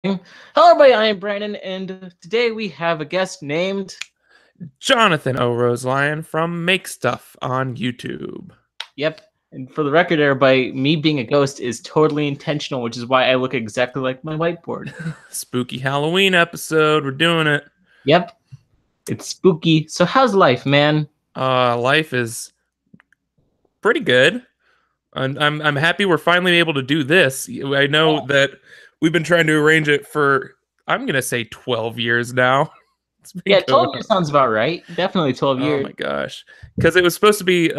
Hello, everybody. I am Brandon, and today we have a guest named. Johnathon Rose-Lyon from Make Stuff on YouTube. Yep. And for the record, everybody, me being a ghost is totally intentional, which is why I look exactly like my whiteboard. Spooky Halloween episode. We're doing it. Yep. It's spooky. So, how's life, man? Life is pretty good. I'm happy we're finally able to do this. I know that we've been trying to arrange it for, I'm gonna say 12 years now. Yeah, 12 years sounds about right. Definitely 12 years. Oh my gosh. Because it was supposed to be,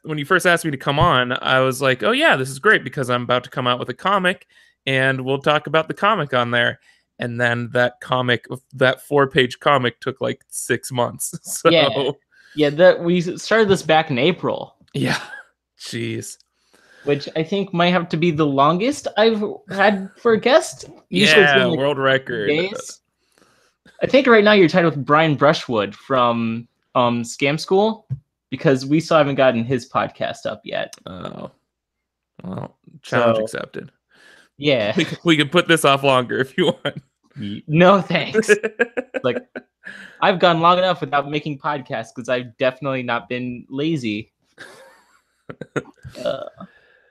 when you first asked me to come on, I was like, oh yeah, this is great because I'm about to come out with a comic and we'll talk about the comic on there. And then that 4-page comic took like 6 months. So yeah, we started this back in April. Yeah. Jeez. Which I think might have to be the longest I've had for a guest. Usually yeah, like world record. Days. I think right now you're tied with Brian Brushwood from Scam School because we still haven't gotten his podcast up yet. Oh, well, challenge accepted. Yeah, we can put this off longer if you want. No thanks. Like, I've gone long enough without making podcasts because I've definitely not been lazy.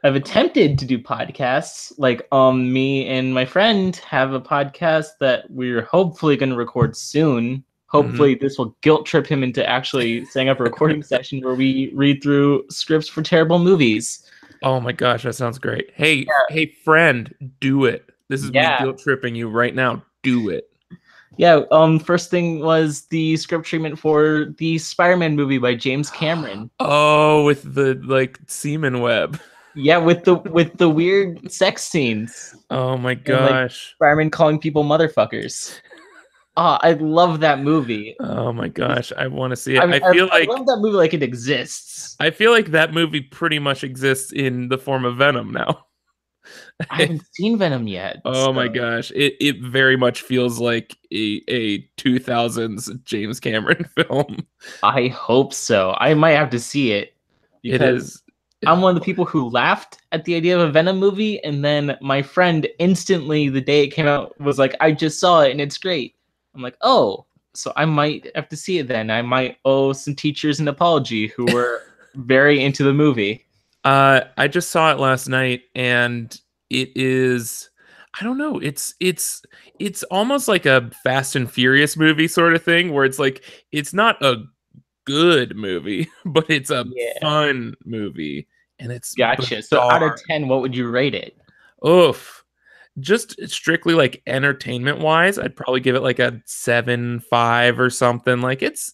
I've attempted to do podcasts. Like, me and my friend have a podcast that we're hopefully going to record soon. Hopefully this will guilt trip him into actually setting up a recording session where we read through scripts for terrible movies. Oh my gosh, that sounds great. Hey, hey friend, do it. This is me guilt tripping you right now. Do it. Yeah, first thing was the script treatment for the Spider-Man movie by James Cameron. Oh, with the like semen web. Yeah, with the weird sex scenes. Oh my gosh. And, like, Spider-Man calling people motherfuckers. I love that movie. Oh my gosh, I want to see it. I feel like I love that movie like it exists. I feel like that movie pretty much exists in the form of Venom now. I haven't seen Venom yet. Oh my gosh, it very much feels like a 2000s James Cameron film. I hope so. I might have to see it. It is. I'm one of the people who laughed at the idea of a Venom movie, and then my friend instantly, the day it came out, was like, I just saw it and it's great. I'm like, oh, so I might have to see it then. I might owe some teachers an apology who were very into the movie. I just saw it last night, and it is, I don't know, it's almost like a Fast and Furious movie sort of thing, where it's like, it's not a good movie, but it's a fun movie, and it's gotcha. bizarre. So out of 10, what would you rate it? Oof. Just strictly like entertainment wise, I'd probably give it like a 7.5 or something. Like it's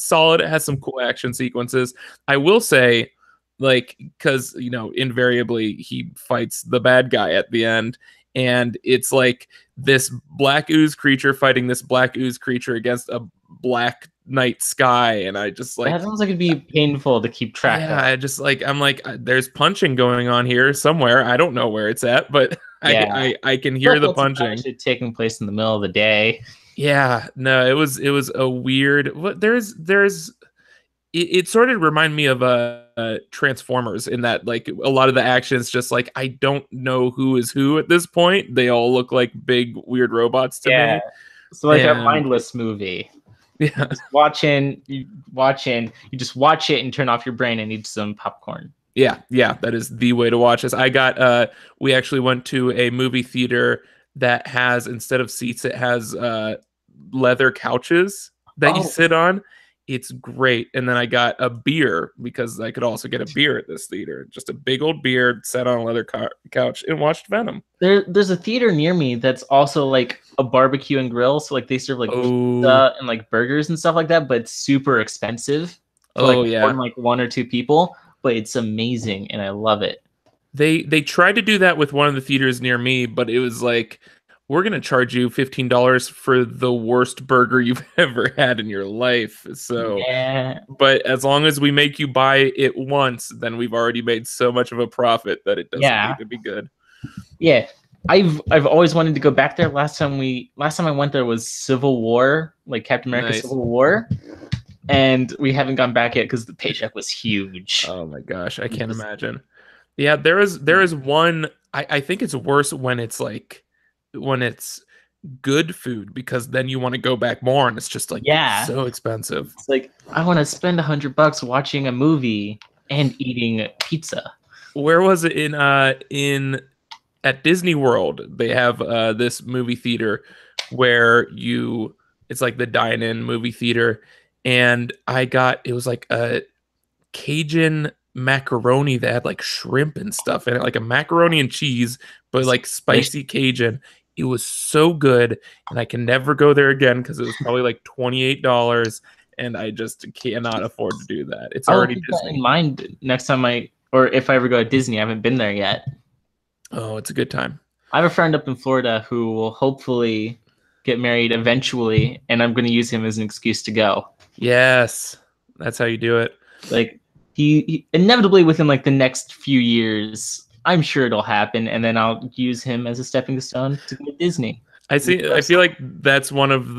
solid. It has some cool action sequences. I will say, like, because invariably he fights the bad guy at the end, and it's like this black ooze creature fighting this black ooze creature against a black night sky, and I just like, that sounds like it'd be painful to keep track of. I just like, I'm like, there's punching going on here somewhere. I don't know where it's at, but I can hear the punching taking place in the middle of the day. Yeah, no, it was a weird. What it sort of reminded me of Transformers in that, like, a lot of the actions just like, I don't know who is who at this point. They all look like big weird robots to me. So like a mindless movie. Yeah, you just watch it and turn off your brain and eat some popcorn. Yeah, that is the way to watch this. We actually went to a movie theater that has, instead of seats, it has leather couches that you sit on. It's great. And then I got a beer because I could also get a beer at this theater. Just a big old beer, sat on a leather couch and watched Venom. There's a theater near me that's also like a barbecue and grill. So like they serve like pizza and like burgers and stuff like that, but it's super expensive for like 1 or 2 people. But it's amazing and I love it. They tried to do that with one of the theaters near me, but it was like, we're going to charge you $15 for the worst burger you've ever had in your life. So, but as long as we make you buy it once, then we've already made so much of a profit that it doesn't need to be good. Yeah. I've always wanted to go back there. Last time I went there was Civil War, like Captain America Civil War. And we haven't gone back yet because the paycheck was huge. Oh my gosh, I can't imagine. Yeah, there is one. I think it's worse when it's good food, because then you want to go back more, and it's just like Yeah. so expensive. It's like, I want to spend $100 watching a movie and eating pizza. Where was it in at Disney World? They have this movie theater where it's like the dine-in movie theater, and it was like a Cajun macaroni that had like shrimp and stuff in it, like a macaroni and cheese, but like spicy Cajun. It was so good, and I can never go there again because it was probably like $28, and I just cannot afford to do that. It's I'll already keep that Disney. in mind next time or if I ever go to Disney. I haven't been there yet. Oh, it's a good time. I have a friend up in Florida who will hopefully get married eventually, and I'm going to use him as an excuse to go. Yes, that's how you do it. Like he inevitably within like the next few years, I'm sure it'll happen, and then I'll use him as a stepping stone to go to Disney. I feel like that's one of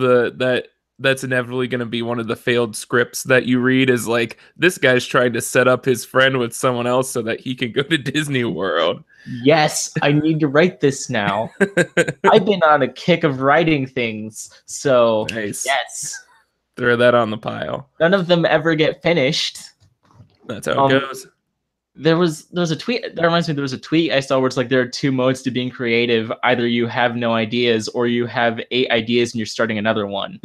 that's inevitably going to be one of the failed scripts that you read, is like, this guy's trying to set up his friend with someone else so that he can go to Disney World. Yes, I need to write this now. I've been on a kick of writing things, so nice. Yes. Throw that on the pile. None of them ever get finished. That's how it goes. There was a tweet that reminds me. There was a tweet I saw where it's like, there are two modes to being creative. Either you have no ideas, or you have 8 ideas and you're starting another one.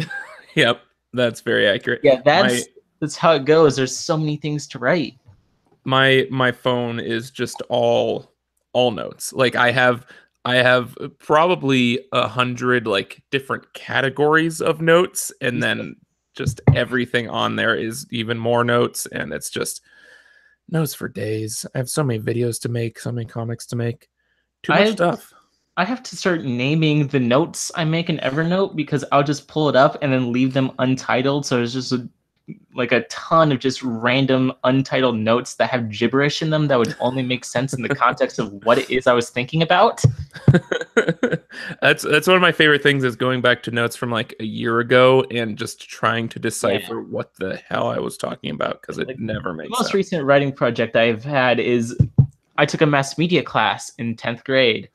Yep, that's very accurate. Yeah, that's how it goes. There's so many things to write. My phone is just all notes. Like I have probably 100 like different categories of notes, and then just everything on there is even more notes, and it's just notes for days. I have so many videos to make, so many comics to make. Too much stuff. I have to start naming the notes I make in Evernote, because I'll just pull it up and then leave them untitled. So there's just a ton of just random untitled notes that have gibberish in them that would only make sense in the context of what it is I was thinking about. That's one of my favorite things, is going back to notes from like a year ago and just trying to decipher what the hell I was talking about, because it never makes sense. The most recent writing project I've had is I took a mass media class in 10th grade.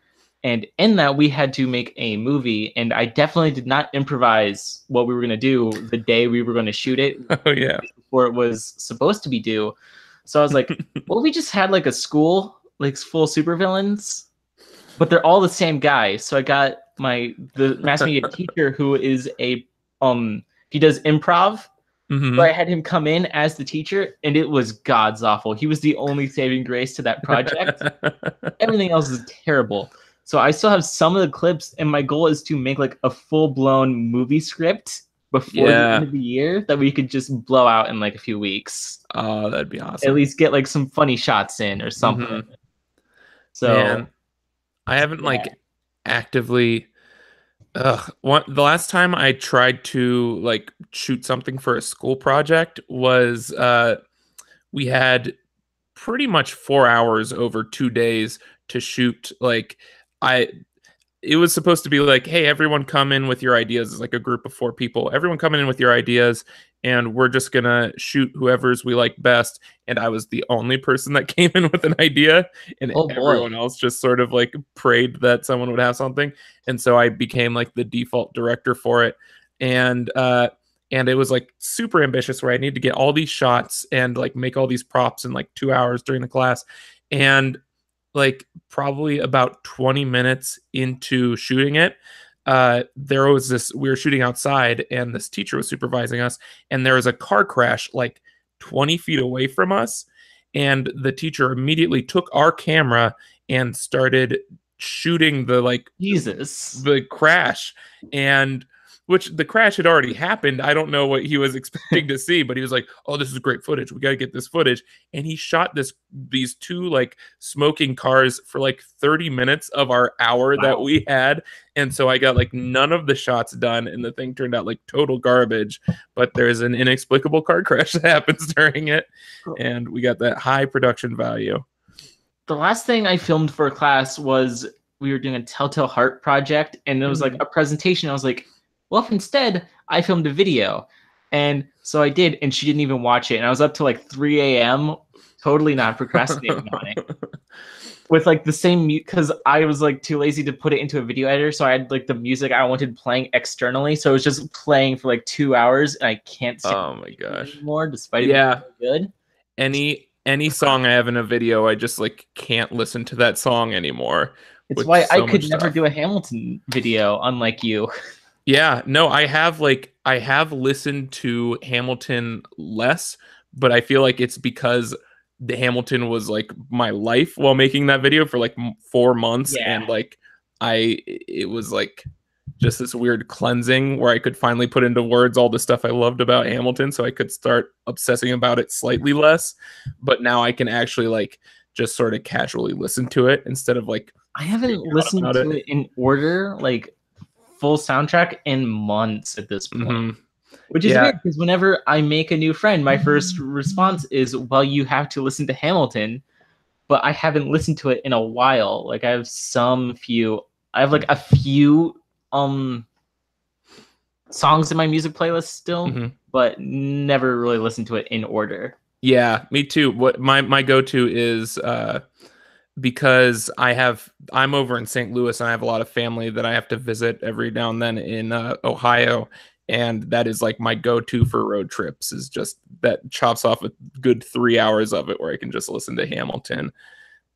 And in that, we had to make a movie, and I definitely did not improvise what we were going to do the day we were going to shoot it. Oh, yeah. Before it was supposed to be due. So I was like, well, we just had like a school, like full supervillains, but they're all the same guy. So I got the mass media teacher, who is he does improv. Mm-hmm. So I had him come in as the teacher, and it was god's awful. He was the only saving grace to that project. Everything else is terrible. So I still have some of the clips, and my goal is to make like a full-blown movie script before the end of the year that we could just blow out in like a few weeks. Oh, that'd be awesome. At least get like some funny shots in or something. Mm-hmm. So man, I haven't like actively the last time I tried to like shoot something for a school project was we had pretty much 4 hours over 2 days to shoot. Like it was supposed to be like, hey, everyone come in with your ideas. It's like a group of 4 people. Everyone coming in with your ideas, and we're just gonna shoot whoever's we like best. And I was the only person that came in with an idea, and everyone else just sort of like prayed that someone would have something. And so I became like the default director for it. And it was like super ambitious, where I need to get all these shots and like make all these props in like 2 hours during the class. And like probably about 20 minutes into shooting it, there was we were shooting outside, and this teacher was supervising us, and there was a car crash like 20 feet away from us. And the teacher immediately took our camera and started shooting the crash. And which the crash had already happened. I don't know what he was expecting to see, but he was like, oh, this is great footage. We got to get this footage. And he shot these 2 like smoking cars for like 30 minutes of our hour that we had. And so I got like none of the shots done, and the thing turned out like total garbage. But there's an inexplicable car crash that happens during it, and we got that high production value. The last thing I filmed for a class was we were doing a Telltale Heart project, and it was like a presentation. I was like, well, if instead I filmed a video. And so I did, and she didn't even watch it. And I was up till like 3 a.m. totally not procrastinating on it. With like the same because I was like too lazy to put it into a video editor, so I had like the music I wanted playing externally, so it was just playing for like 2 hours, and I can't stand Oh my gosh. anymore, despite it Yeah. being good. Any song I have in a video, I just like can't listen to that song anymore. It's with why I so could much never stuff. do a Hamilton video, unlike you. Yeah, no, I have listened to Hamilton less, but I feel like it's because the Hamilton was like my life while making that video for like 4 months, Yeah. and like it was like just this weird cleansing where I could finally put into words all the stuff I loved about Hamilton, so I could start obsessing about it slightly less. But now I can actually like just sort of casually listen to it instead of like I haven't listened to it in order, like full soundtrack, in months at this point. Mm-hmm. Which is weird, because whenever I make a new friend, my first response is, well, you have to listen to Hamilton. But I haven't listened to it in a while. Like I have like a few songs in my music playlist still, but never really listened to it in order. Yeah, me too. What my go-to is because I'm over in St. Louis and I have a lot of family that I have to visit every now and then in Ohio, and that is like my go-to for road trips, is just that chops off a good 3 hours of it where I can just listen to Hamilton.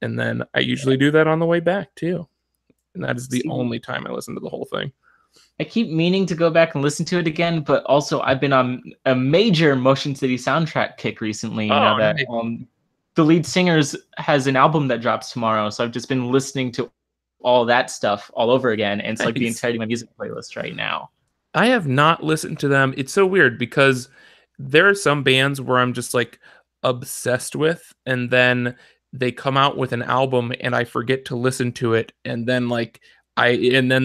And then I usually do that on the way back too. And that is the only time I listen to the whole thing. I keep meaning to go back and listen to it again, but also I've been on a major Motion City soundtrack kick recently. Now that the lead singers has an album that drops tomorrow, so I've just been listening to all that stuff all over again, and it's like the entirety of my music playlist right now. I have not listened to them. It's so weird because there are some bands where I'm just like obsessed with, and then they come out with an album and I forget to listen to it, and then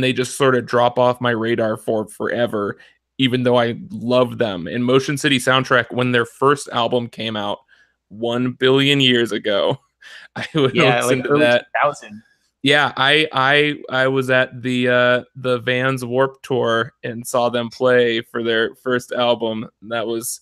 they just sort of drop off my radar for forever, even though I love them. In Motion City Soundtrack, when their first album came out 1 billion years ago, I would listen to that. 2000. Yeah, I was at the Vans Warped Tour and saw them play for their first album. That was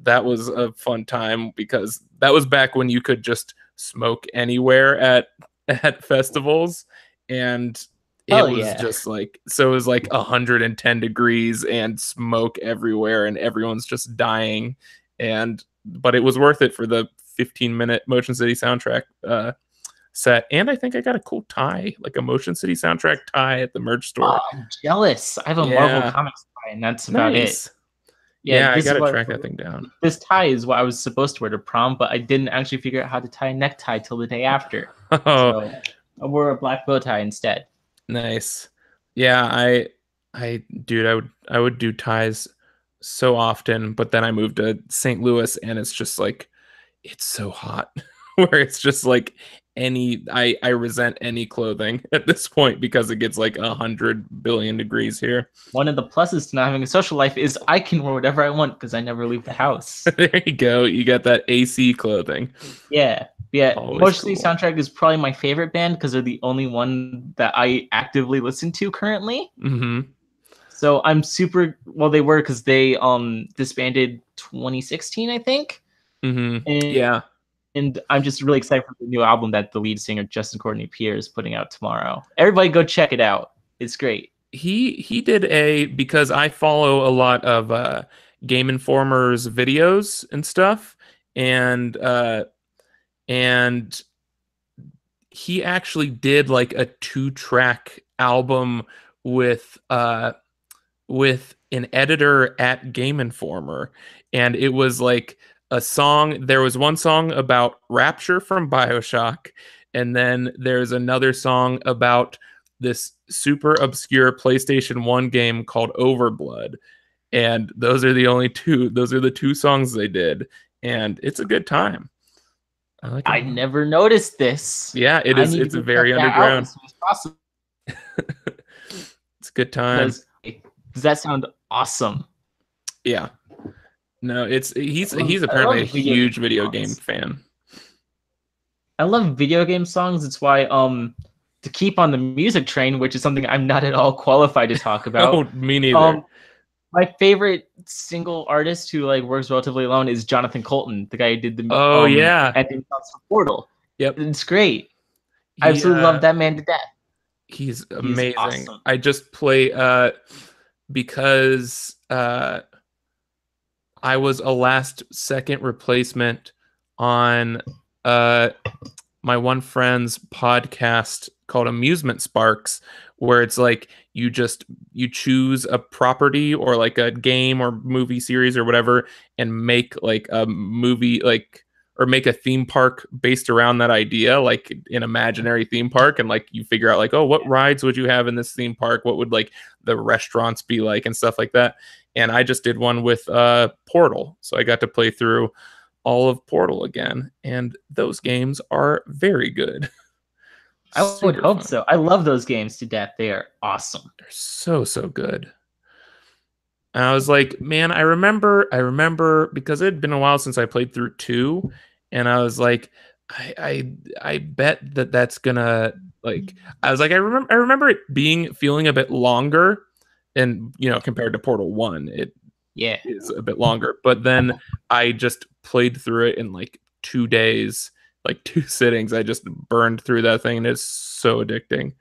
a fun time, because that was back when you could just smoke anywhere at festivals, and it was just like, so it was like 110 degrees and smoke everywhere and everyone's just dying, but it was worth it for the 15-minute Motion City Soundtrack set. And I think I got a cool tie, like a Motion City Soundtrack tie at the merch store. Oh, I'm jealous. I have a Marvel Comics tie, and that's about it. Yeah, I gotta track that thing down. This tie is what I was supposed to wear to prom, but I didn't actually figure out how to tie a necktie till the day after. So I wore a black bow tie instead. Nice. Yeah, I would do ties so often, but then I moved to St. Louis and it's just like, it's so hot where it's just like I resent any clothing at this point, because it gets like 100 billion degrees here. One of the pluses to not having a social life is I can wear whatever I want because I never leave the house. There you go. You got that AC clothing. Yeah. Motion City Soundtrack is probably my favorite band because they're the only one that I actively listen to currently. So I'm super, well, they were, because they disbanded 2016, I think. And I'm just really excited for the new album that the lead singer Justin Courtney Pierre is putting out tomorrow. Everybody go check it out. It's great. He did because I follow a lot of Game Informer's videos and stuff, and he actually did like a 2-track album with an editor at Game Informer, and it was like a song. There was one song about Rapture from BioShock, and then there's another song about this super obscure PlayStation 1 game called Overblood. And those are the two songs they did, and it's a good time. I never noticed this. Yeah, it is. It's very underground. As soon as possible. It's a good time. Does that sound awesome? Yeah. No, he's apparently a huge video game fan. I love video game songs. It's why to keep on the music train, which is something I'm not at all qualified to talk about. Oh, me neither. My favorite single artist who like works relatively alone is Jonathan Colton, the guy who did the Oh yeah. ending songs for Portal. Yep. It's great. I He absolutely love that man to death. he's He's amazing. awesome. I just play because I was a last second replacement on my one friend's podcast called Amusement Sparks, where it's like you choose a property or like a game or movie series or whatever and make like a movie like or make a theme park based around that idea, like an imaginary theme park, and like you figure out like, oh, what rides would you have in this theme park? What would like the restaurants be like and stuff like that. And I just did one with Portal, so I got to play through all of Portal again, and those games are very good. I would Super hope fun. so. I love those games to death. They are awesome. They're so good. And I was like, man, I remember because it had been a while since I played through 2, and I was like, I bet that's gonna like I was like I remember it feeling a bit longer, and compared to Portal 1, it Yeah. is a bit longer. But then I just played through it in like 2 days, like 2 sittings. I just burned through that thing, and it's so addicting.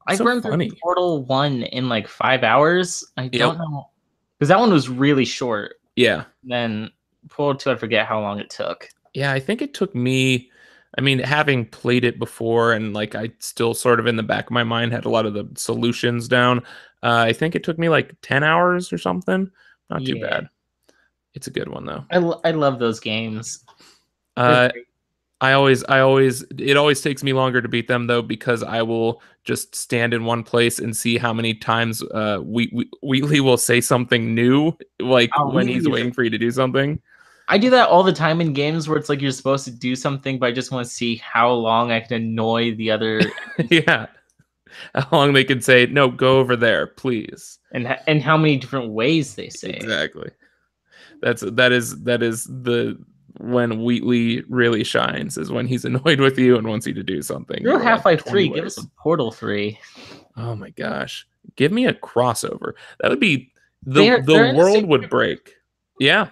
I So burned through funny. Portal 1 in like 5 hours. I Yep. don't know. Because that one was really short. Yeah. Then Portal 2, I forget how long it took. Yeah, I think it took me, I mean, having played it before and like I still sort of in the back of my mind had a lot of the solutions down. I think it took me like 10 hours or something. Not too Yeah. bad. It's a good one though. I love those games. Uh, it always takes me longer to beat them though, because I will just stand in one place and see how many times Wheatley will say something new, like when he's waiting for you to do something. I do that all the time in games where it's like you're supposed to do something, but I just want to see how long I can annoy the other. Yeah. How long they can say, no, go over there, please. And how many different ways they say. Exactly. That is the when Wheatley really shines, is when he's annoyed with you and wants you to do something. Real Half-Life 3, give us a Portal 3. Oh my gosh. Give me a crossover. That would be the world would break. Yeah.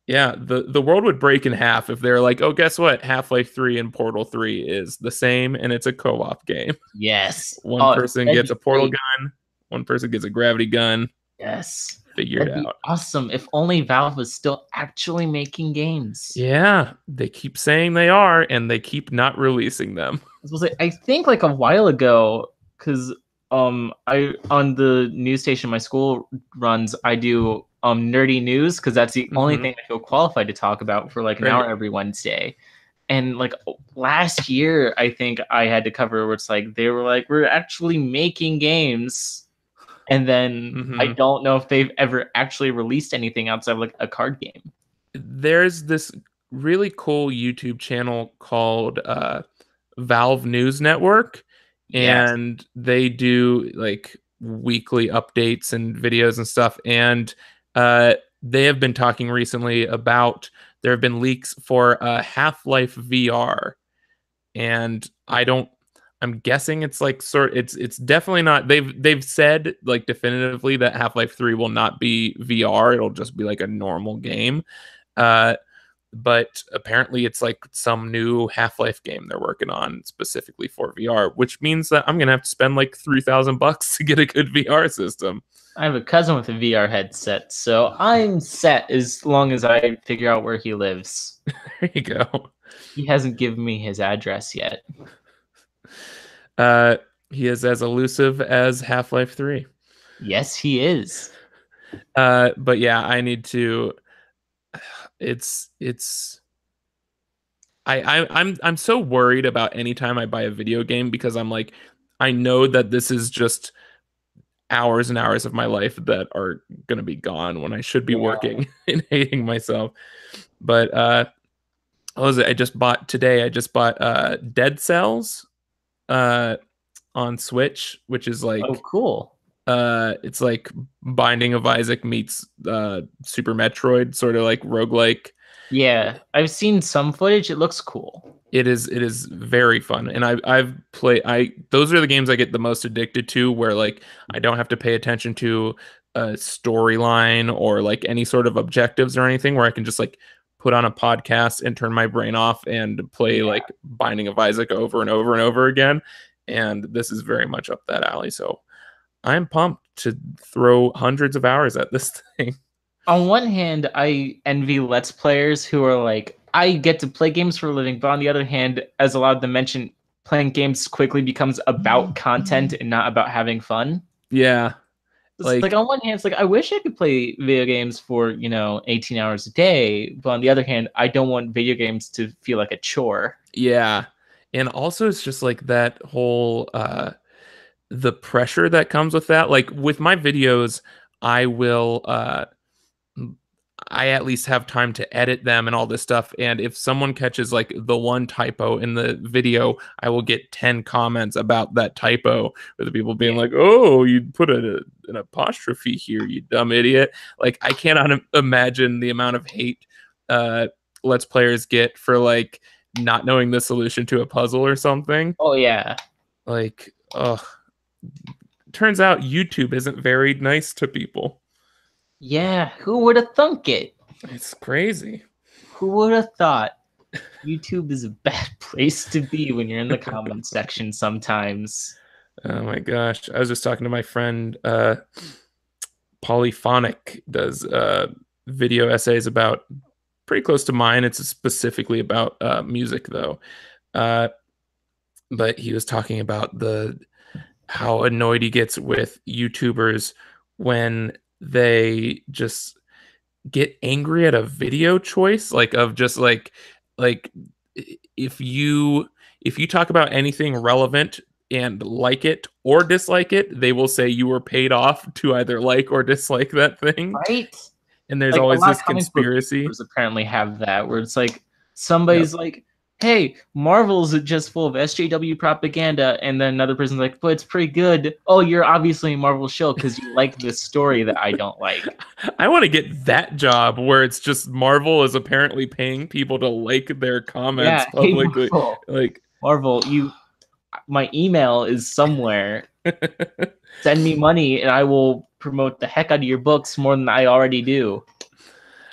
Yeah, the world would break in half if they're like, oh, guess what? Half-Life 3 and Portal 3 is the same, and it's a co-op game. Yes. One person gets a portal gun, one person gets a gravity gun. Yes. Figure it out. Awesome. If only Valve was still actually making games. Yeah, they keep saying they are, and they keep not releasing them. I think like a while ago, because I on the news station my school runs, I do nerdy news because that's the only thing I feel qualified to talk about for like an hour every Wednesday. And like last year, I think I had to cover where it's like they were like, we're actually making games. And then I don't know if they've ever actually released anything outside of like a card game. There's this really cool YouTube channel called Valve News Network, and they do like weekly updates and videos and stuff. And they have been talking recently about there have been leaks for Half-Life VR, and I'm guessing it's like it's definitely not. They've said like definitively that Half-Life 3 will not be VR. It'll just be like a normal game. But apparently it's like some new Half-Life game they're working on specifically for VR, which means that I'm gonna have to spend like $3,000 to get a good VR system. I have a cousin with a VR headset, so I'm set as long as I figure out where he lives. There you go. He hasn't given me his address yet. He is as elusive as Half-Life 3. Yes, he is. But yeah, I need to. I'm so worried about any time I buy a video game, because I'm like, I know that this is just hours and hours of my life that are gonna be gone when I should be working and hating myself. But what was it? I just bought Dead Cells on Switch, which is like, oh, cool. It's like Binding of Isaac meets Super Metroid, sort of like roguelike. Yeah, I've seen some footage. It looks cool. It is very fun, and I've played those are the games I get the most addicted to, where like I don't have to pay attention to a storyline or like any sort of objectives or anything, where I can just like put on a podcast and turn my brain off and play Yeah. like Binding of Isaac over and over and over again. And this is very much up that alley. So I'm pumped to throw hundreds of hours at this thing. On one hand, I envy Let's Players who are like, I get to play games for a living, but on the other hand, as a lot of them mention, playing games quickly becomes about content and not about having fun. Yeah. It's like on one hand, it's like I wish I could play video games for 18 hours a day, but on the other hand, I don't want video games to feel like a chore. Yeah. And also it's just like that whole the pressure that comes with that. Like with my videos, I will I at least have time to edit them and all this stuff. And if someone catches like the one typo in the video, I will get 10 comments about that typo with the people being like, "Oh, you put an apostrophe here, you dumb idiot." Like I cannot imagine the amount of hate Let's Players get for like not knowing the solution to a puzzle or something. Oh yeah. Like, turns out YouTube isn't very nice to people. Yeah, who would have thunk it? It's crazy. Who would have thought? YouTube is a bad place to be when you're in the comments section sometimes. Oh my gosh. I was just talking to my friend, Polyphonic does video essays about pretty close to mine. It's specifically about music though. But he was talking about how annoyed he gets with YouTubers when they just get angry at a video choice, like of just like if you talk about anything relevant and like it or dislike it, they will say you were paid off to either like or dislike that thing. Right? And there's like, always this conspiracy. Apparently have that where it's like somebody's like, "Hey, Marvel's just full of SJW propaganda," and then another person's like, "But it's pretty good." Oh, you're obviously a Marvel shill because you like this story that I don't like. I want to get that job where it's just Marvel is apparently paying people to like their comments publicly. Hey, Marvel. Like Marvel, my email is somewhere. Send me money and I will promote the heck out of your books more than I already do.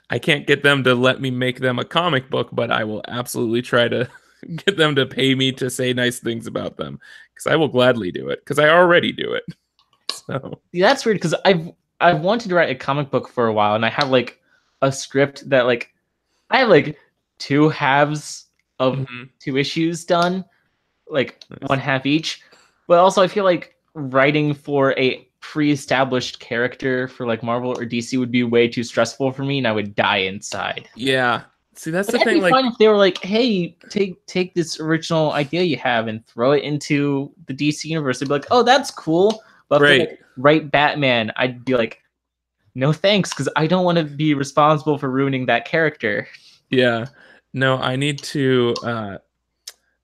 I can't get them to let me make them a comic book, but I will absolutely try to get them to pay me to say nice things about them, because I will gladly do it, because I already do it. So that's weird, because I've wanted to write a comic book for a while, and I have like a script that like I have like 2 halves of 2 issues done, like nice. 1 half each. But also I feel like writing for a pre-established character for like Marvel or DC would be way too stressful for me, and I would die inside. Yeah. See, that's but the thing. Like, fine if they were like, "Hey, take this original idea you have and throw it into the DC universe." They'd be like, "Oh, that's cool." But if they like, write Batman, I'd be like, "No thanks," because I don't want to be responsible for ruining that character. Yeah. No, I need to.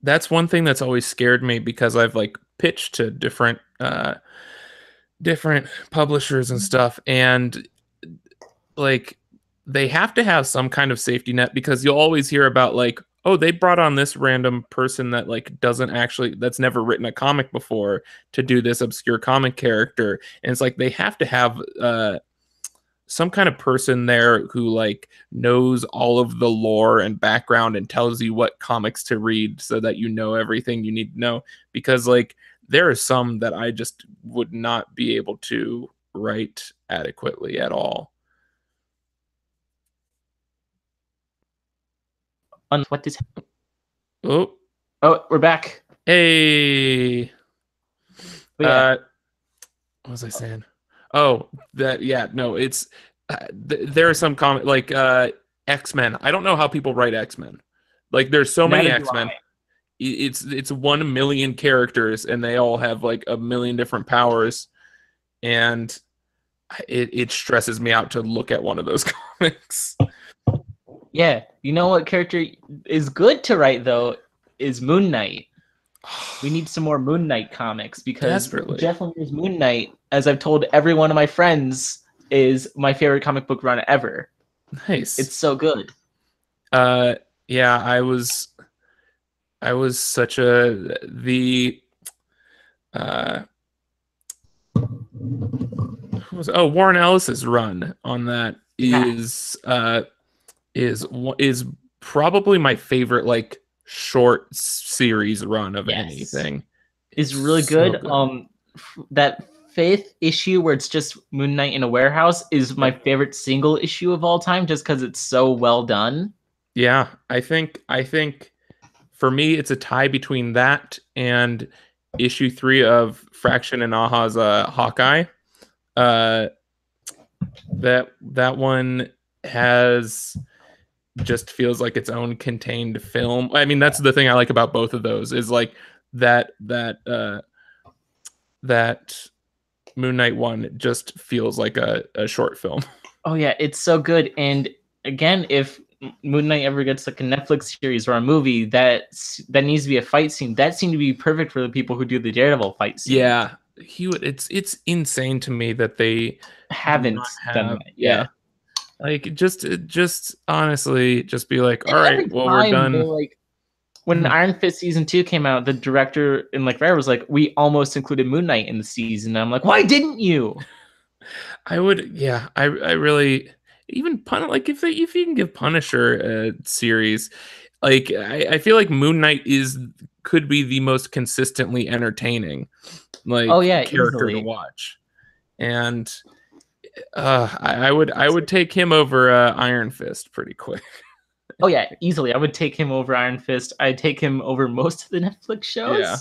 That's one thing that's always scared me, because I've like pitched to different publishers and stuff, and like they have to have some kind of safety net, because you'll always hear about like, oh, they brought on this random person that like that's never written a comic before to do this obscure comic character, and it's like they have to have some kind of person there who like knows all of the lore and background and tells you what comics to read so that you know everything you need to know, because like there are some that I just would not be able to write adequately at all. What is? Oh, we're back. Hey. What was I saying? Oh, it's there are some comment like X-Men. I don't know how people write X-Men. Like there's so many X-Men. It's 1 million characters, and they all have like a million different powers, and it stresses me out to look at one of those comics. Yeah, you know what character is good to write though is Moon Knight. We need some more Moon Knight comics, because Jeff Lemire's Moon Knight, as I've told every one of my friends, is my favorite comic book run ever. Nice. It's so good. Yeah, I was such the uh Warren Ellis's run on that Yeah. is probably my favorite like short series run of Yes. anything. Is It's really so good. good. That fifth issue where it's just Moon Knight in a warehouse is my Yep. favorite single issue of all time, just because it's so well done. Yeah, I think for me it's a tie between that and issue 3 of Fraction and Aha's Hawkeye. Uh that one has just feels like its own contained film. I mean, that's the thing I like about both of those is like that Moon Knight one just feels like a short film. Oh yeah, it's so good. And again, if Moon Knight ever gets like a Netflix series or a movie that needs to be a fight scene, that seemed to be perfect for the people who do the Daredevil fight scene. Yeah, he would. It's insane to me that they do Haven't not done have. that Yeah, yet. like just honestly, just be like, And all right, every well, we're time done. they're like, when Mhm. Iron Fist season 2 came out, the director and like writer was like, "We almost included Moon Knight in the season." And I'm like, "Why didn't you?" I would. Yeah, I really even like if you can give Punisher a series, like I feel like Moon Knight could be the most consistently entertaining Oh like yeah, character to easily. watch, and I would take him over Iron Fist pretty quick. Oh yeah, easily. I would take him over Iron Fist. I'd take him over most of the Netflix Yeah, shows. If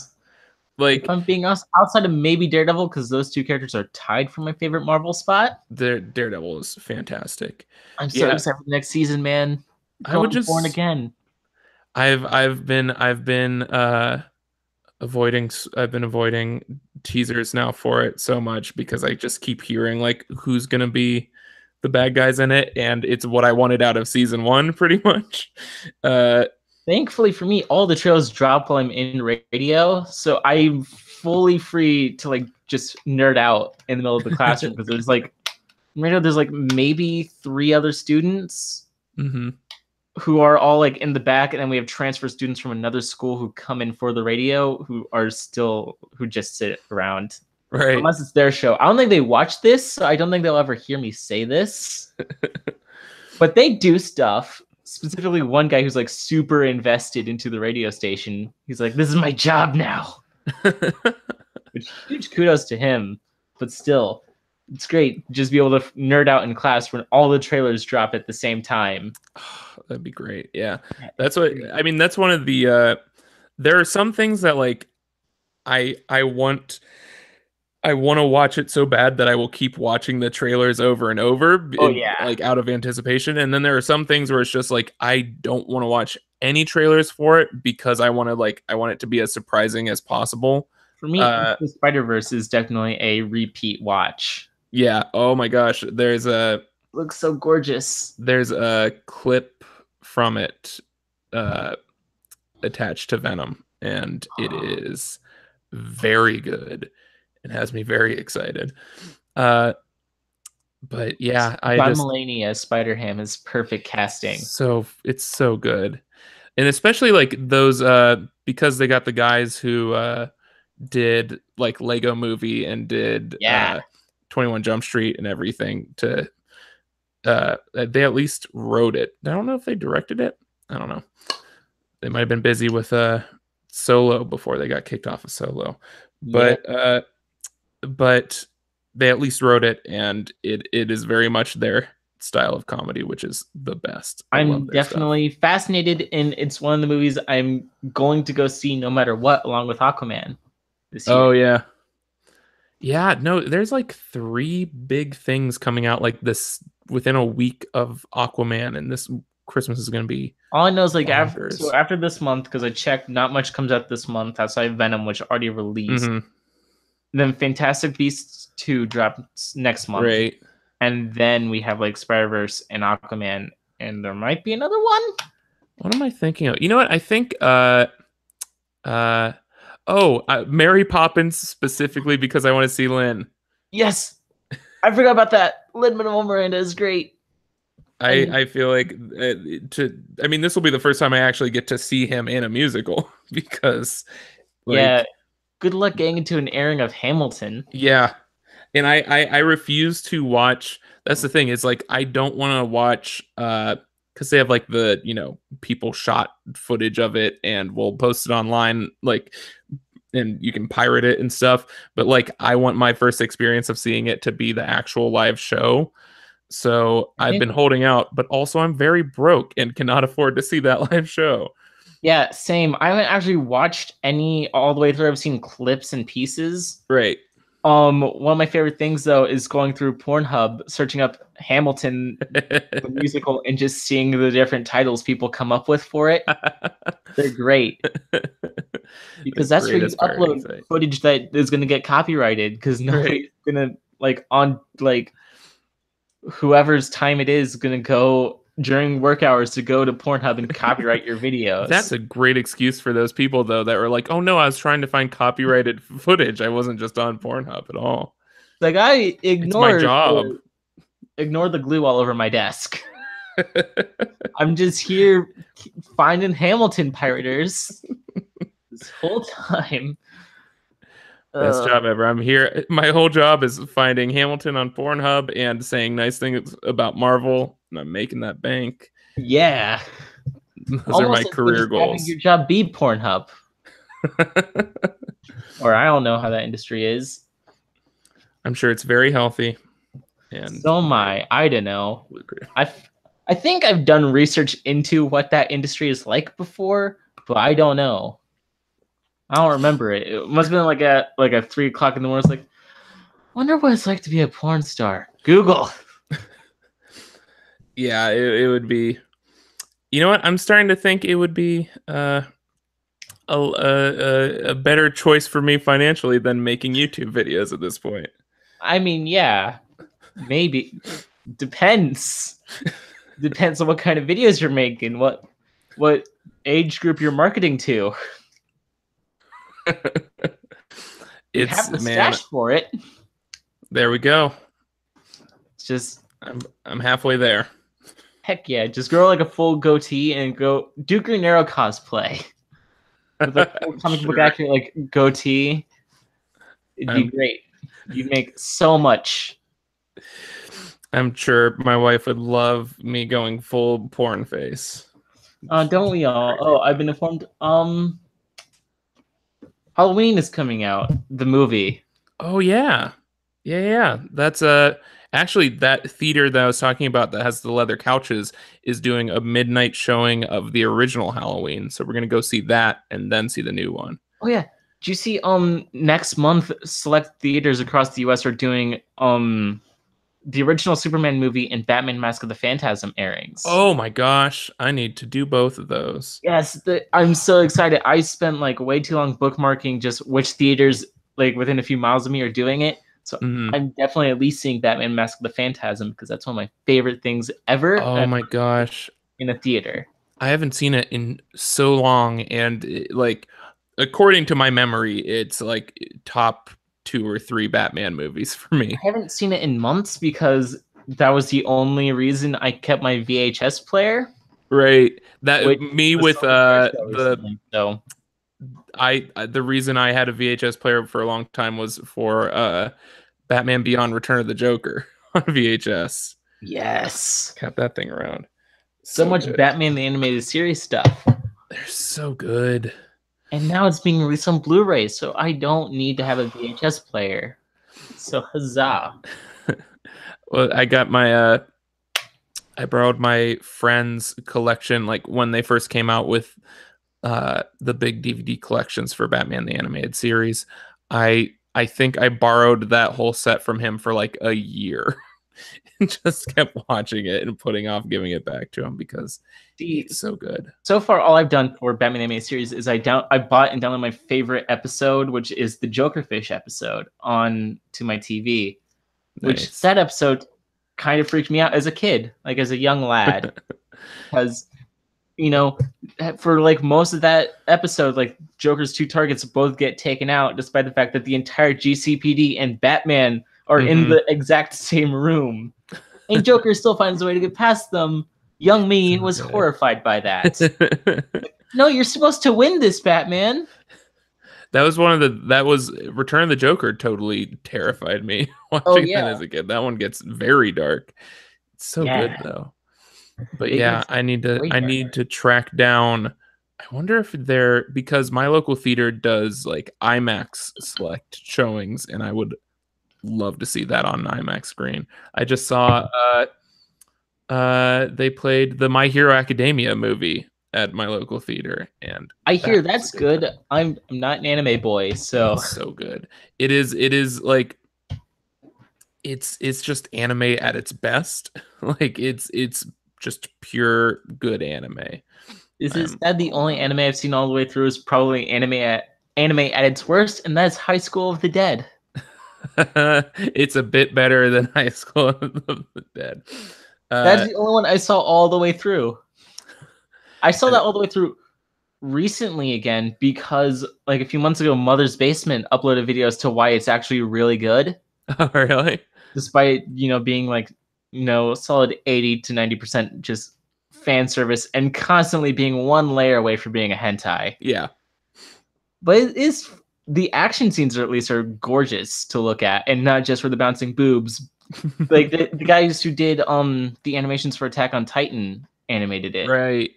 like I'm being honest, outside of maybe Daredevil, because those two characters are tied for my favorite Marvel spot. Daredevil is fantastic. I'm so Yeah, excited for the next season, man. I would Going born just again. I've been avoiding teasers now for it so much because I just keep hearing like who's gonna be the bad guys in it, and it's what I wanted out of season 1 pretty much. Uh, Thankfully for me, all the trailers drop while I'm in radio, so I'm fully free to like just nerd out in the middle of the classroom because there's like radio, there's like maybe 3 other students hmm who are all like in the back, and then we have transfer students from another school who come in for the radio who just sit around right. unless it's their show. I don't think they watch this, so I don't think they'll ever hear me say this. But they do stuff. Specifically, one guy who's like super invested into the radio station. He's like, "This is my job now." Which huge kudos to him. But still, it's great just be able to nerd out in class when all the trailers drop at the same time. That'd be great. Yeah. Yeah, That's it's what great. I mean, that's one of the there are some things that like I want to watch it so bad that I will keep watching the trailers over and over Oh yeah. like out of anticipation. And then there are some things where it's just like I don't want to watch any trailers for it because I want it to be as surprising as possible. For me, Uh the Spider-Verse is definitely a repeat watch. yeah, oh my gosh, Looks so gorgeous. there's a clip from it uh attached to Venom, and it is very good and has me very excited. Uh, but yeah, I John just Mulaney as Spider-Ham is perfect casting. it's so good, and especially like those because they got the guys who did like Lego Movie and did Yeah. 21 Jump Street and everything to they at least wrote it. I don't know if they directed it. I don't know. They might have been busy with Solo before they got kicked off of Solo, Yeah. but they at least wrote it, and it is very much their style of comedy, which is the best. I love I'm their stuff. definitely fascinated, and it's one of the movies I'm going to go see no matter what, along with Aquaman this Oh year. yeah, yeah. No, there's like 3 big things coming out like this within a week of Aquaman, and this Christmas is going to be All I know is like bonkers. after this month, because I checked, not much comes out this month outside Venom, which already released. hmm Then Fantastic Beasts 2 drops next month, Right. and then we have like Spider-Verse and Aquaman, and there might be another one. What am I thinking of? You know what? I think uh Mary Poppins specifically because I want to see Lynn. Yes, I forgot about that. Lin-Manuel Miranda is great. And I feel like I mean, this will be the first time I actually get to see him in a musical because, yeah, like, good luck getting into an airing of Hamilton. yeah. And I refuse to watch. That's the thing is like I don't want to watch because they have like the people shot footage of it and we'll post it online like and you can pirate it and stuff. But like I want my first experience of seeing it to be the actual live show. So I've been holding out, but also I'm very broke and cannot afford to see that live show. Yeah, same. I haven't actually watched any all the way through. I've seen clips and pieces. Right. One of my favorite things though is going through Pornhub, searching up Hamilton the musical, and just seeing the different titles people come up with for it. They're great because that's where you upload footage that is going to get copyrighted because nobody's gonna on whoever's time it is going to go during work hours to go to Pornhub and copyright your videos. That's a great excuse for those people, though, that were like, oh, no, I was trying to find copyrighted footage. I wasn't just on Pornhub at all. Like, I ignored my job. Ignore the glue all over my desk. I'm just here finding Hamilton pirators this whole time. Best job ever. I'm here. My whole job is finding Hamilton on Pornhub and saying nice things about Marvel, and I'm making that bank. Yeah. Those are my career goals. Having your job be Pornhub. Or I don't know how that industry is. I'm sure it's very healthy. And so am I. I don't know. I think I've done research into what that industry is like before, but I don't know. I don't remember it. It must have been like at 3 o'clock in the morning. It's like, wonder what it's like to be a porn star. Google. Yeah, it would be. You know what? I'm starting to think it would be a better choice for me financially than making YouTube videos at this point. I mean, yeah, maybe. Depends. Depends on what kind of videos you're making. What age group you're marketing to. You have the stash for it. There we go. It's just I'm halfway there. Heck yeah! Just grow like a full goatee and go do Green Arrow cosplay with a comic book accurate like goatee. It'd be great. You'd make so much. I'm sure my wife would love me going full porn face. Don't we all? Oh, I've been informed. Halloween is coming out, the movie. Oh yeah. That's actually that theater that I was talking about that has the leather couches is doing a midnight showing of the original Halloween. So we're gonna go see that and then see the new one. Oh yeah. Do you see next month select theaters across the US are doing the original Superman movie and Batman Mask of the Phantasm airings? Oh my gosh, I need to do both of those. Yes, I'm so excited. I spent like way too long bookmarking just which theaters like within a few miles of me are doing it. So I'm definitely at least seeing Batman Mask of the Phantasm because that's one of my favorite things ever. Oh my gosh. In a theater. I haven't seen it in so long, and like according to my memory, it's like top 2 or 3 Batman movies for me. I haven't seen it in months because that was the only reason I kept my VHS player. Right. That me with the reason I had a VHS player for a long time was for Batman Beyond Return of the Joker on VHS. Yes. Kept that thing around. So much good. Batman the Animated Series stuff. They're so good. And now it's being released on Blu-ray, so I don't need to have a VHS player. So huzzah. Well, I got my I borrowed my friend's collection like when they first came out with the big DVD collections for Batman the Animated Series. I think I borrowed that whole set from him for like a year and just kept watching it and putting off giving it back to him because it's so good. So far, all I've done for Batman the Animated Series is I bought and downloaded my favorite episode, which is the Jokerfish episode, on to my TV. Which that episode kind of freaked me out as a kid, like as a young lad, because for like most of that episode, like Joker's 2 targets both get taken out, despite the fact that the entire GCPD and Batman are in the exact same room. and Joker still finds a way to get past them. Young me So was good. horrified by that. No, you're supposed to win this, Batman. That was Return of the Joker totally terrified me watching that as a kid. That one gets very dark. It's so good though. But yeah, I need to track down. I wonder if because my local theater does like IMAX select showings, and I would love to see that on an IMAX screen. I just saw they played the My Hero Academia movie at my local theater, and I hear that's good. I'm not an anime boy, so it's so good. It is like it's just anime at its best. Like it's just pure good anime. Is that the only anime I've seen all the way through is probably anime at its worst, and that's High School of the Dead. It's a bit better than High School of the Dead. That's the only one I saw all the way through. I saw that all the way through recently again because like a few months ago, Mother's Basement uploaded videos to why it's actually really good. Oh, really? Despite, being like, solid 80 to 90% just fan service and constantly being one layer away from being a hentai. Yeah. But it is, the action scenes at least are gorgeous to look at, and not just for the bouncing boobs. Like the guys who did the animations for Attack on Titan animated it. Right.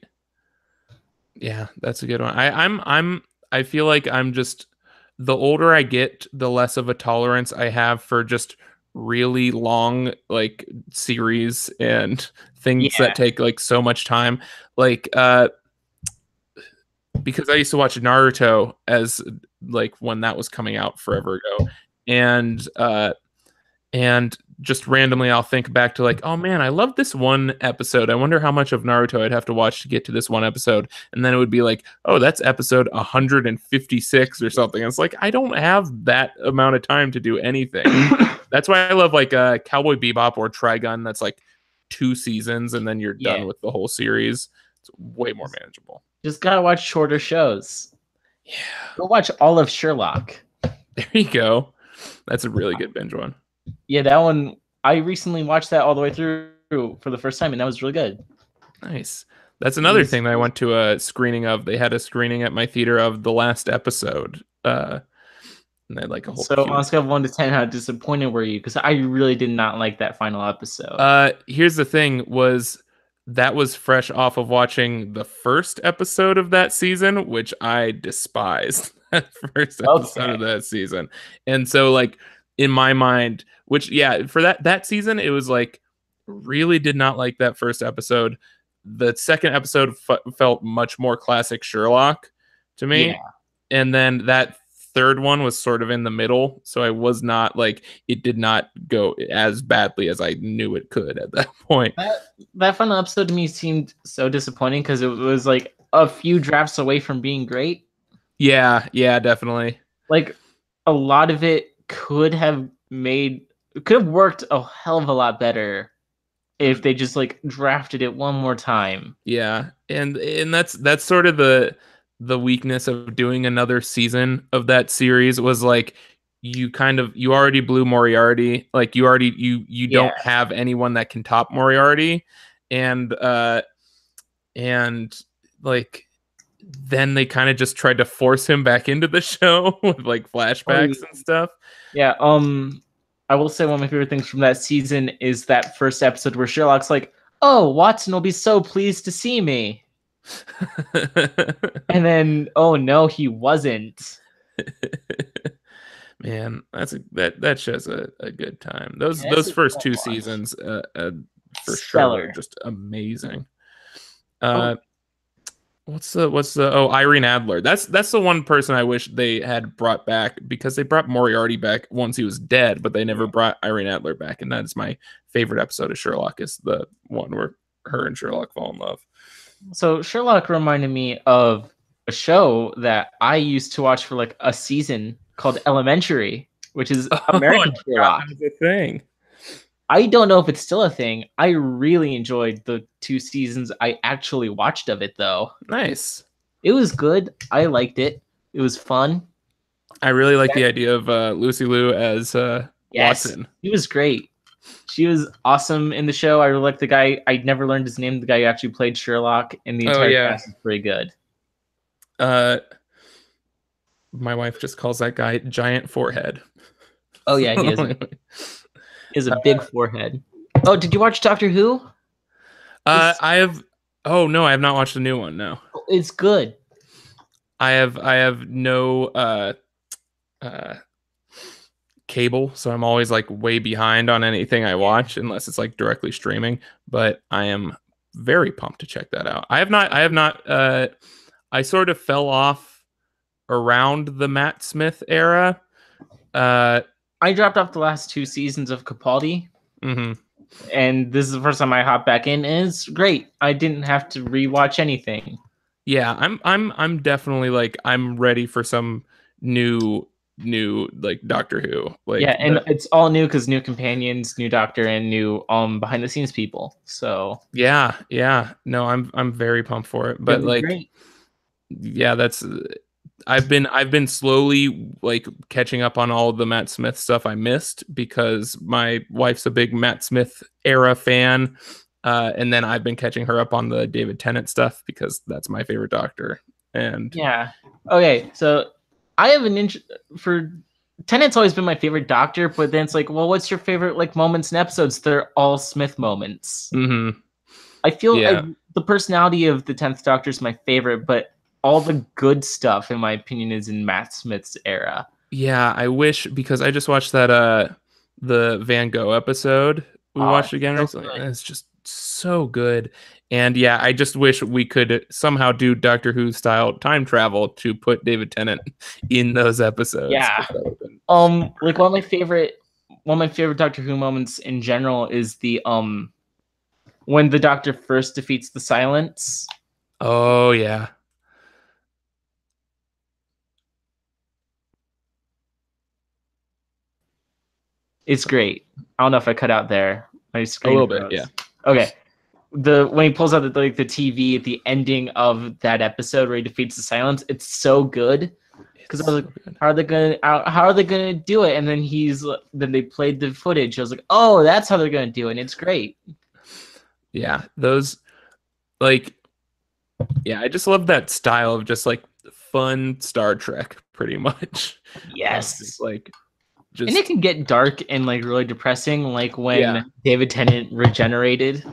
Yeah, that's a good one. I feel like I'm just, the older I get, the less of a tolerance I have for just really long like series and things that take like so much time. Like because I used to watch Naruto as like when that was coming out forever ago, and just randomly I'll think back to like, oh man, I love this one episode. I wonder how much of Naruto I'd have to watch to get to this one episode. And then it would be like, oh, that's episode 156 or something. And it's like, I don't have that amount of time to do anything. That's why I love like Cowboy Bebop or Trigun. That's like 2 seasons and then you're done with the whole series. It's way more manageable. Just gotta watch shorter shows. Yeah. Go watch all of Sherlock. There you go. That's a really good binge one. Yeah, that one, I recently watched that all the way through for the first time, and that was really good. Nice. That's another thing that I went to a screening of. They had a screening at my theater of the last episode. And they had like a whole. So on a scale of 1 to 10, how disappointed were you? Because I really did not like that final episode. Here's the thing: that was fresh off of watching the first episode of that season, which I despised. That first episode of that season, and so like in my mind, which for that season, it was like really did not like that first episode. The second episode felt much more classic Sherlock to me, and then that third one was sort of in the middle, so I was not like, it did not go as badly as I knew it could at that point. That final episode to me seemed so disappointing because it was like a few drafts away from being great. Yeah, definitely. Like a lot of it could have worked a hell of a lot better if they just like drafted it one more time. Yeah, and that's sort of the weakness of doing another season of that series was like you already blew Moriarty, like you don't have anyone that can top Moriarty, and like then they kind of just tried to force him back into the show with like flashbacks and stuff. Yeah, I will say one of my favorite things from that season is that first episode where Sherlock's like, "Oh, Watson will be so pleased to see me." And then, oh no, he wasn't. Man, that show's a good time. Those first 2 seasons for sure are just amazing. What's the Irene Adler? That's the one person I wish they had brought back, because they brought Moriarty back once he was dead, but they never brought Irene Adler back, and that's my favorite episode of Sherlock, is the one where her and Sherlock fall in love. So Sherlock reminded me of a show that I used to watch for like a season called Elementary, which is American Sherlock. That's a thing. I don't know if it's still a thing. I really enjoyed the 2 seasons I actually watched of it, though. Nice. It was good. I liked it. It was fun. I really like the idea of Lucy Liu as Watson. He was great. She was awesome in the show. I really like the guy. I never learned his name. The guy who actually played Sherlock, and the Oh entire yeah. cast is pretty good. My wife just calls that guy Giant Forehead. Oh yeah, he is a big forehead. Oh, did you watch Doctor Who? I have. Oh no, I have not watched the new one. No, It's good. I have no cable, so I'm always like way behind on anything I watch unless it's like directly streaming. But I am very pumped to check that out. I have not. I sort of fell off around the Matt Smith era. I dropped off the last 2 seasons of Capaldi. Mm-hmm. And this is the first time I hopped back in, and it's great. I didn't have to rewatch anything. Yeah, I'm definitely like I'm ready for some new like Doctor Who. Like Yeah, and it's all new because new companions, new Doctor, and new behind the scenes people. So yeah. No, I'm very pumped for it. But like, great. Yeah, that's I've been slowly like catching up on all of the Matt Smith stuff I missed because my wife's a big Matt Smith era fan. And then I've been catching her up on the David Tennant stuff because that's my favorite Doctor. And yeah. Okay, so I have an for Tennant's always been my favorite Doctor, but then it's like, well, what's your favorite like moments and episodes? They're all Smith moments. Mm-hmm. I feel the personality of the 10th Doctor is my favorite, but all the good stuff, in my opinion, is in Matt Smith's era. Yeah, I wish, because I just watched that the Van Gogh episode we watched again recently. It's just so good. And yeah, I just wish we could somehow do Doctor Who style time travel to put David Tennant in those episodes. Yeah. Like one of my favorite Doctor Who moments in general is the when the Doctor first defeats the Silence. Oh yeah. It's great. I don't know if I cut out there. My screen a little bit, yeah. Okay. When he pulls out the TV at the ending of that episode where he defeats the Silence, it's so good. Because I was like, how are they gonna do it? And then they played the footage. I was like, oh, that's how they're gonna do it. And it's great. Yeah, those like, yeah, I just love that style of just like fun Star Trek, pretty much. Yes, and it can get dark and like really depressing, like when David Tennant regenerated.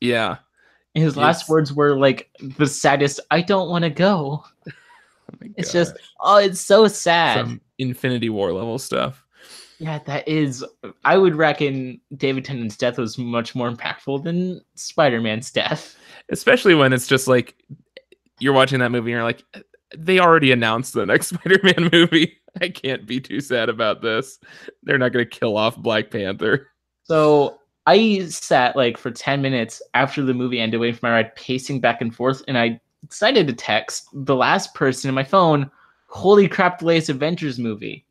Yeah, his last words were like the saddest. I don't want to go. It's just, it's so sad. Some Infinity War level stuff. Yeah, that is. I would reckon David Tennant's death was much more impactful than Spider-Man's death. Especially when it's just like you're watching that movie and you're like, they already announced the next Spider-Man movie. I can't be too sad about this. They're not going to kill off Black Panther. So I sat like for 10 minutes after the movie ended, waiting for my ride, pacing back and forth, and I decided to text the last person in my phone, holy crap, the latest Avengers movie.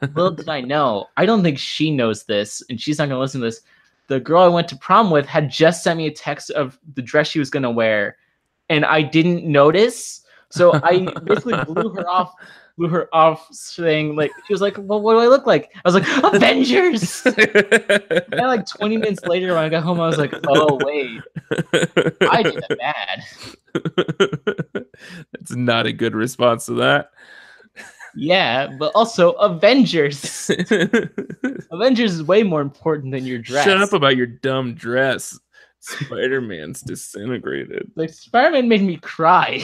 Little did I know, I don't think she knows this, and she's not going to listen to this. The girl I went to prom with had just sent me a text of the dress she was going to wear, and I didn't notice. So I basically blew her off saying, like, she was like, well, what do I look like? I was like, Avengers! And like 20 minutes later when I got home, I was like, oh, wait. I did that bad. That's not a good response to that. Yeah, but also Avengers. Avengers is way more important than your dress. Shut up about your dumb dress. Spider-Man's disintegrated. Like, Spider-Man made me cry.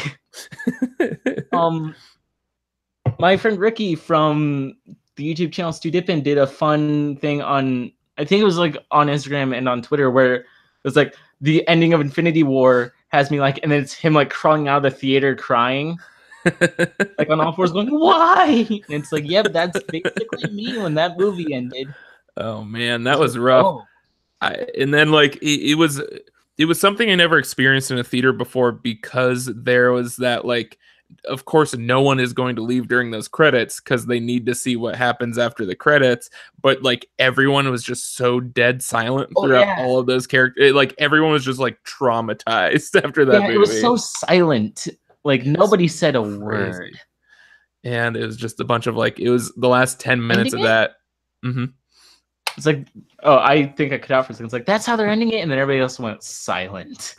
My friend Ricky from the YouTube channel Stu Dippin did a fun thing on, I think it was like on Instagram and on Twitter, where it was like the ending of Infinity War has me like, and then it's him like crawling out of the theater crying. Like on all fours going, why? And it's like, yep, that's basically me when that movie ended. Oh man, that was rough. And then like it was something I never experienced in a theater before, because there was that, like, of course no one is going to leave during those credits because they need to see what happens after the credits, but like everyone was just so dead silent throughout all of those characters. Like everyone was just like traumatized after that movie. It was so silent. Like nobody said a word. And it was just a bunch of like, it was the last 10 minutes of that. Mm-hmm. It's like, oh, I think I cut out for a second. It's like, that's how they're ending it, and then everybody else went silent.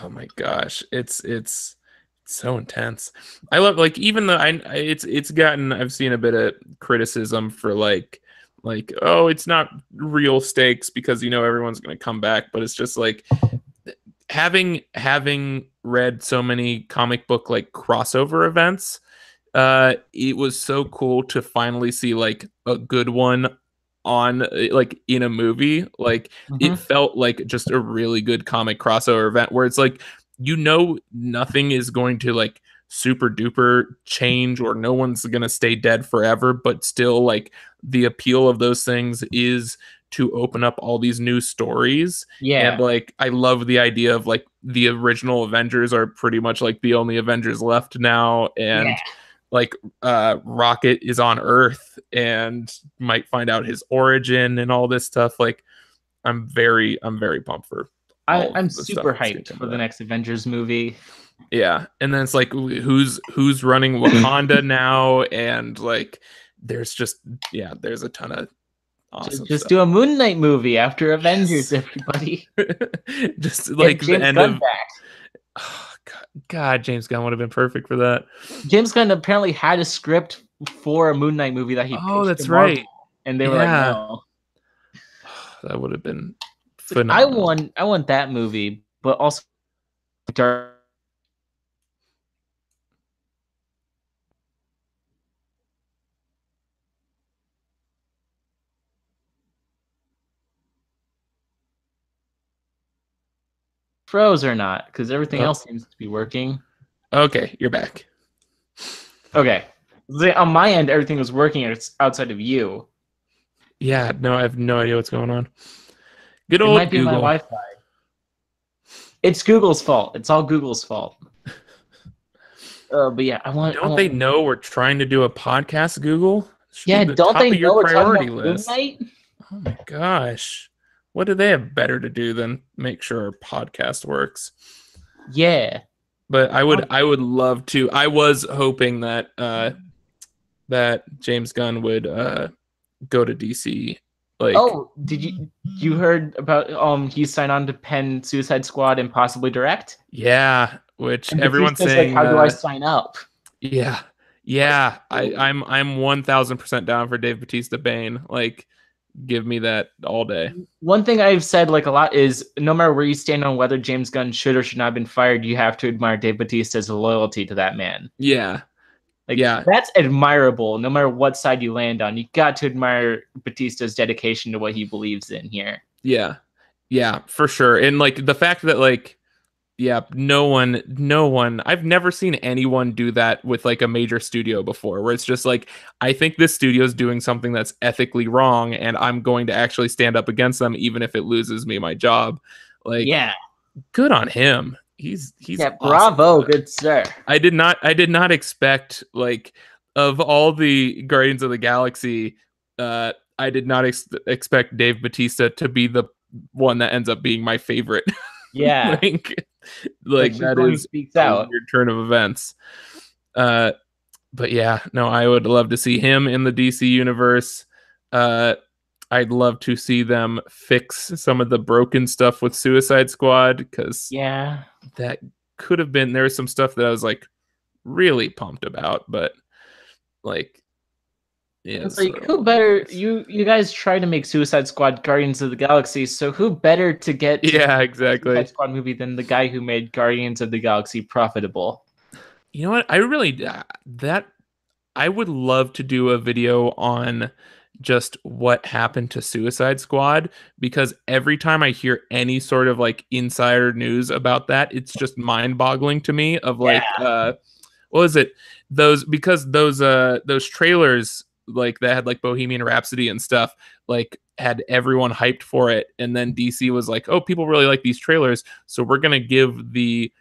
Oh my gosh, it's so intense. I love, like, even though it's gotten, I've seen a bit of criticism for like oh, it's not real stakes because everyone's gonna come back, but it's just like having read so many comic book like crossover events, it was so cool to finally see like a good one on like in a movie. Like it felt like just a really good comic crossover event where it's like nothing is going to like super duper change, or no one's gonna stay dead forever, but still like the appeal of those things is to open up all these new stories. Yeah. And like I love the idea of like the original Avengers are pretty much like the only Avengers left now, and like Rocket is on Earth and might find out his origin and all this stuff. Like I'm very pumped for I'm super hyped for the next Avengers movie. Yeah, and then it's like who's running Wakanda now, and like there's a ton of awesome just stuff. do a Moon Knight movie after Avengers, everybody. Just like Get James the end Gunn of back. Oh, God, James Gunn would have been perfect for that. James Gunn apparently had a script for a Moon Knight movie that he pitched that's to Marvel, right. and they were like, no. That would have been phenomenal. I want that movie, but also Dark. Froze or not, because everything else seems to be working. Okay, you're back. Okay. On my end, everything was working outside of you. Yeah, no, I have no idea what's going on. Good old It might be Google. my Wi-Fi. It's Google's fault. It's all Google's fault. But yeah, Don't they know we're trying to do a podcast, Google? Yeah, don't they know we're talking about list. Moon Knight? Oh my gosh. What do they have better to do than make sure our podcast works? Yeah. But I would love to. I was hoping that that James Gunn would go to DC. Like, oh, did you heard about he signed on to pen Suicide Squad and possibly direct? Yeah, which and everyone's saying, like, how do I sign up? Yeah. I'm 1000% down for Dave Bautista Bane. Like, give me that all day. One thing I've said like a lot is no matter where you stand on whether James Gunn should or should not have been fired, you have to admire Dave Bautista's loyalty to that man. Yeah. Like, that's admirable. No matter what side you land on, you got to admire Bautista's dedication to what he believes in here. Yeah, for sure. And like the fact that like, yeah, no one, I've never seen anyone do that with like a major studio before, where it's just like, I think this studio is doing something that's ethically wrong, and I'm going to actually stand up against them, even if it loses me my job. Like, yeah, good on him. He's awesome. Bravo, good sir. I did not expect, like, of all the Guardians of the Galaxy, I did not expect Dave Bautista to be the one that ends up being my favorite. Yeah. like that is speaks out. A weird turn of events. But yeah, no, I would love to see him in the DC universe. I'd love to see them fix some of the broken stuff with Suicide Squad, because that could have been, there was some stuff that I was like really pumped about, but like, yeah, it's like, who better? You guys try to make Suicide Squad Guardians of the Galaxy, so who better to get exactly Suicide Squad movie than the guy who made Guardians of the Galaxy profitable? You know what? I would love to do a video on just what happened to Suicide Squad, because every time I hear any sort of like insider news about that, it's just mind-boggling to me of like what was it? Those trailers like that had like Bohemian Rhapsody and stuff, like had everyone hyped for it, and then DC was like, oh, people really like these trailers, so we're gonna give the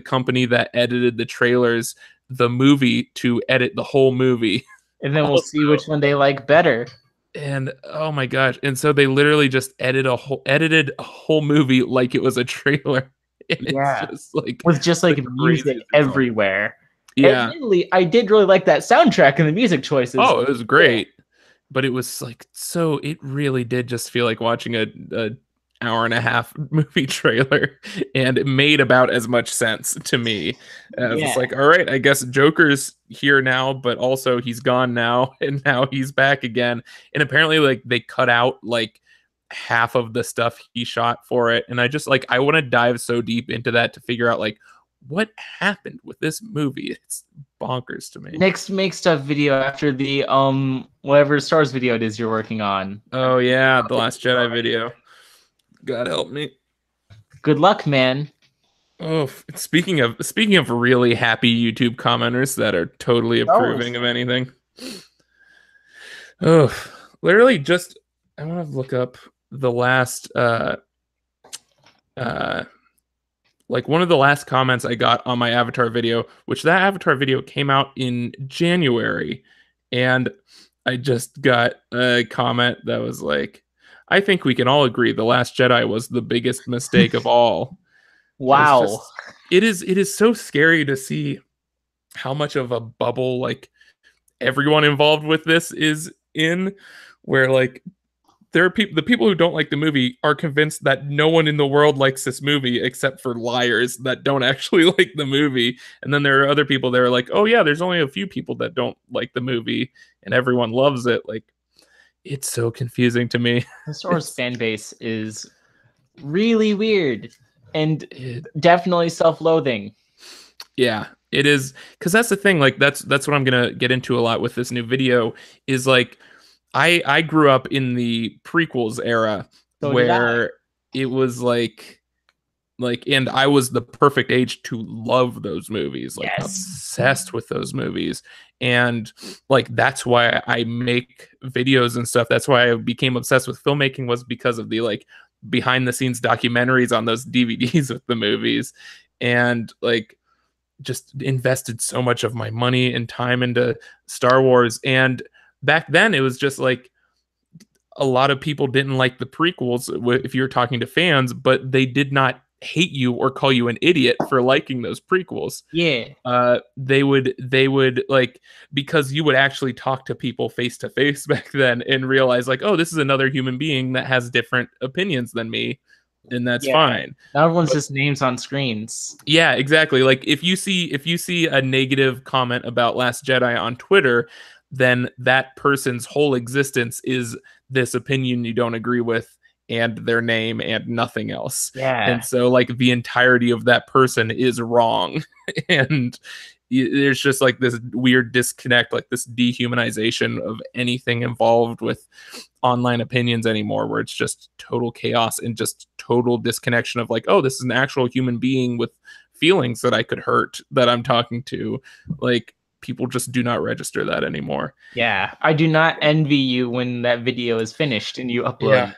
company that edited the trailers the movie to edit the whole movie. And then we'll see which one they like better. And oh my gosh. And so they literally just edited a whole movie like it was a trailer. And it's just like, with just like music everywhere. Yeah. Admittedly, I did really like that soundtrack and the music choices. Oh, it was great. but it was like so it really did just feel like watching a hour and a half movie trailer, and it made about as much sense to me as it's Yeah. like, all right, I guess Joker's here now, but also he's gone now and now he's back again. And apparently like they cut out like half of the stuff he shot for it, and I just like I want to dive so deep into that to figure out like what happened with this movie. It's bonkers to me. Next make stuff video after the whatever Star Wars video it is you're working on. Oh yeah, the Last Jedi video. God help me. Good luck, man. Oh, speaking of really happy YouTube commenters that are totally approving of anything. Oh, literally just I want to look up the last like one of the last comments I got on my Avatar video, which that Avatar video came out in January, and I just got a comment that was like, I think we can all agree The Last Jedi was the biggest mistake of all. Wow. It is so scary to see how much of a bubble like everyone involved with this is in, where like there are the people who don't like the movie are convinced that no one in the world likes this movie except for liars that don't actually like the movie. And then there are other people that are like, oh yeah, there's only a few people that don't like the movie and everyone loves it. Like, it's so confusing to me. The Star Wars fan base is really weird and definitely self-loathing. Yeah, it is, because that's the thing. Like that's what I'm gonna get into a lot with this new video. Is like I grew up in the prequels era, So where it was like and I was the perfect age to love those movies, like obsessed with those movies. And like that's why I make videos and stuff. That's why I became obsessed with filmmaking, was because of the like behind the scenes documentaries on those DVDs with the movies. And like just invested so much of my money and time into Star Wars. And back then it was just like a lot of people didn't like the prequels if you're talking to fans, but they did not hate you or call you an idiot for liking those prequels. Yeah. They would like, because you would actually talk to people face to face back then and realize like, oh, this is another human being that has different opinions than me, and that's fine. Not everyone's just names on screens. Yeah, exactly. Like if you see a negative comment about Last Jedi on Twitter, then that person's whole existence is this opinion you don't agree with and their name and nothing else. Yeah. And so like the entirety of that person is wrong. And there's just like this weird disconnect, like this dehumanization of anything involved with online opinions anymore, where it's just total chaos and just total disconnection of like, oh, this is an actual human being with feelings that I could hurt, that I'm talking to. Like, people just do not register that anymore. Yeah, I do not envy you when that video is finished and you upload. Yeah.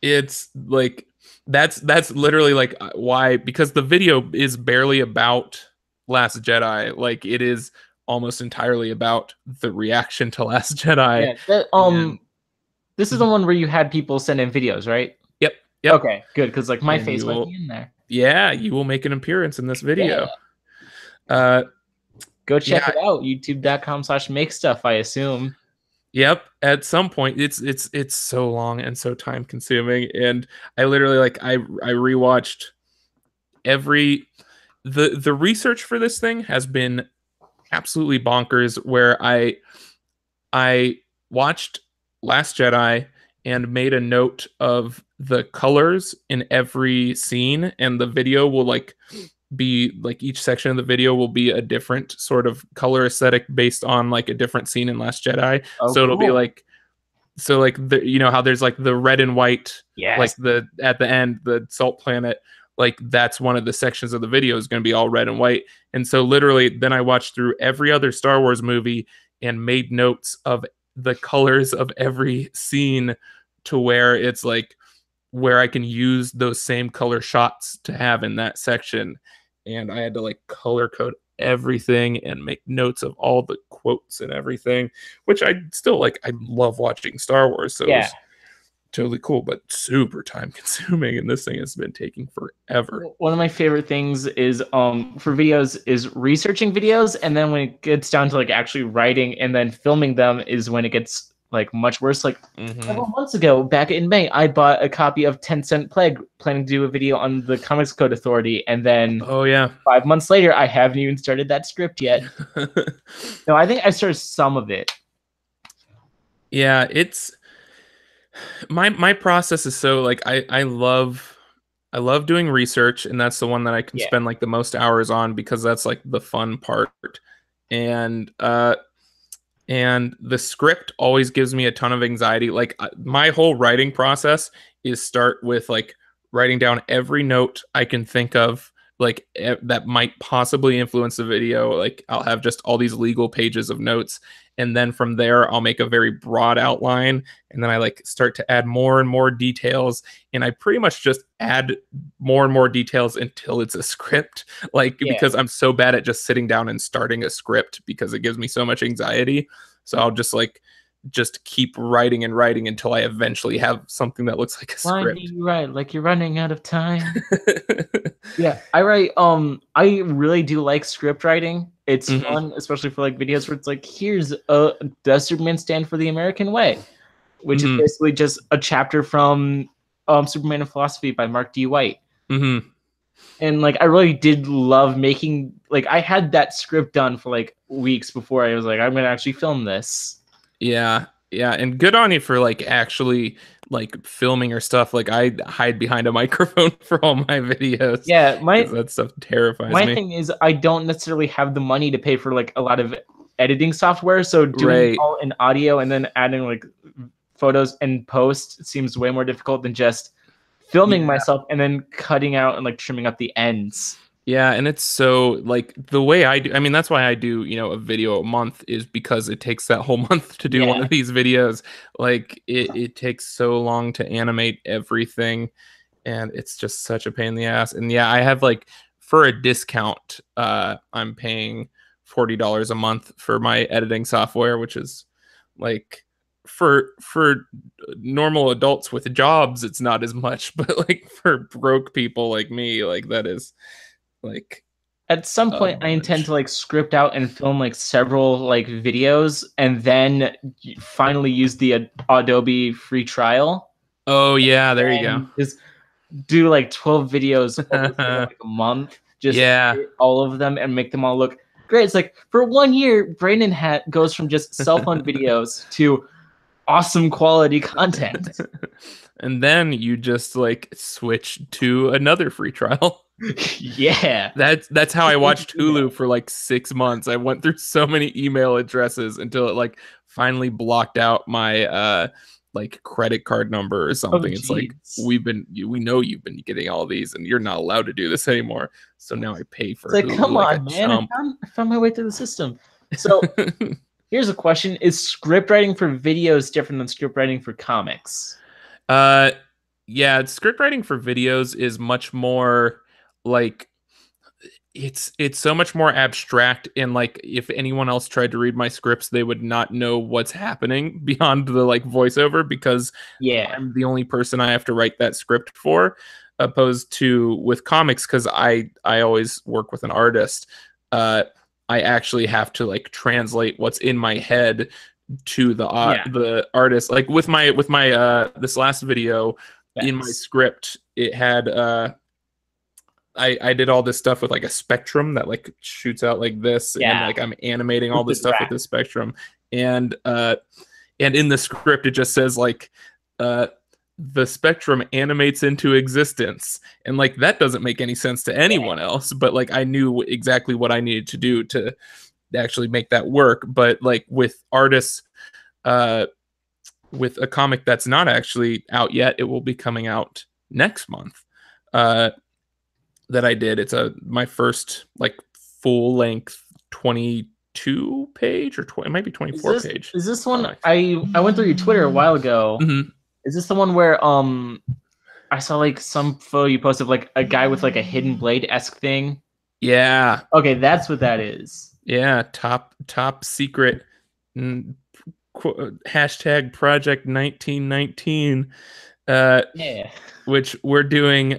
It's like that's literally like why, because the video is barely about Last Jedi. Like it is almost entirely about the reaction to Last Jedi. Yeah, this is the one where you had people send in videos, right? Yep. Okay, good, because like my face might be in there. Yeah, you will make an appearance in this video. Yeah. Go check it out. YouTube.com/make stuff, I assume. Yep. At some point, it's so long and so time consuming, and I literally like I rewatched every the research for this thing has been absolutely bonkers. Where I watched Last Jedi and made a note of the colors in every scene, and the video will like be like each section of the video will be a different sort of color aesthetic based on like a different scene in Last Jedi. Oh, so it'll be like, so like the, you know how there's like the red and white, like the at the end, the salt planet, like that's one of the sections of the video is going to be all red and white. And so literally then I watched through every other Star Wars movie and made notes of the colors of every scene, to where it's like where I can use those same color shots to have in that section. And I had to like color code everything and make notes of all the quotes and everything, which I still like. I love watching Star Wars, so it's totally cool, but super time consuming. And this thing has been taking forever. One of my favorite things is for videos is researching videos, and then when it gets down to like actually writing and then filming them is when it gets like much worse. Like Mm-hmm. several months ago, back in May, I bought a copy of 10 Cent Plague, planning to do a video on the Comics Code Authority, and then Oh yeah. 5 months later, I haven't even started that script yet. No, I think I started some of it. Yeah, it's my process is so like I love doing research, and that's the one that I can Yeah. spend like the most hours on because that's like the fun part. And and the script always gives me a ton of anxiety. Like my whole writing process is start with like writing down every note I can think of like that might possibly influence the video. Like I'll have just all these legal pages of notes, and then from there I'll make a very broad outline, and then I like start to add more and more details, and I pretty much just add more and more details until it's a script. Like because I'm so bad at just sitting down and starting a script because it gives me so much anxiety. So I'll just keep writing and writing until I eventually have something that looks like a Why script. do you write like you're running out of time? Yeah, I write. I really do like script writing. It's fun, especially for like videos where it's like, here's does Superman stand for the American way, which is basically just a chapter from Superman and Philosophy by Mark D. White. And like I really did love making, like I had that script done for like weeks before I was like, I'm gonna actually film this. Yeah, and good on you for like actually like filming or stuff. Like I hide behind a microphone for all my videos. Yeah, because that stuff terrifies my me. thing is I don't necessarily have the money to pay for like a lot of editing software, so doing all in audio and then adding like photos and post seems way more difficult than just filming myself and then cutting out and like trimming up the ends. Yeah, and it's so like the way I do, I mean, that's why I do, you know, a video a month is because it takes that whole month to do one of these videos. Like it takes so long to animate everything, and it's just such a pain in the ass. And yeah, I have like for a discount, I'm paying $40 a month for my editing software, which is like for normal adults with jobs, it's not as much, but like for broke people like me, like that is like at some point I intend to like script out and film like several like videos and then finally use the Adobe free trial. Oh yeah, there you go. Just do like 12 videos over like a month, just all of them and make them all look great. It's like for 1 year Brandon goes from just cell phone videos to awesome quality content. And then you just like switch to another free trial. Yeah, that's how I watched Hulu for like 6 months. I went through so many email addresses until it like finally blocked out my like credit card number or something. It's like we know you've been getting all these and you're not allowed to do this anymore. So now I pay for it's like, Hulu come like on, man. I found my way through the system. So here's a question: is script writing for videos different than script writing for comics? Yeah, script writing for videos is much more like it's so much more abstract, and like if anyone else tried to read my scripts they would not know what's happening beyond the like voiceover because I'm the only person I have to write that script for, opposed to with comics because I always work with an artist. I actually have to like translate what's in my head to the artist. Like with my this last video in my script, it had I did all this stuff with like a spectrum that like shoots out like this, and like I'm animating all this stuff with this spectrum, and in the script it just says like the spectrum animates into existence, and like that doesn't make any sense to anyone else, but like I knew exactly what I needed to do to actually make that work. But like with artists, with a comic that's not actually out yet, it will be coming out next month, that I did. It's my first like full length 22 page or 20, it might be 24 page. Is this one? I went through your Twitter a while ago. Is this the one where I saw like some photo you posted of like a guy with like a hidden blade-esque thing? Yeah. Okay, that's what that is. Yeah, top secret hashtag project 1919. Which we're doing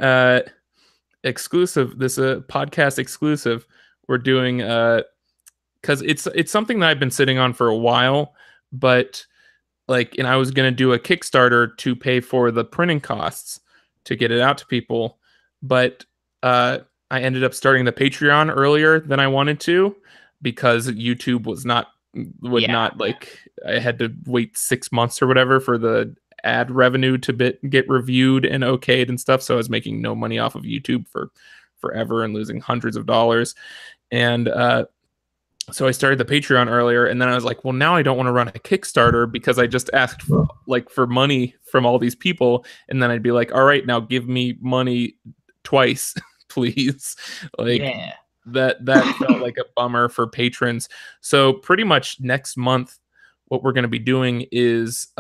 exclusive. This podcast exclusive. We're doing because it's something that I've been sitting on for a while, but like, and I was gonna do a Kickstarter to pay for the printing costs to get it out to people, but I ended up starting the Patreon earlier than I wanted to because YouTube would Yeah. not like, I had to wait 6 months or whatever for the ad revenue to get reviewed and okayed and stuff. So I was making no money off of YouTube for forever and losing hundreds of dollars. And so I started the Patreon earlier, and then I was like, well, now I don't want to run a Kickstarter because I just asked for money from all these people, and then I'd be like, all right, now give me money twice, please. Like, Yeah. that felt like a bummer for patrons. So pretty much next month, what we're going to be doing is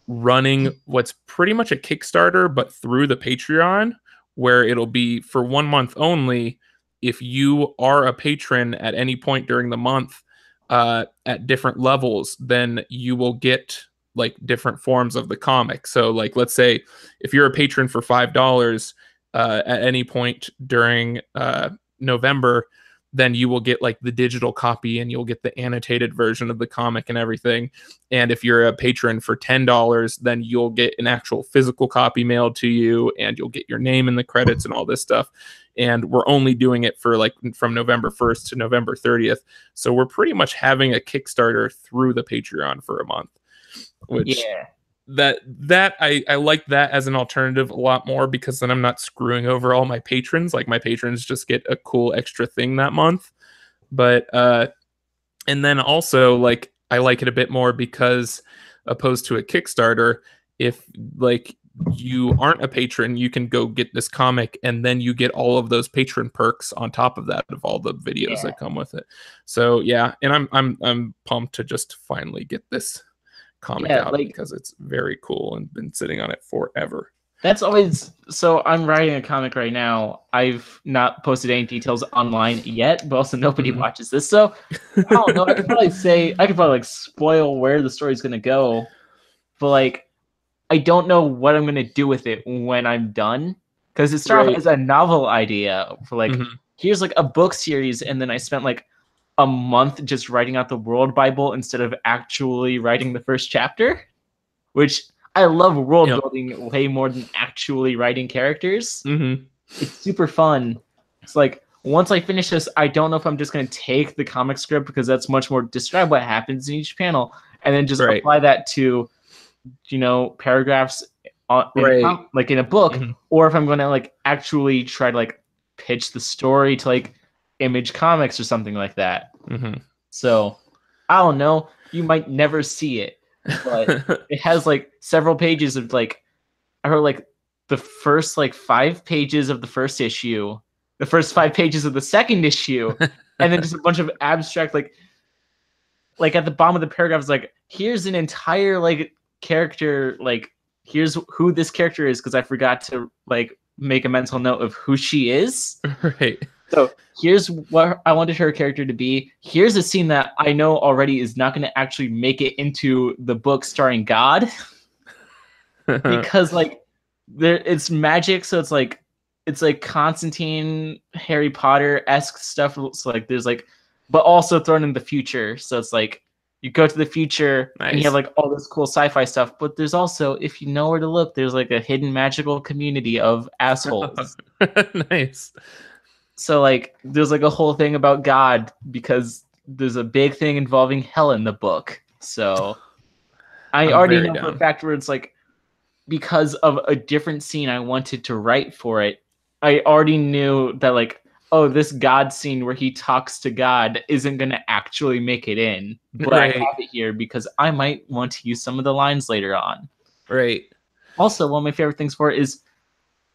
running what's pretty much a Kickstarter, but through the Patreon, where it'll be for 1 month only. If you are a patron at any point during the month at different levels, then you will get like different forms of the comic. So like, let's say if you're a patron for $5 at any point during November, then you will get like the digital copy and you'll get the annotated version of the comic and everything. And if you're a patron for $10, then you'll get an actual physical copy mailed to you, and you'll get your name in the credits and all this stuff. And we're only doing it for like from November 1st to November 30th. So we're pretty much having a Kickstarter through the Patreon for a month, which I like that as an alternative a lot more, because then I'm not screwing over all my patrons. Like, my patrons just get a cool extra thing that month. But and then also, like, I like it a bit more because, opposed to a Kickstarter, if like you aren't a patron, you can go get this comic, and then you get all of those patron perks on top of that, of all the videos that come with it. So yeah, and I'm pumped to just finally get this comic out, like, because it's very cool and been sitting on it forever. That's always, so I'm writing a comic right now. I've not posted any details online yet, but also nobody watches this, so I don't know. I could probably like spoil where the story's gonna go, but like, I don't know what I'm gonna do with it when I'm done, because it started off as a novel idea for like, here's like a book series, and then I spent like a month just writing out the World Bible instead of actually writing the first chapter, which I love world building way more than actually writing characters. It's super fun. It's like, once I finish this, I don't know if I'm just going to take the comic script, because that's much more describe what happens in each panel, and then just apply that to, you know, paragraphs like in a book, or if I'm going to like actually try to like pitch the story to like Image Comics or something like that. So I don't know, you might never see it, but it has like several pages of like, I heard like the first like 5 pages of the first issue, the first 5 pages of the second issue, and then just a bunch of abstract like at the bottom of the paragraph is like, here's an entire like character, like here's who this character is, because I forgot to like make a mental note of who she is. So here's what I wanted her character to be. Here's a scene that I know already is not going to actually make it into the book starring God, because like it's magic, so it's like Constantine, Harry Potter-esque stuff. So like there's like, but also thrown in the future. So it's like you go to the future and you have like all this cool sci-fi stuff, but there's also, if you know where to look, there's like a hidden magical community of assholes. So like there's like a whole thing about God, because there's a big thing involving hell in the book. So I already know for a fact where it's like, because of a different scene I wanted to write for it, I already knew that like, oh, this God scene where he talks to God isn't going to actually make it in, but I have it here because I might want to use some of the lines later on. Also, one of my favorite things for it is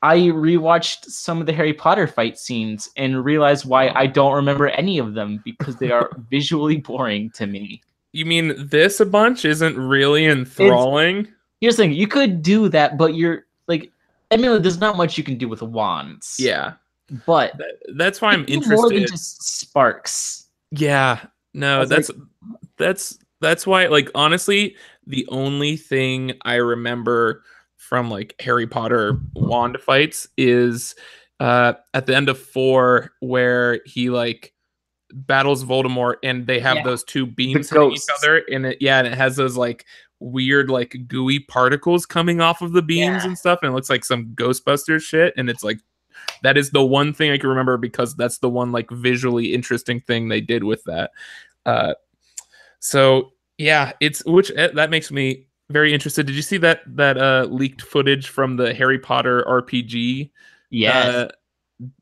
I rewatched some of the Harry Potter fight scenes and realized why I don't remember any of them, because they are visually boring to me. You mean this a bunch isn't really enthralling? Here's the thing, you could do that, but you're like, I mean, there's not much you can do with wands. Yeah. But that's why I'm interested. More than just sparks. Yeah. No, that's why, like, honestly, the only thing I remember from like Harry Potter wand fights is at the end of 4, where he like battles Voldemort, and they have those two beams hitting each other, and it has those like weird like gooey particles coming off of the beams and stuff, and it looks like some Ghostbusters shit, and it's like that is the one thing I can remember because that's the one like visually interesting thing they did with that. So yeah, that makes me very interested. Did you see that leaked footage from the Harry Potter RPG? Yes.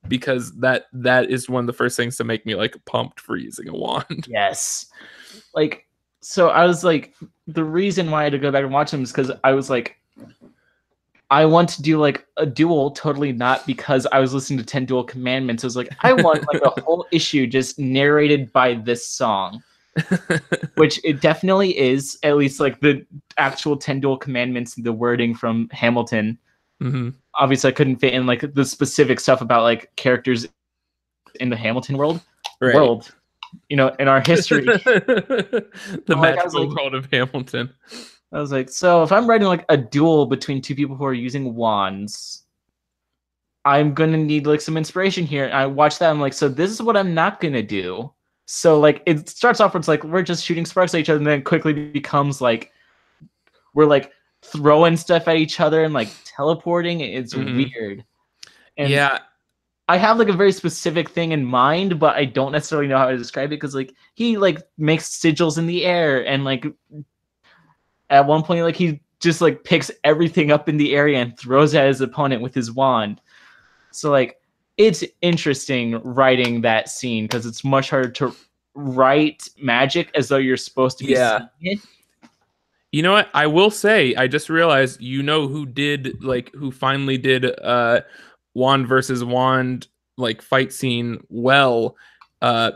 Because that is one of the first things to make me like pumped for using a wand. Yes. Like, so I was like, the reason why I had to go back and watch them is because I was like, I want to do like a duel, totally not because I was listening to 10 Duel Commandments. I was like, I want like a whole issue just narrated by this song. Which it definitely is, at least like the actual 10 Duel Commandments, the wording from Hamilton. Mm-hmm. Obviously, I couldn't fit in like the specific stuff about like characters in the Hamilton world, you know, in our history. The magical world of Hamilton. I was like, so if I'm writing like a duel between two people who are using wands, I'm gonna need like some inspiration here. And I watched that, I'm like, so this is what I'm not gonna do. So like it starts off where it's like we're just shooting sparks at each other, and then quickly becomes like we're like throwing stuff at each other and like teleporting. It's weird. And yeah, I have like a very specific thing in mind, but I don't necessarily know how to describe it because like he like makes sigils in the air, and like at one point like he just like picks everything up in the area and throws it at his opponent with his wand. So like it's interesting writing that scene because it's much harder to write magic as though you're supposed to be seeing it. You know what? I will say, I just realized, who finally did wand versus wand like fight scene well,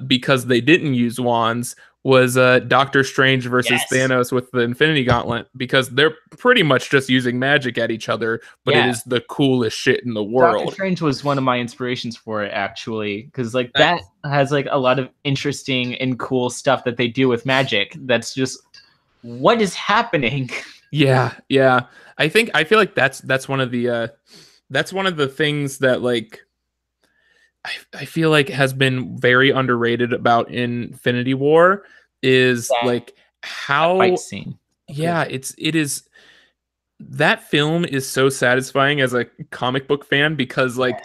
because they didn't use wands, was Doctor Strange versus Thanos with the Infinity Gauntlet, because they're pretty much just using magic at each other, but it is the coolest shit in the world. Doctor Strange was one of my inspirations for it, actually, because like that has like a lot of interesting and cool stuff that they do with magic. That's just what is happening. Yeah. I feel like that's one of the things that like I feel like has been very underrated about Infinity War is like how fight scene. Yeah, it is. That film is so satisfying as a comic book fan because like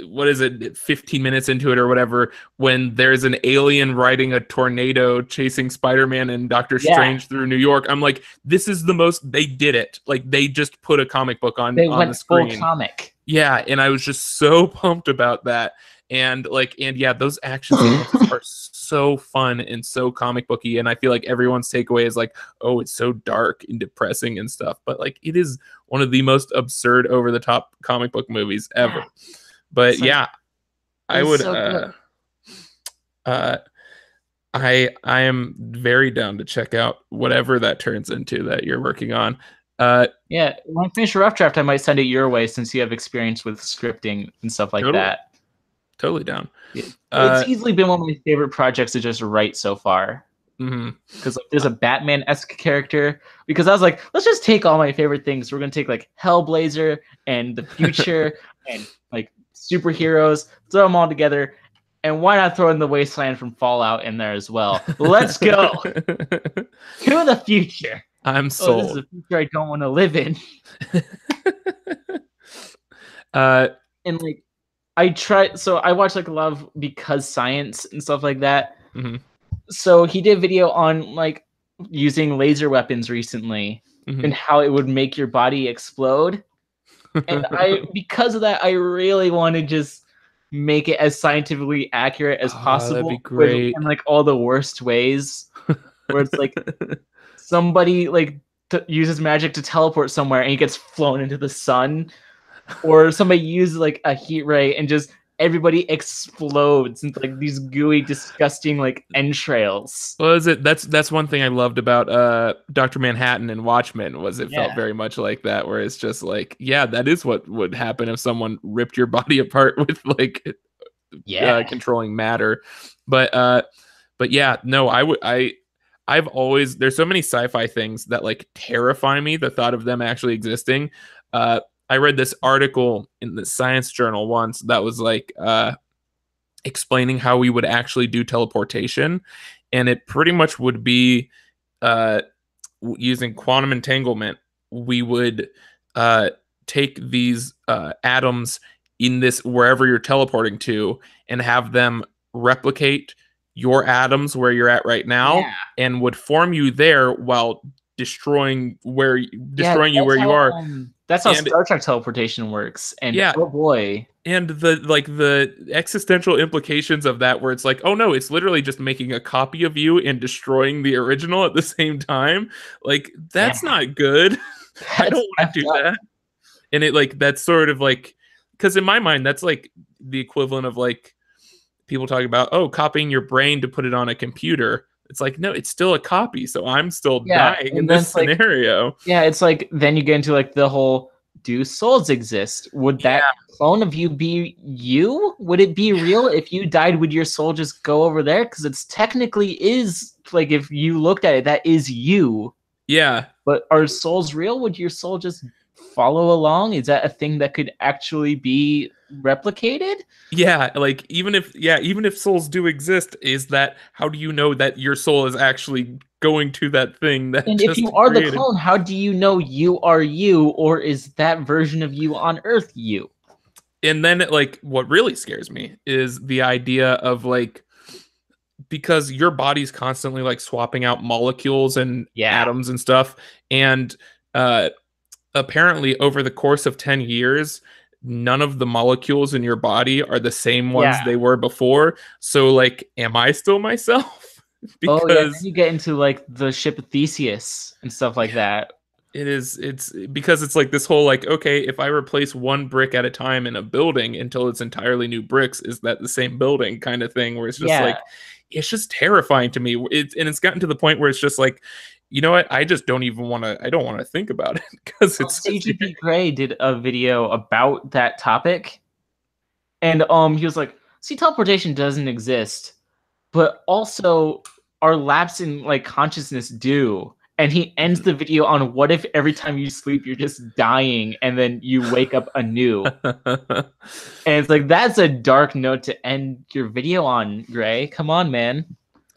what is it, 15 minutes into it or whatever, when there's an alien riding a tornado chasing Spider-Man and Doctor Strange through New York, I'm like, this is the most, they did it. Like they just put a comic book on the screen. Full comic. Yeah, and I was just so pumped about that. And those action sequences are so fun and so comic booky, and I feel like everyone's takeaway is like, oh, it's so dark and depressing and stuff, but like it is one of the most absurd, over the top comic book movies ever. But I would I am very down to check out whatever that turns into that you're working on. When I finish a rough draft, I might send it your way since you have experience with scripting and stuff like that. Totally down. It's easily been one of my favorite projects to just write so far. Because like, there's a Batman-esque character. Because I was like, let's just take all my favorite things. We're gonna take like Hellblazer and the future and like superheroes, throw them all together, and why not throw in the Wasteland from Fallout in there as well? Let's go to the future. I'm sold. This is a future I don't want to live in. And like I watch like a lot of Because Science and stuff like that. So he did a video on like using laser weapons recently and how it would make your body explode. And because of that, I really want to just make it as scientifically accurate as possible. That'd be great. In like all the worst ways, where it's like somebody like uses magic to teleport somewhere and he gets flown into the sun, or somebody uses like a heat ray and just everybody explodes into like these gooey, disgusting like entrails. Well, that's one thing I loved about Dr. Manhattan and Watchmen was it felt very much like that, where it's just like, that is what would happen if someone ripped your body apart with like controlling matter. But I've always, there's so many sci-fi things that like terrify me, the thought of them actually existing. I read this article in the Science Journal once that was like, explaining how we would actually do teleportation, and it pretty much would be uh, using quantum entanglement. We would take these atoms in this wherever you're teleporting to and have them replicate your atoms where you're at right now, Yeah. and would form you there while destroying Yeah, you where you are. that's how And Star Trek teleportation works. And yeah, oh boy. and the existential implications of that, where it's like, oh no, it's literally just making a copy of you and destroying the original at the same time. Like, Yeah. that's not good. I That's don't want to do that. And it, like, that's sort of like, because in my mind that's like the equivalent of like people talking about, oh, copying your brain to put it on a computer. It's like, no, it's still a copy, so I'm still dying in this scenario. Yeah, it's like then you get into like the whole, do souls exist? Would that clone of you be you? Would it be real if you died? Would your soul just go over there? Because it's technically is like, if you looked at it, that is you. Yeah. But are souls real? Would your soul just follow along? Is that a thing that could actually be replicated? Yeah, like even if souls do exist, is that, how do you know that your soul is actually going to that thing that And just if you are created? the clone, how do you know you are you, or is that version of you on Earth you? And then like what really scares me is the idea of like, because your body's constantly like swapping out molecules and atoms and stuff, and apparently over the course of 10 years none of the molecules in your body are the same ones they were before. So like, am I still myself? Because then you get into like the ship of Theseus and stuff like that. It's because it's like this whole like, okay, if I replace one brick at a time in a building until it's entirely new bricks, is that the same building kind of thing, where it's just like, it's just terrifying to me. It's gotten to the point where it's just like, you know what? I just don't even want to. I don't want to think about it because it's. CGP Grey did a video about that topic, and he was like, "See, teleportation doesn't exist, but also our lapse in like consciousness do." And he ends the video on, "What if every time you sleep you're just dying and then you wake up anew?" And it's like, that's a dark note to end your video on, Gray. Come on, man.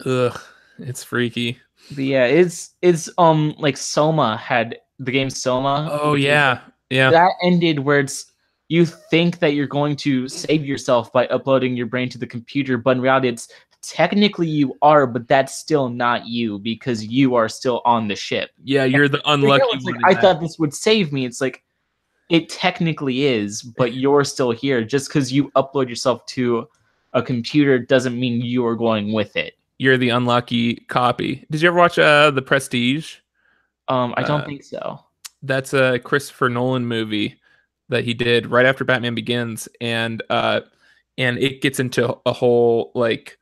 Ugh, it's freaky. But yeah, it's like Soma had the game Soma. Oh yeah. Yeah. That ended where it's, you think that you're going to save yourself by uploading your brain to the computer, but in reality it's technically you are, but that's still not you because you are still on the ship. Yeah, you're the unlucky one. I thought this would save me. It's like, it technically is, but you're still here. Just because you upload yourself to a computer doesn't mean you are going with it. You're the unlucky copy. Did you ever watch The Prestige? I don't think so. That's a Christopher Nolan movie that he did right after Batman Begins, and it gets into a whole like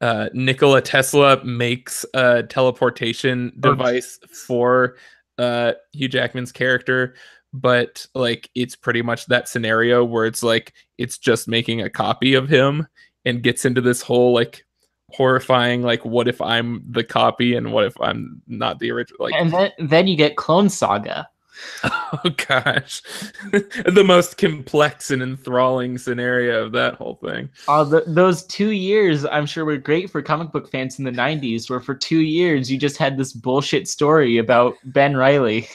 Nikola Tesla makes a teleportation device for Hugh Jackman's character, but like it's pretty much that scenario where it's like it's just making a copy of him, and gets into this whole like horrifying like, what if I'm the copy and what if I'm not the original, like. And then you get Clone Saga. Oh gosh. The most complex and enthralling scenario of that whole thing. Those 2 years I'm sure were great for comic book fans in the 90s, where for 2 years you just had this bullshit story about Ben Reilly.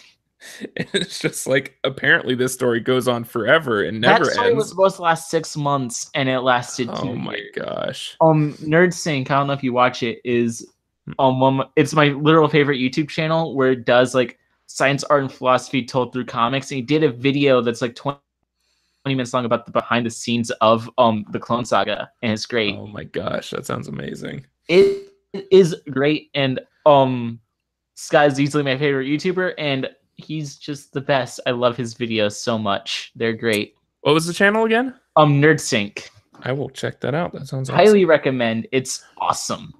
It's just like, apparently this story goes on forever and never ends. That story was supposed to last 6 months and it lasted 2 years. Oh my gosh. Nerd Sync, I don't know if you watch it, is it's my literal favorite YouTube channel where it does like science, art, and philosophy told through comics. And he did a video that's like 20 minutes long about the behind the scenes of the Clone Saga, and it's great. Oh my gosh, that sounds amazing. It is great, and Scott is easily my favorite YouTuber, and he's just the best. I love his videos so much. They're great. What was the channel again? Nerd Sync. I will check that out. That sounds highly recommend. It's awesome.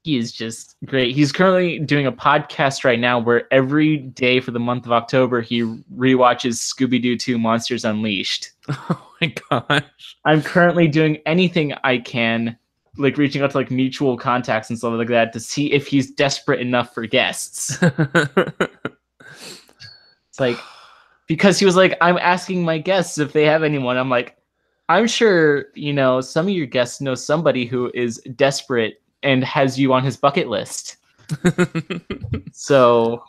He is just great. He's currently doing a podcast right now where every day for the month of October, he rewatches Scooby-Doo 2 Monsters Unleashed. Oh my gosh. I'm currently doing anything I can, like reaching out to like mutual contacts and stuff like that to see if he's desperate enough for guests. It's like, because he was like, I'm asking my guests if they have anyone. I'm like, I'm sure, some of your guests know somebody who is desperate and has you on his bucket list. So,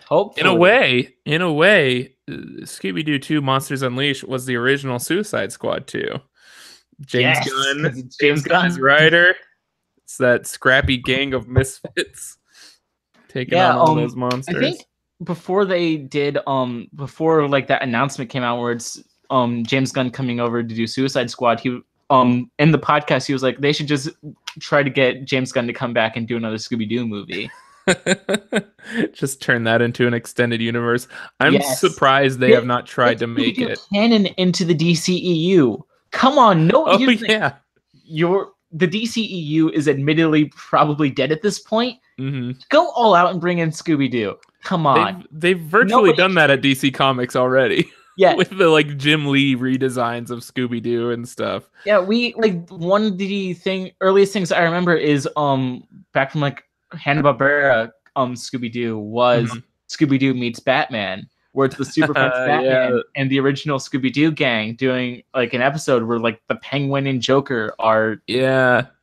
hopefully. In a way, Scooby-Doo 2 Monsters Unleashed was the original Suicide Squad 2. James Gunn is writer. It's that scrappy gang of misfits taking on all those monsters. I think before they did, before like that announcement came out where it's James Gunn coming over to do Suicide Squad, he in the podcast he was like they should just try to get James Gunn to come back and do another Scooby-Doo movie. Just turn that into an extended universe. I'm surprised they have not tried to make it canon into the DCEU. Come on, no. Oh yeah, the DCEU is admittedly probably dead at this point. Mm-hmm. Go all out and bring in Scooby-Doo. Come on. They've virtually done that at DC Comics already. Yeah. With the like Jim Lee redesigns of Scooby-Doo and stuff. Yeah, we like one of the earliest things I remember is back from like Hanna-Barbera Scooby-Doo was Scooby-Doo meets Batman, where it's the Super Friends Batman and the original Scooby-Doo gang doing like an episode where like the Penguin and Joker are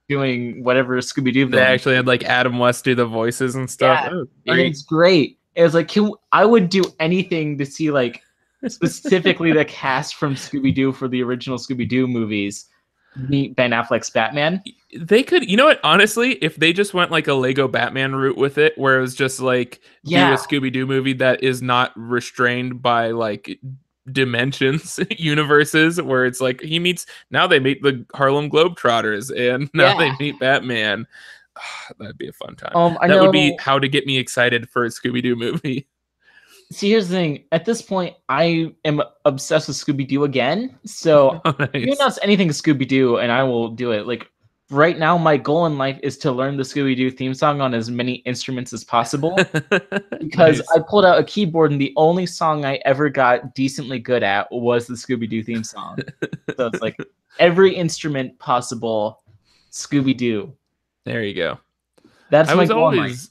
doing whatever Scooby-Doo. They actually had like Adam West do the voices and stuff. Yeah, and it's great. It was like I would do anything to see like specifically the cast from Scooby-Doo for the original Scooby-Doo movies meet Ben Affleck's Batman. They could, you know what, honestly, if they just went like a Lego Batman route with it, where it was just like do a Scooby-Doo movie that is not restrained by like dimensions, universes, where it's like they meet the Harlem Globetrotters and now they meet Batman. That'd be a fun time. That would be how to get me excited for a Scooby-Doo movie. See, here's the thing. At this point, I am obsessed with Scooby-Doo again. So you announce anything Scooby-Doo, and I will do it. Like right now, my goal in life is to learn the Scooby-Doo theme song on as many instruments as possible. Because I pulled out a keyboard, and the only song I ever got decently good at was the Scooby-Doo theme song. So it's like every instrument possible, Scooby-Doo. There you go. That's my goal in life.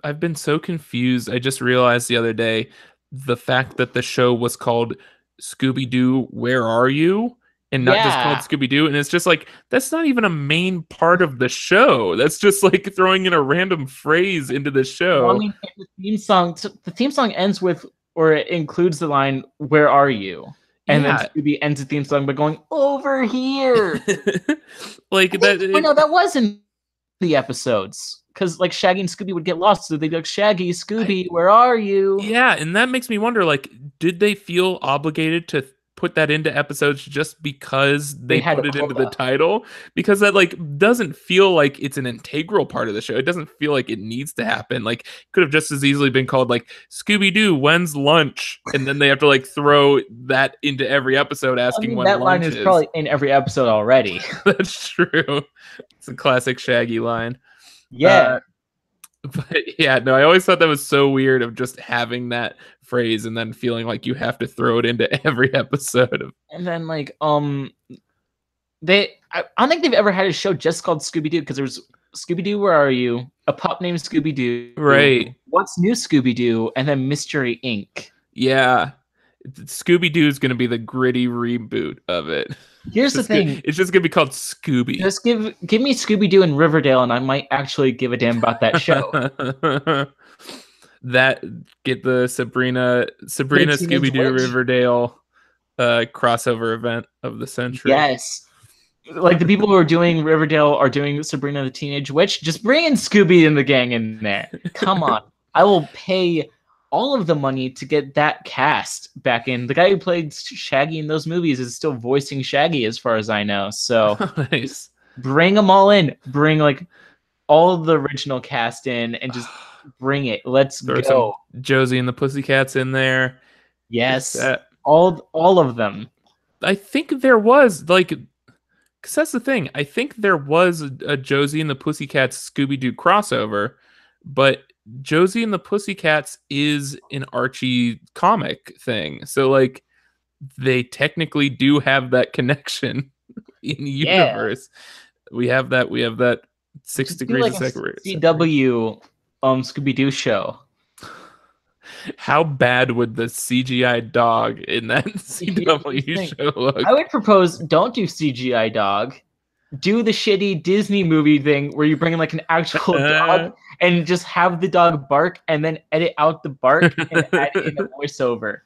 I've been so confused. I just realized the other day the fact that the show was called Scooby-Doo, Where Are You? And not just called Scooby-Doo. And it's just like, that's not even a main part of the show. That's just like throwing in a random phrase into the show. Well, I mean, the theme song ends with, or it includes the line, Where Are You? And then Scooby ends the theme song by going, over here. That wasn't the episodes. Because like Shaggy and Scooby would get lost, so they'd be like, Shaggy, Scooby, where are you? Yeah, and that makes me wonder, like, did they feel obligated to put that into episodes just because they put it into the title? Because that like doesn't feel like it's an integral part of the show. It doesn't feel like it needs to happen. Like it could have just as easily been called like Scooby-Doo, when's lunch? And then they have to like throw that into every episode asking when that lunch line is probably in every episode already. That's true. It's a classic Shaggy line. Yeah. But yeah, no, I always thought that was so weird of just having that phrase and then feeling like you have to throw it into every episode. And then like, I don't think they've ever had a show just called Scooby-Doo, because there's Scooby-Doo, Where Are You? A pup named Scooby-Doo. Right. What's New Scooby-Doo? And then Mystery Inc. Yeah. Scooby-Doo is going to be the gritty reboot of it. Here's the thing. It's just going to be called Scooby. Just give me Scooby-Doo and Riverdale, and I might actually give a damn about that show. Get the Sabrina Scooby-Doo Riverdale crossover event of the century. Yes. Like the people who are doing Riverdale are doing Sabrina the Teenage Witch. Just bring in Scooby and the gang in there. Come on. I will pay all of the money to get that cast back in. The guy who played Shaggy in those movies is still voicing Shaggy as far as I know. So nice. Bring them all in. Bring like all of the original cast in and just bring it. Let's go. Some Josie and the Pussycats in there. Yes. All of them. I think there was like, because that's the thing. I think there was a Josie and the Pussycats Scooby-Doo crossover, but Josie and the Pussycats is an Archie comic thing. So like they technically do have that connection in the universe. We have that 6 degrees of separation. CW Scooby-Doo show. How bad would the CGI dog in that Here's the CW thing. show look? I would propose don't do CGI dog. Do the shitty Disney movie thing where you bring in like an actual dog and just have the dog bark and then edit out the bark and add in a voiceover.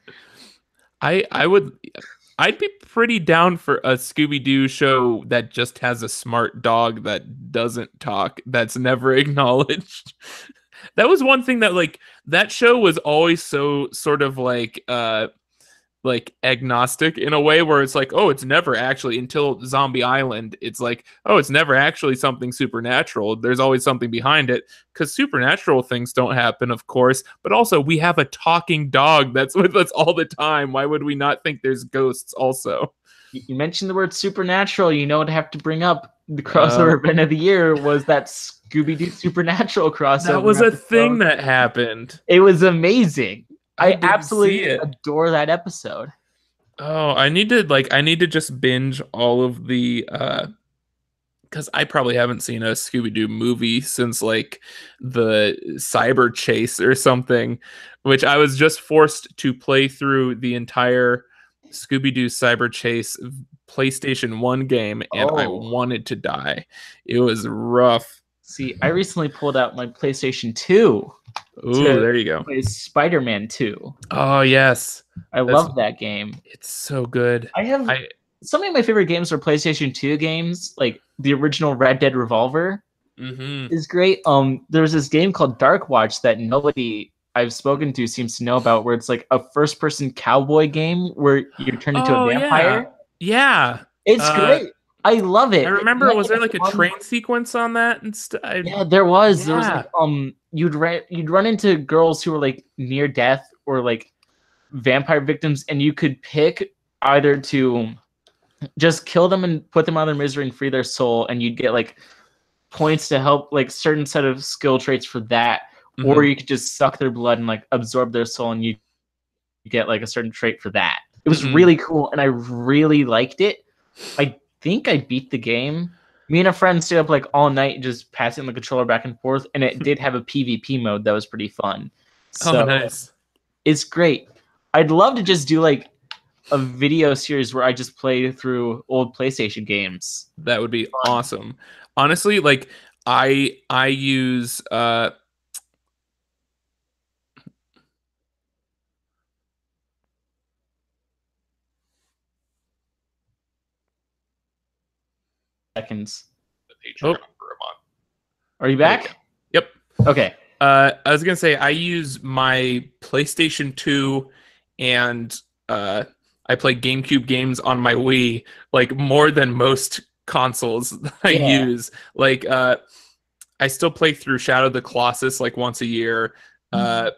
I'd be pretty down for a Scooby-Doo show that just has a smart dog that doesn't talk, that's never acknowledged. That was one thing that like that show was always so sort of like agnostic in a way where it's like, oh, it's never actually, until Zombie Island, it's like, oh, it's never actually something supernatural. There's always something behind it, because supernatural things don't happen, of course, but also we have a talking dog that's with us all the time. Why would we not think there's ghosts also? You mentioned the word supernatural. You know what I have to bring up? The crossover event of the year was that Scooby-Doo Supernatural crossover. That was a thing that happened. It was amazing. I absolutely see it. adore that episode. Oh, I need to just binge all of the because I probably haven't seen a Scooby-Doo movie since like the Cyber Chase or something, which I was just forced to play through the entire Scooby-Doo Cyber Chase PlayStation 1 game, and I wanted to die. It was rough. See, I recently pulled out my PlayStation 2. Ooh, there you go. Play Spider-Man 2. Oh, yes. I love that game. It's so good. Some of my favorite games are PlayStation 2 games, like the original Red Dead Revolver is great. There's this game called Dark Watch that nobody I've spoken to seems to know about, where it's like a first-person cowboy game where you turn into a vampire. Yeah. It's great. I love it. I remember, was there like a train sequence on that and stuff? Yeah, there was. Yeah. There was like, you'd run into girls who were like near death or like vampire victims, and you could pick either to just kill them and put them out of their misery and free their soul, and you'd get like points to help like certain set of skill traits for that, or you could just suck their blood and like absorb their soul, and you get like a certain trait for that. It was really cool, and I really liked it. I think I beat the game. Me and a friend stayed up like all night just passing the controller back and forth, and it did have a PvP mode that was pretty fun. So nice. It's great. I'd love to just do like a video series where I just play through old PlayStation games. That would be awesome. Honestly, like I use seconds. Oh. Are you back? Yep. Okay. I was gonna say I use my PlayStation 2 and I play GameCube games on my Wii like more than most consoles I use. Like I still play through Shadow of the Colossus like once a year. Star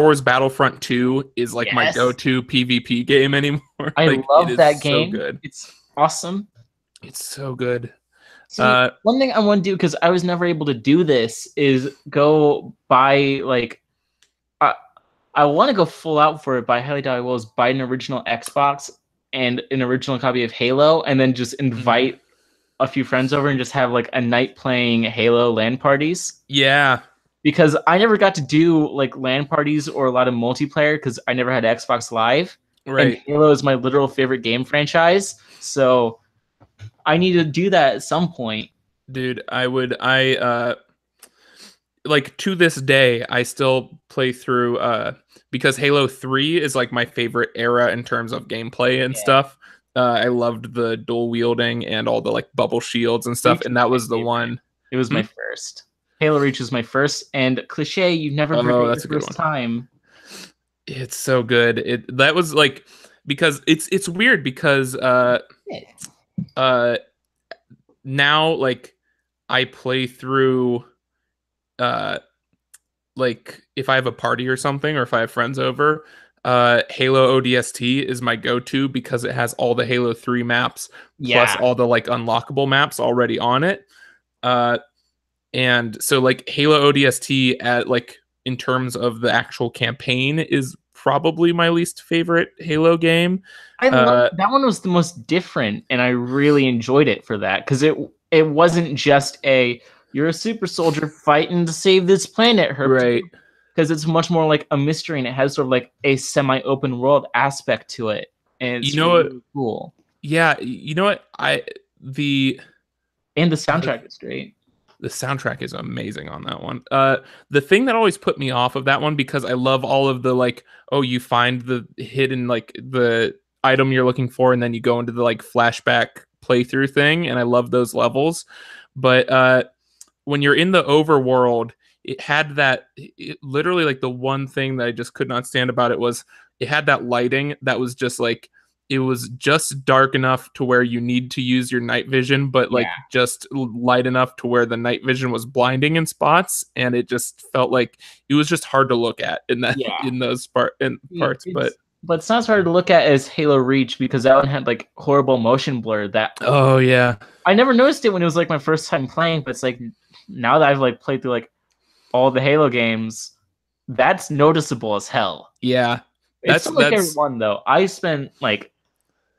Wars Battlefront 2 is like my go-to PvP game anymore. I like, love that game. So good. It's awesome. It's so good. See, one thing I want to do, because I was never able to do this, is go buy like I want to go full out for it, but I highly doubt I will, is buy an original Xbox and an original copy of Halo, and then just invite a few friends over and just have like a night playing Halo LAN parties. Yeah. Because I never got to do like LAN parties or a lot of multiplayer because I never had Xbox Live. Right. And Halo is my literal favorite game franchise. So I need to do that at some point. Dude, like to this day, I still play through because Halo 3 is like my favorite era in terms of gameplay and stuff. I loved the dual wielding and all the like bubble shields and stuff, and that was the one. It was my first. Halo Reach was my first, and cliche, you never heard it the first time. It's so good. That was like, because it's weird because now like I play through like if I have a party or something, or if I have friends over, Halo ODST is my go-to because it has all the Halo 3 maps plus all the like unlockable maps already on it. And so like Halo ODST at like in terms of the actual campaign is probably my least favorite Halo game. I love that one. Was the most different, and I really enjoyed it for that, because it wasn't just you're a super soldier fighting to save this planet, right? because it's much more like a mystery and it has sort of like a semi-open world aspect to it, and it's really cool. Yeah, you know what? And the soundtrack is great. The soundtrack is amazing on that one. The thing that always put me off of that one, because I love all of the like, oh, you find the hidden like the item you're looking for, and then you go into the like flashback playthrough thing, and I love those levels. But when you're in the overworld, it had literally like the one thing that I just could not stand about it was it had that lighting that was just like, it was just dark enough to where you need to use your night vision, but like just light enough to where the night vision was blinding in spots, and it just felt like it was just hard to look at in that in those parts. But it's not as hard to look at as Halo Reach, because that one had like horrible motion blur. That I never noticed it when it was like my first time playing, but it's like now that I've like played through like all the Halo games, that's noticeable as hell. Yeah, it's not like every one though. I spent like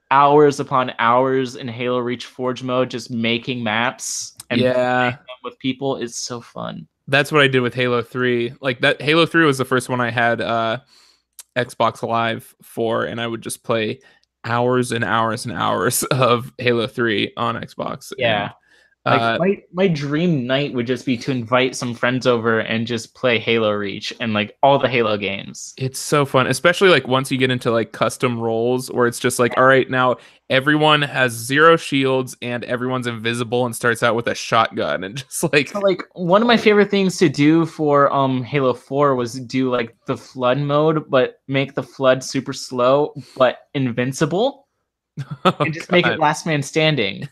hours upon hours in Halo Reach Forge mode just making maps and playing them with people. It's so fun. That's what I did with Halo 3. Like that Halo 3 was the first one I had Xbox Live for, and I would just play hours and hours and hours of Halo 3 on Xbox. Yeah. Like my dream night would just be to invite some friends over and just play Halo Reach and like all the Halo games. It's so fun, especially like once you get into like custom roles where it's just like, all right, now everyone has 0 shields and everyone's invisible and starts out with a shotgun, and just like, so, like one of my favorite things to do for Halo 4 was do like the flood mode, but make the flood super slow but invincible. And just make it last man standing.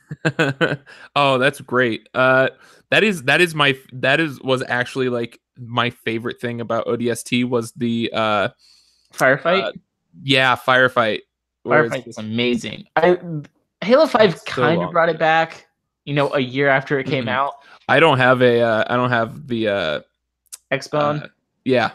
Oh, that's great. Was actually like my favorite thing about ODST was the firefight. Firefight. Firefight is amazing. Halo 5 kind of brought it back, a year after it came out. I don't have the X-Bone. Yeah.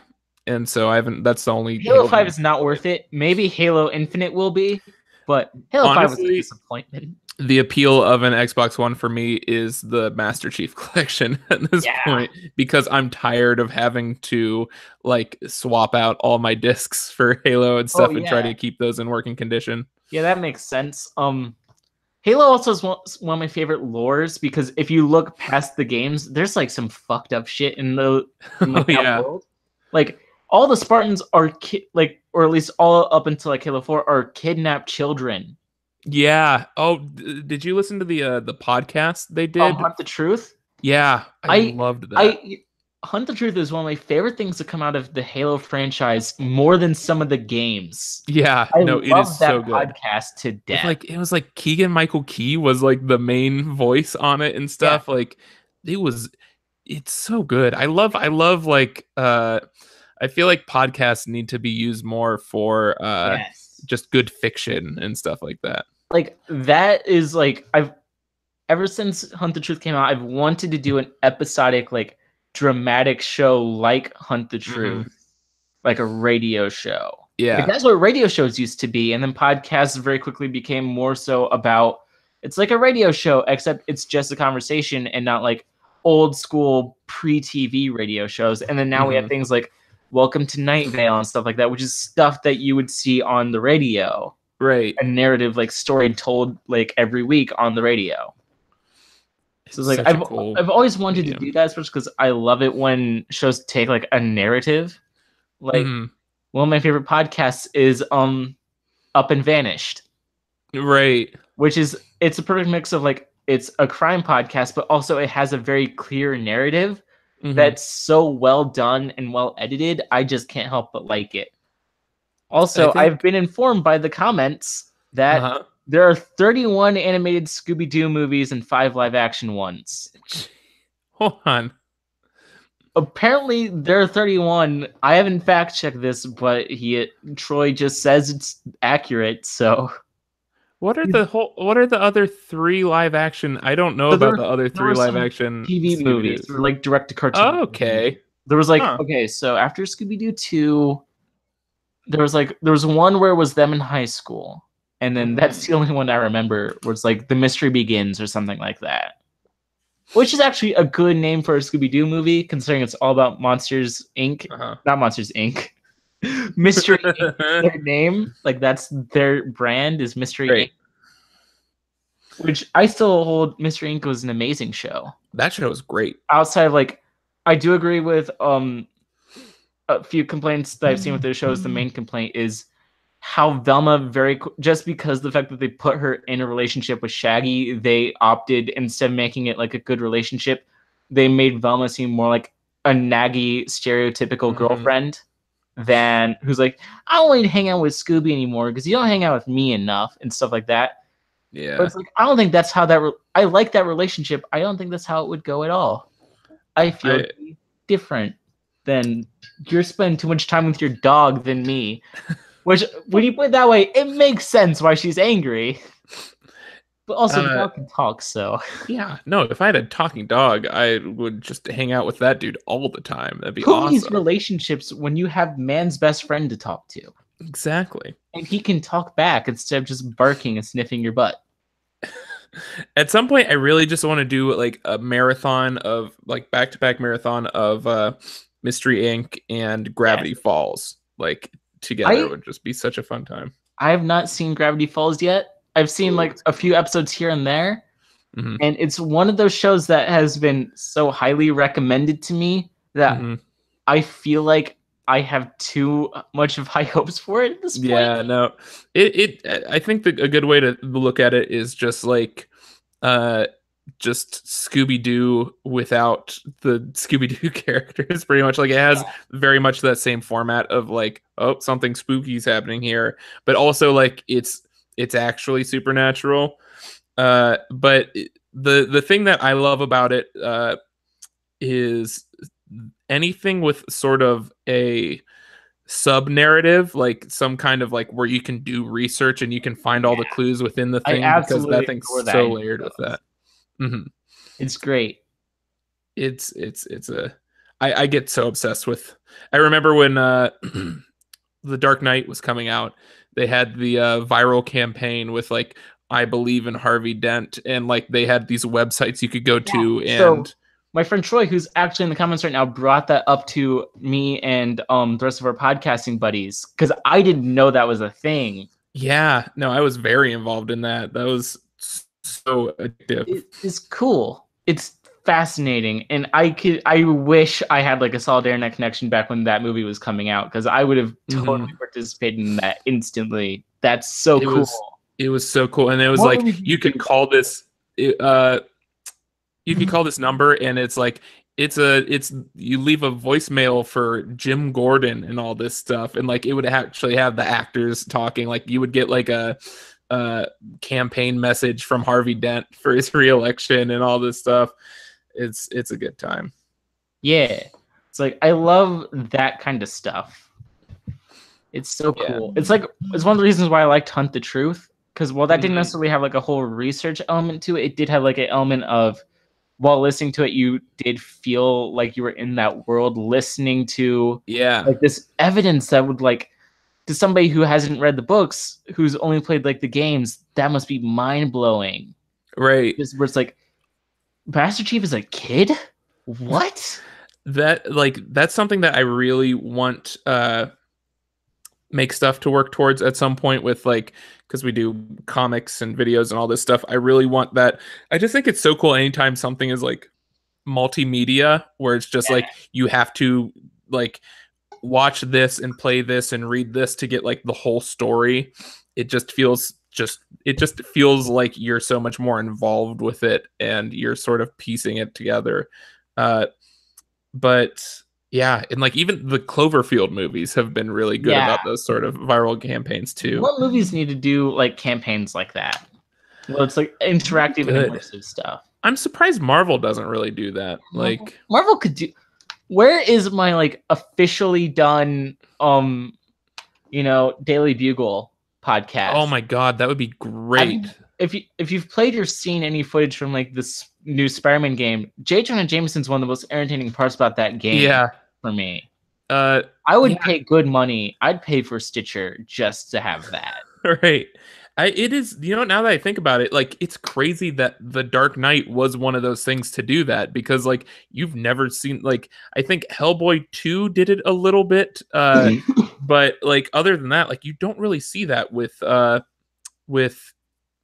And so I haven't. That's the only. Halo 5 is not worth it. Maybe Halo Infinite will be. But Halo 5 was a disappointment. The appeal of an Xbox One for me is the Master Chief Collection at this point, because I'm tired of having to like swap out all my discs for Halo and stuff and try to keep those in working condition. Yeah, that makes sense. Halo also is one of my favorite lores, because if you look past the games, there's like some fucked up shit in that world. Like all the Spartans are or at least all up until like Halo 4 are kidnapped children. Yeah. Oh, did you listen to the podcast they did? Hunt the Truth? Yeah, I loved that. Hunt the Truth is one of my favorite things to come out of the Halo franchise, more than some of the games. Yeah, it is so good. Podcast to death. It was like Keegan Michael Key was like the main voice on it and stuff. Yeah. Like it's so good. I love like I feel like podcasts need to be used more for just good fiction and stuff like that. Like that is like ever since Hunt the Truth came out, I've wanted to do an episodic like dramatic show like Hunt the Truth, like a radio show. Yeah, like, that's what radio shows used to be, and then podcasts very quickly became more so about it's like a radio show, except it's just a conversation and not like old school pre-TV radio shows. And then now we have things like Welcome to Night Vale and stuff like that, which is stuff that you would see on the radio. Right. A narrative like story told like every week on the radio. So it's like I've always wanted to do that, especially because I love it when shows take like a narrative. Like one of my favorite podcasts is Up and Vanished. Right. Which is it's a perfect mix of like it's a crime podcast, but also it has a very clear narrative. That's so well done and well edited. I just can't help but like it. Also, I've been informed by the comments that there are 31 animated Scooby-Doo movies and 5 live-action ones. Hold on. Apparently, there are 31. I haven't fact-checked this, but Troy just says it's accurate, so... What are the other 3 live action? I don't know about the other 3 live action TV movies, or like direct to cartoon. Oh, okay. There was like so after Scooby-Doo 2, there was one where it was them in high school, and then that's the only one I remember where it's like The Mystery Begins or something like that. which is actually a good name for a Scooby-Doo movie, considering it's all about Monsters Inc. Not Monsters Inc. Mystery Inc. is their name. Like, that's their brand, is Mystery Inc. Which I still hold Mystery Inc. was an amazing show. That show was great. Outside of, like, I do agree with a few complaints that I've seen with the shows. The main complaint is how Velma just because the fact that they put her in a relationship with Shaggy, they opted, instead of making it like a good relationship, they made Velma seem more like a naggy, stereotypical girlfriend than who's like, I don't want to hang out with Scooby anymore because you don't hang out with me enough and stuff like that. Yeah. But it's like, I don't think that's how I like that relationship. I don't think that's how it would go at all. I feel different than you're spending too much time with your dog than me. Which, when you put it that way, it makes sense why she's angry. But also, the dog can talk, so... Yeah, no, if I had a talking dog, I would just hang out with that dude all the time. That'd be Who awesome. needs relationships when you have man's best friend to talk to? Exactly. And he can talk back instead of just barking and sniffing your butt. At some point, I really just want to do, like, a marathon of, like, back-to-back marathon of Mystery Inc. and Gravity Falls. Like... together would just be such a fun time. I have not seen Gravity Falls yet. I've seen like a few episodes here and there. And it's one of those shows that has been so highly recommended to me that I feel like I have too much of high hopes for it at this point. Yeah, no. I think a good way to look at it is just like just Scooby-Doo without the Scooby-Doo characters, pretty much. Like, it has very much that same format of like, oh, something spooky is happening here, but also like it's actually supernatural. But the thing that I love about it is anything with sort of a sub narrative, like some kind of like where you can do research and you can find all the clues within the thing, because that thing's so layered with that. It's great. I get so obsessed with. I remember when The Dark Knight was coming out, they had the viral campaign with like, I believe in Harvey Dent, and like they had these websites you could go to, and so my friend Troy, who's actually in the comments right now, brought that up to me and the rest of our podcasting buddies, because I didn't know that was a thing. Yeah, no, I was very involved in that. That was so addictive. It's cool. It's fascinating, and I wish I had like a solid internet connection back when that movie was coming out, because I would have totally participated in that instantly. That's so cool. It was so cool, and it was like you could call this. You could call this number, and it's like it's you leave a voicemail for Jim Gordon and all this stuff, and like it would actually have the actors talking. Like you would get like a campaign message from Harvey Dent for his re-election and all this stuff. It's a good time. Yeah, it's like I love that kind of stuff. It's so cool. It's like it's one of the reasons why I liked Hunt the Truth, because while that didn't necessarily have like a whole research element to it, it did have like an element of, while listening to it, you did feel like you were in that world, listening to like this evidence that would, like, to somebody who hasn't read the books, who's only played like the games, that must be mind blowing. Right. Where it's like, Master Chief is a kid? What? That's something that I really want make stuff to work towards at some point with, like, because we do comics and videos and all this stuff. I really want that. I just think it's so cool anytime something is like multimedia, where it's just like you have to like watch this and play this and read this to get like the whole story. It just feels like you're so much more involved with it, and you're sort of piecing it together. But yeah, and like even the Cloverfield movies have been really good about those sort of viral campaigns too. What movies need to do like campaigns like that? Well, it's like interactive and immersive stuff. I'm surprised Marvel doesn't really do that. Like Marvel could do. Where is my like officially done Daily Bugle podcast? Oh my god, that would be great. If you've played or seen any footage from like this new Spider-Man game, J. Jonah Jameson's one of the most entertaining parts about that game. Yeah. For me. I would pay good money. I'd pay for Stitcher just to have that. Right. It is, now that I think about it, like it's crazy that The Dark Knight was one of those things to do that, because like you've never seen, like, I think Hellboy 2 did it a little bit, but like other than that, like you don't really see that with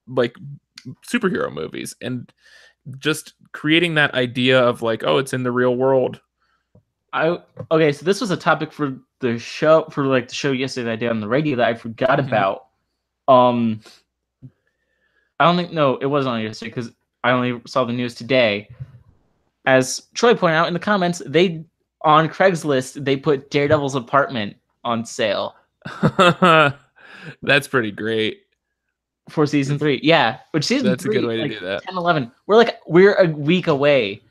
like superhero movies, and just creating that idea of like, oh, it's in the real world. Okay, so this was a topic for the show, the show yesterday that I did on the radio that I forgot about. I don't think, no, it wasn't on yesterday because I only saw the news today. As Troy pointed out in the comments, on Craigslist they put Daredevil's apartment on sale. That's pretty great for season 3. Yeah, which season that's 3, a good way to like do that. 10, 11. We're a week away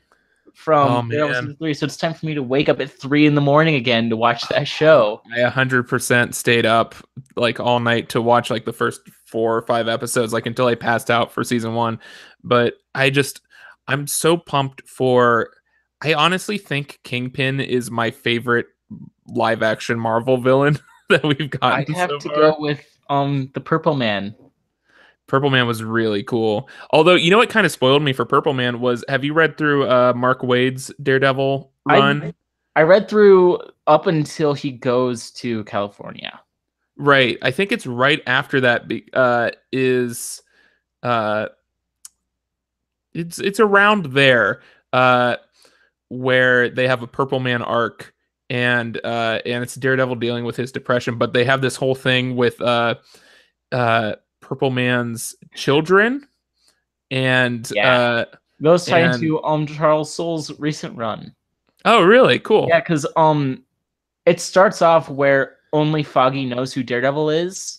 from season 3, so it's time for me to wake up at 3 in the morning again to watch that show. I 100% stayed up like all night to watch like the first 4 or 5 episodes, like until I passed out for season 1. But I'm so pumped for. I honestly think Kingpin is my favorite live action Marvel villain that we've gotten. I have to go with the Purple Man. Purple Man was really cool. Although, what kind of spoiled me for Purple Man was, have you read through Mark Waid's Daredevil run? I read through up until he goes to California. Right. I think it's right after that it's around there where they have a Purple Man arc, and it's Daredevil dealing with his depression, but they have this whole thing with Purple Man's children, and those tie into Charles Soule's recent run. Oh, really? Cool. Yeah, because it starts off where only Foggy knows who Daredevil is,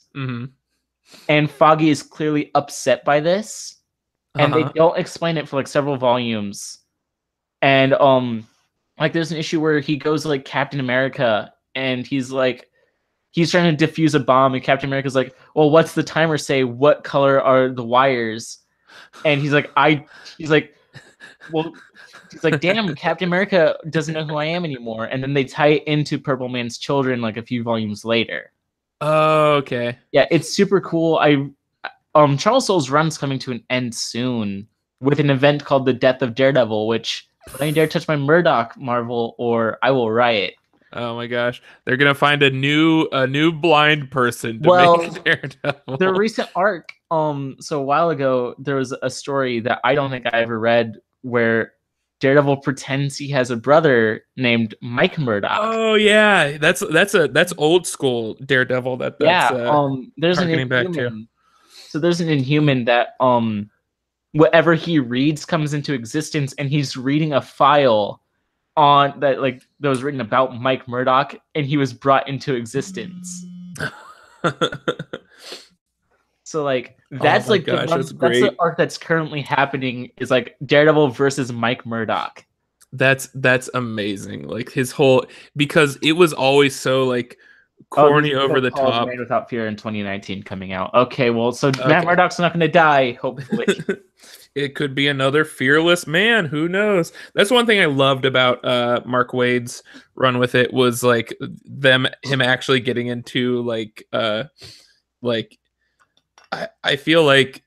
and Foggy is clearly upset by this, and they don't explain it for like several volumes, and like there's an issue where he goes like Captain America, and he's trying to defuse a bomb, and Captain America's like, well, what's the timer say? What color are the wires? And he's like, damn, Captain America doesn't know who I am anymore. And then they tie it into Purple Man's children like a few volumes later. Oh, okay. Yeah, it's super cool. Charles Soule's run's coming to an end soon with an event called The Death of Daredevil, which don't you dare touch my Murdoch, Marvel, or I will riot. Oh my gosh, they're gonna find a new blind person to make Daredevil. The recent arc, so a while ago there was a story that I don't think I ever read where Daredevil pretends he has a brother named Mike Murdoch. Oh yeah, that's old school Daredevil. There's an Inhuman. So there's an Inhuman that whatever he reads comes into existence, and he's reading a file on that was written about Mike Murdoch, and he was brought into existence. So that's that's the arc that's currently happening, is like Daredevil versus Mike Murdoch. That's amazing. Like his whole, because it was always so like corny, over the top. Man Without Fear in 2019 coming out. Okay, well, so Matt Murdock's not going to die, hopefully. It could be another fearless man. Who knows? That's one thing I loved about Mark Waid's run with it, was like him actually getting into I feel like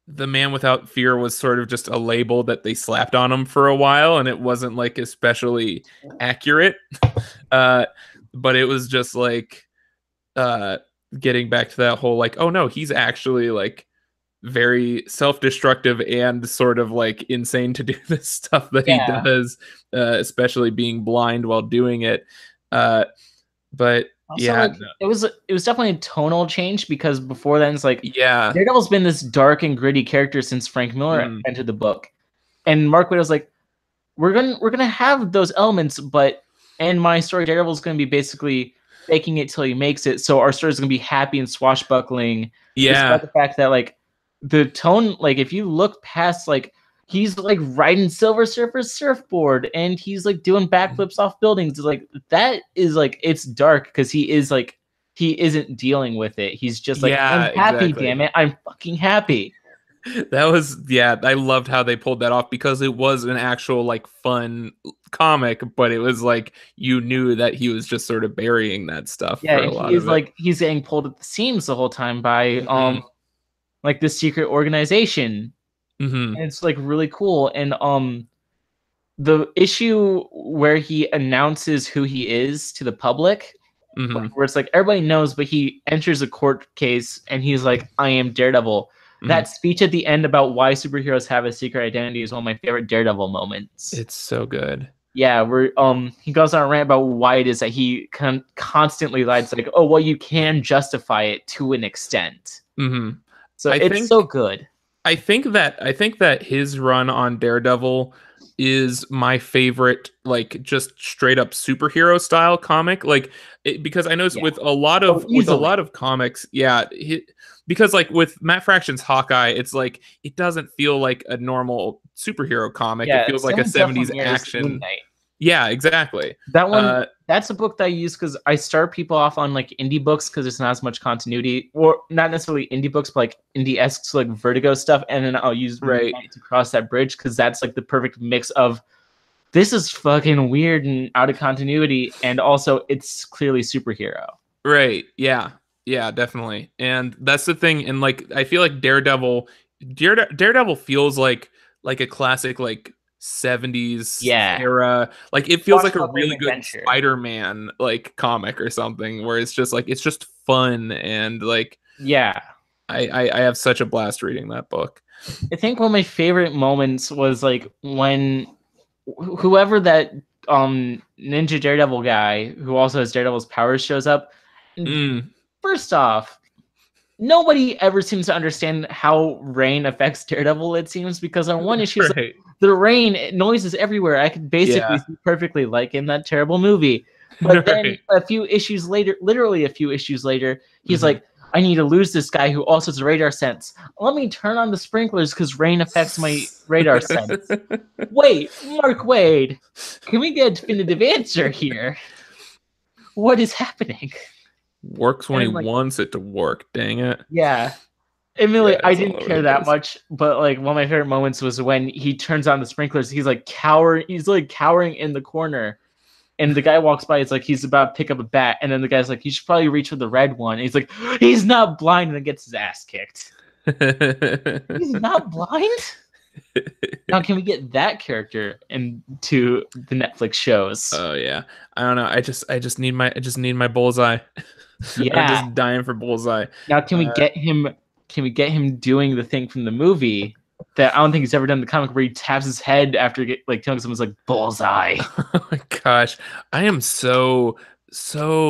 the Man Without Fear was sort of just a label that they slapped on him for a while, and it wasn't like especially accurate. But it was just like getting back to that whole like, oh no, he's actually like very self-destructive and sort of like insane to do this stuff that he does, especially being blind while doing it. But also, it was definitely a tonal change, because before then it's like, Daredevil's been this dark and gritty character since Frank Miller entered the book, and Mark Waid was like, we're gonna have those elements, but in my story, Daredevil's gonna be basically faking it till he makes it, so our story's gonna be happy and swashbuckling. Despite the fact that like the tone, like if you look past, like he's like riding Silver Surfer's surfboard, and he's like doing backflips off buildings. It's like, that is like, it's dark because he isn't dealing with it. He's just like, I'm happy, damn it, I'm fucking happy. That was, yeah, I loved how they pulled that off because it was an actual like fun comic, but it was like you knew that he was just sort of burying that stuff Yeah, for a and he lot is of it. like he's getting pulled at the seams the whole time by Hmm. like this secret organization. Hmm. And it's like really cool. And the issue where he announces who he is to the public, Hmm. where it's like everybody knows, but he enters a court case and he's like, I am Daredevil. Hmm. That speech at the end about why superheroes have a secret identity is one of my favorite Daredevil moments. It's so good. Yeah, where he goes on a rant about why it is that he constantly lies, like, oh well, you can justify it to an extent. Hmm. So I it's so think good. I think that his run on Daredevil is my favorite, like just straight up superhero style comic. Like because I noticed Yeah. with a lot Oh, easily. of comics, yeah, because like with Matt Fraction's Hawkeye, it's like it doesn't feel like a normal superhero comic. It Yeah, feels like same a with Jeff 70s Lemire's Moon action. Knight. Yeah, exactly. That one, Uh, that's a book that I use because I start people off on like indie books because there's not as much continuity, or not necessarily indie books, but like indie-esque, so like Vertigo stuff, and then I'll use Moon right. Knight to cross that bridge because that's like the perfect mix of this is fucking weird and out of continuity, and also it's clearly superhero. Right. Yeah. Yeah, definitely. And that's the thing. And like I feel like Daredevil feels like a classic like 70s Yeah, era. Like it feels watch like a Love Ring really good Adventure. Spider-Man like comic or something where it's just like it's just fun and like Yeah, I have such a blast reading that book. I think one of my favorite moments was like when whoever that Ninja Daredevil guy who also has Daredevil's powers shows up. And Mm, first off, nobody ever seems to understand how rain affects Daredevil, it seems, because on one issue, like, right. the rain noise is everywhere. I could basically Yeah. see perfectly, like in that terrible movie. But then Right. a few issues later, literally a few issues later, he's Mhm. like, I need to lose this guy who also has radar sense. Let me turn on the sprinklers because rain affects my radar sense. Wait, Mark Wade, can we get a definitive answer here? What is happening? Works when he And like, wants it to work, dang it. yeah. Emily, Yeah, I it's all didn't over care the that place. much, but like one of my favorite moments was when he turns on the sprinklers. He's like cowering. He's like cowering in the corner, and the guy walks by. It's like he's about to pick up a bat, and then the guy's like, "You should probably reach for the red one." And he's like, "He's not blind," and then gets his ass kicked. He's not blind. Now, can we get that character into the Netflix shows? Oh yeah. I don't know. I just need my bullseye. I'm Yeah. just dying for bullseye. Now, can we Uh, get him? Can we get him doing the thing from the movie that I don't think he's ever done in the comic, where he taps his head after like killing someone's like bullseye? oh my gosh. I am so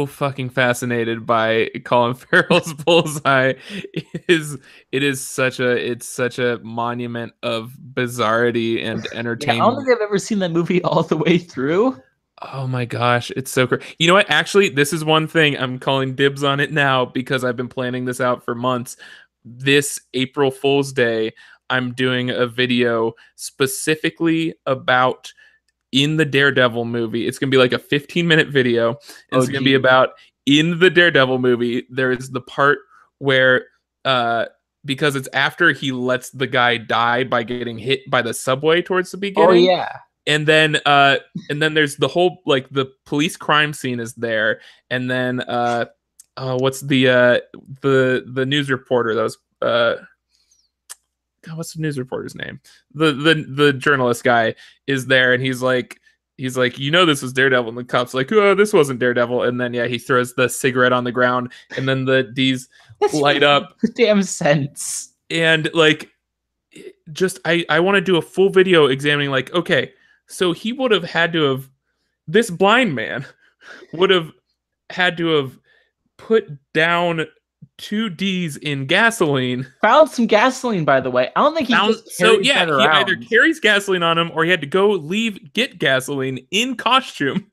fucking fascinated by Colin Farrell's bullseye. It's such a monument of bizarrety and Yeah, I don't entertainment. think I've ever seen that movie all the way through. Oh my gosh, it's so crazy. You know what? Actually, this is one thing I'm calling dibs on it now because I've been planning this out for months. This April Fool's Day, I'm doing a video specifically about in the Daredevil movie. It's going to be like a 15-minute video, and Oh, it's going to be geez. about in the Daredevil movie. There is the part where because it's after he lets the guy die by getting hit by the subway towards the Oh, beginning, yeah. and then there's the whole like the police crime scene is there, and then what's the news reporter that was God, what's the news reporter's name? The journalist guy is there, and he's like, you know, this was Daredevil, and the cop's like, oh, this wasn't Daredevil, and then yeah, he throws the cigarette on the ground, and then the D's That's light up, damn sense. and like, just I want to do a full video examining like, okay, so he would have had to have this blind man would have had to have put down 2Ds in gasoline. Found some gasoline, by the way. I don't think he just So carried yeah, that he either around. carries gasoline on him or he had to go get gasoline in costume,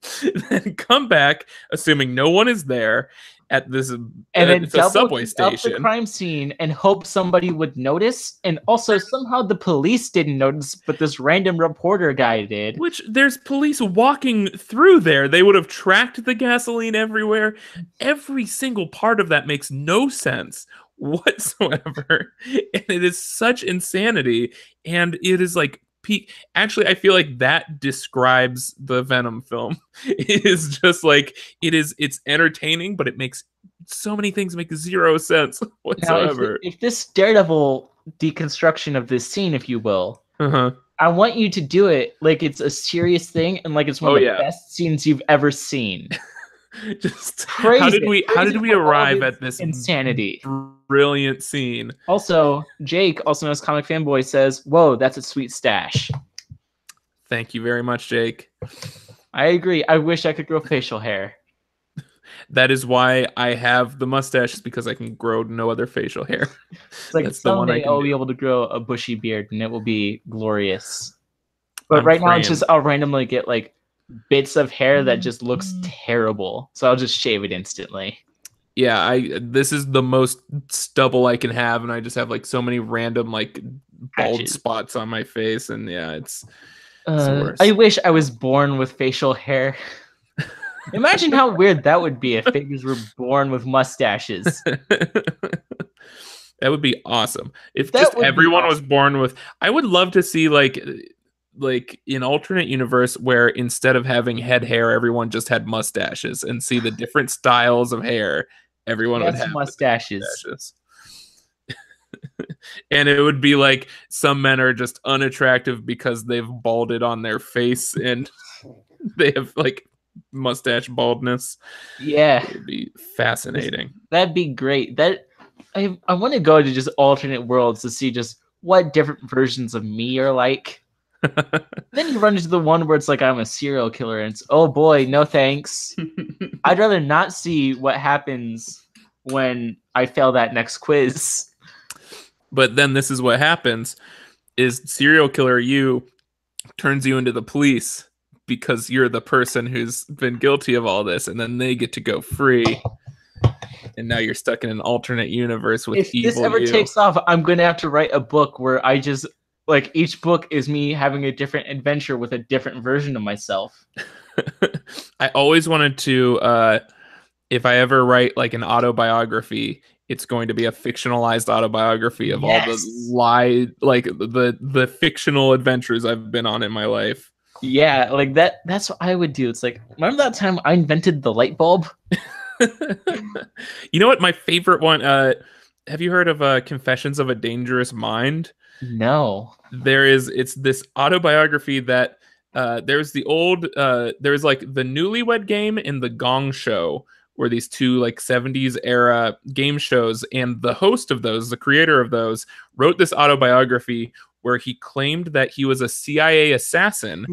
then come back, assuming no one is there at this And then it's a double subway up the station. crime scene and hope somebody would notice. And also somehow the police didn't notice, but this random reporter guy did. Which there's police walking through there. They would have tracked the gasoline everywhere. Every single part of that makes no sense whatsoever. And it is such insanity. And it is like peak. Actually, I feel like that describes the Venom film. It is just like it's entertaining, but it makes so many things make zero sense Now, whatsoever. if this Daredevil deconstruction of this scene, if you will, Uh-huh. I want you to do it like it's a serious thing and like it's one Oh of the yeah. best scenes you've ever seen. Just Praise how did it. we Praise it for all arrive of at its this insanity? brilliant scene? Also, Jake, also known as Comic Fanboy, says, "Whoa, that's a sweet stash." Thank you very much, Jake. I agree. I wish I could grow facial hair. That is why I have the mustache, is because I can grow no other facial hair. It's like That's the one I someday can I'll do. be able to grow a bushy beard and it will be glorious. But I'm right now, it's praying. just I'll randomly get like bits of hair that just looks terrible, so I'll just shave it instantly. Yeah, this is the most stubble I can have, and I just have like so many random like bald Patches. spots on my face, and yeah, it's the worst. I wish I was born with facial hair. Imagine how weird that would be if babies were born with mustaches. That would be awesome. If That just would be everyone was awesome. born with, I would love to see like an alternate universe where instead of having head hair, everyone just had mustaches, and see the different styles of hair everyone would Yes, have with mustaches. mustaches. And it would be like some men are just unattractive because they've balded on their face and they have like mustache baldness. Yeah, It would be fascinating. that'd be great. That I want to go to just alternate worlds to see just what different versions of me are like. Then you run into the one where it's like I'm a serial killer, and it's oh boy, no thanks. I'd rather not see what happens when I fail that next quiz. But then this is what happens: is serial killer you turns you into the police because you're the person who's been guilty of all this, and then they get to go free. And now you're stuck in an alternate universe with If this evil ever you. takes off, I'm gonna have to write a book where I just like each book is me having a different adventure with a different version of myself. I always wanted to, if I ever write like an autobiography, it's going to be a fictionalized autobiography of all the like the fictional adventures I've been on in my life. Yeah, like that's what I would do. It's like, remember that time I invented the light bulb? You know what? My favorite one. Have you heard of Confessions of a Dangerous Mind? No. It's this autobiography that there's there's like the Newlywed Game and the Gong Show, were these two like 70s era game shows, and the host of those, the creator of those, wrote this autobiography where he claimed that he was a CIA assassin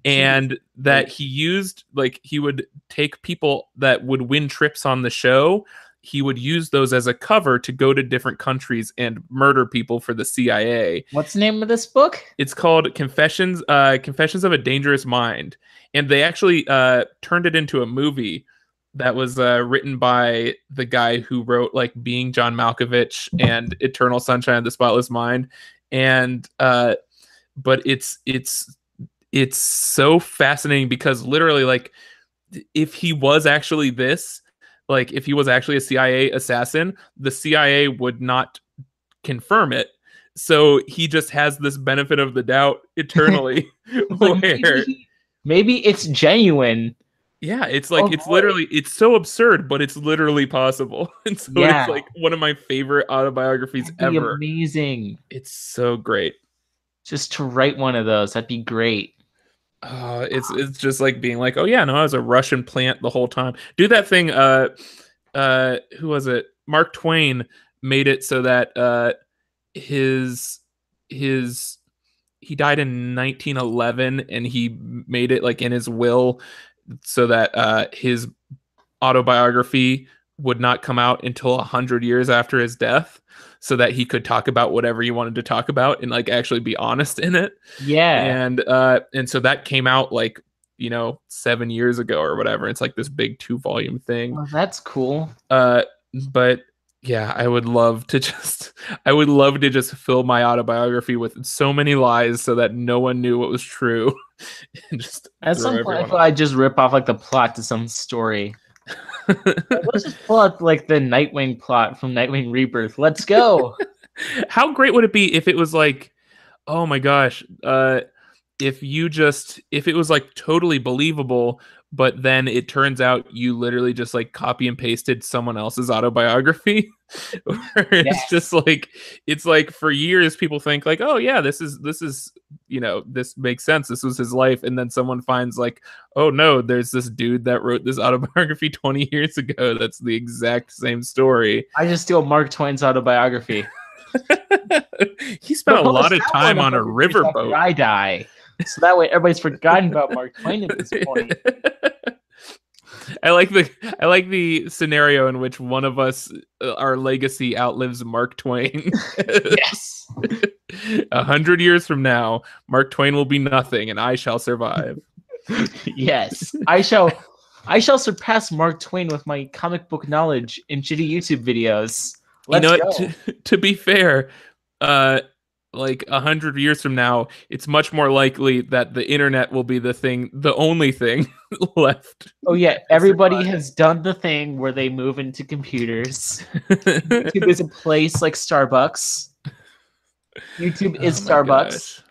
and that he would take people that would win trips on the show. He would use those as a cover to go to different countries and murder people for the CIA. What's the name of this book? It's called Confessions of a Dangerous Mind. And they actually turned it into a movie that was written by the guy who wrote like Being John Malkovich and Eternal Sunshine of the Spotless Mind. And but it's so fascinating because literally, like, if he was actually this, like if he was actually a CIA assassin, the CIA would not confirm it. So he just has this benefit of the doubt eternally. Like, maybe it's genuine. Yeah, it's like literally, it's so absurd, but it's literally possible. And so it's like one of my favorite autobiographies ever. Amazing. It's so great. Just to write one of those, that'd be great. It's just like being like, oh yeah, no, I was a Russian plant the whole time. Do that thing. Who was it? Mark Twain made it so that he died in 1911, and he made it like in his will so that his autobiography would not come out until 100 years after his death, so that he could talk about whatever he wanted to talk about and like actually be honest in it. Yeah. And so that came out like 7 years ago or whatever. It's like this big 2-volume thing. Oh, that's cool. But yeah, I would love to just fill my autobiography with so many lies so that no one knew what was true. And just at some point, I just rip off like the plot to some story. Let's just pull out like the Nightwing plot from Nightwing Rebirth. Let's go. How great would it be if it was like, oh my gosh, if it was like totally believable, but then it turns out you literally just like copy and pasted someone else's autobiography. Where it's just like, it's like for years people think like, oh yeah, this is this makes sense, this was his life, and then someone finds like, oh no, there's this dude that wrote this autobiography 20 years ago that's the exact same story. I just steal Mark Twain's autobiography. He spent a lot of time on a riverboat. I die. So that way everybody's forgotten about Mark Twain at this point. I like the scenario in which one of us, our legacy outlives Mark Twain. Yes. 100 years from now, Mark Twain will be nothing and I shall survive. Yes. I shall surpass Mark Twain with my comic book knowledge in shitty YouTube videos. Let's go. To be fair, like 100 years from now, it's much more likely that the internet will be the only thing left. Oh yeah, everybody has done the thing where they move into computers. YouTube is a place like Starbucks. YouTube is Starbucks. Gosh.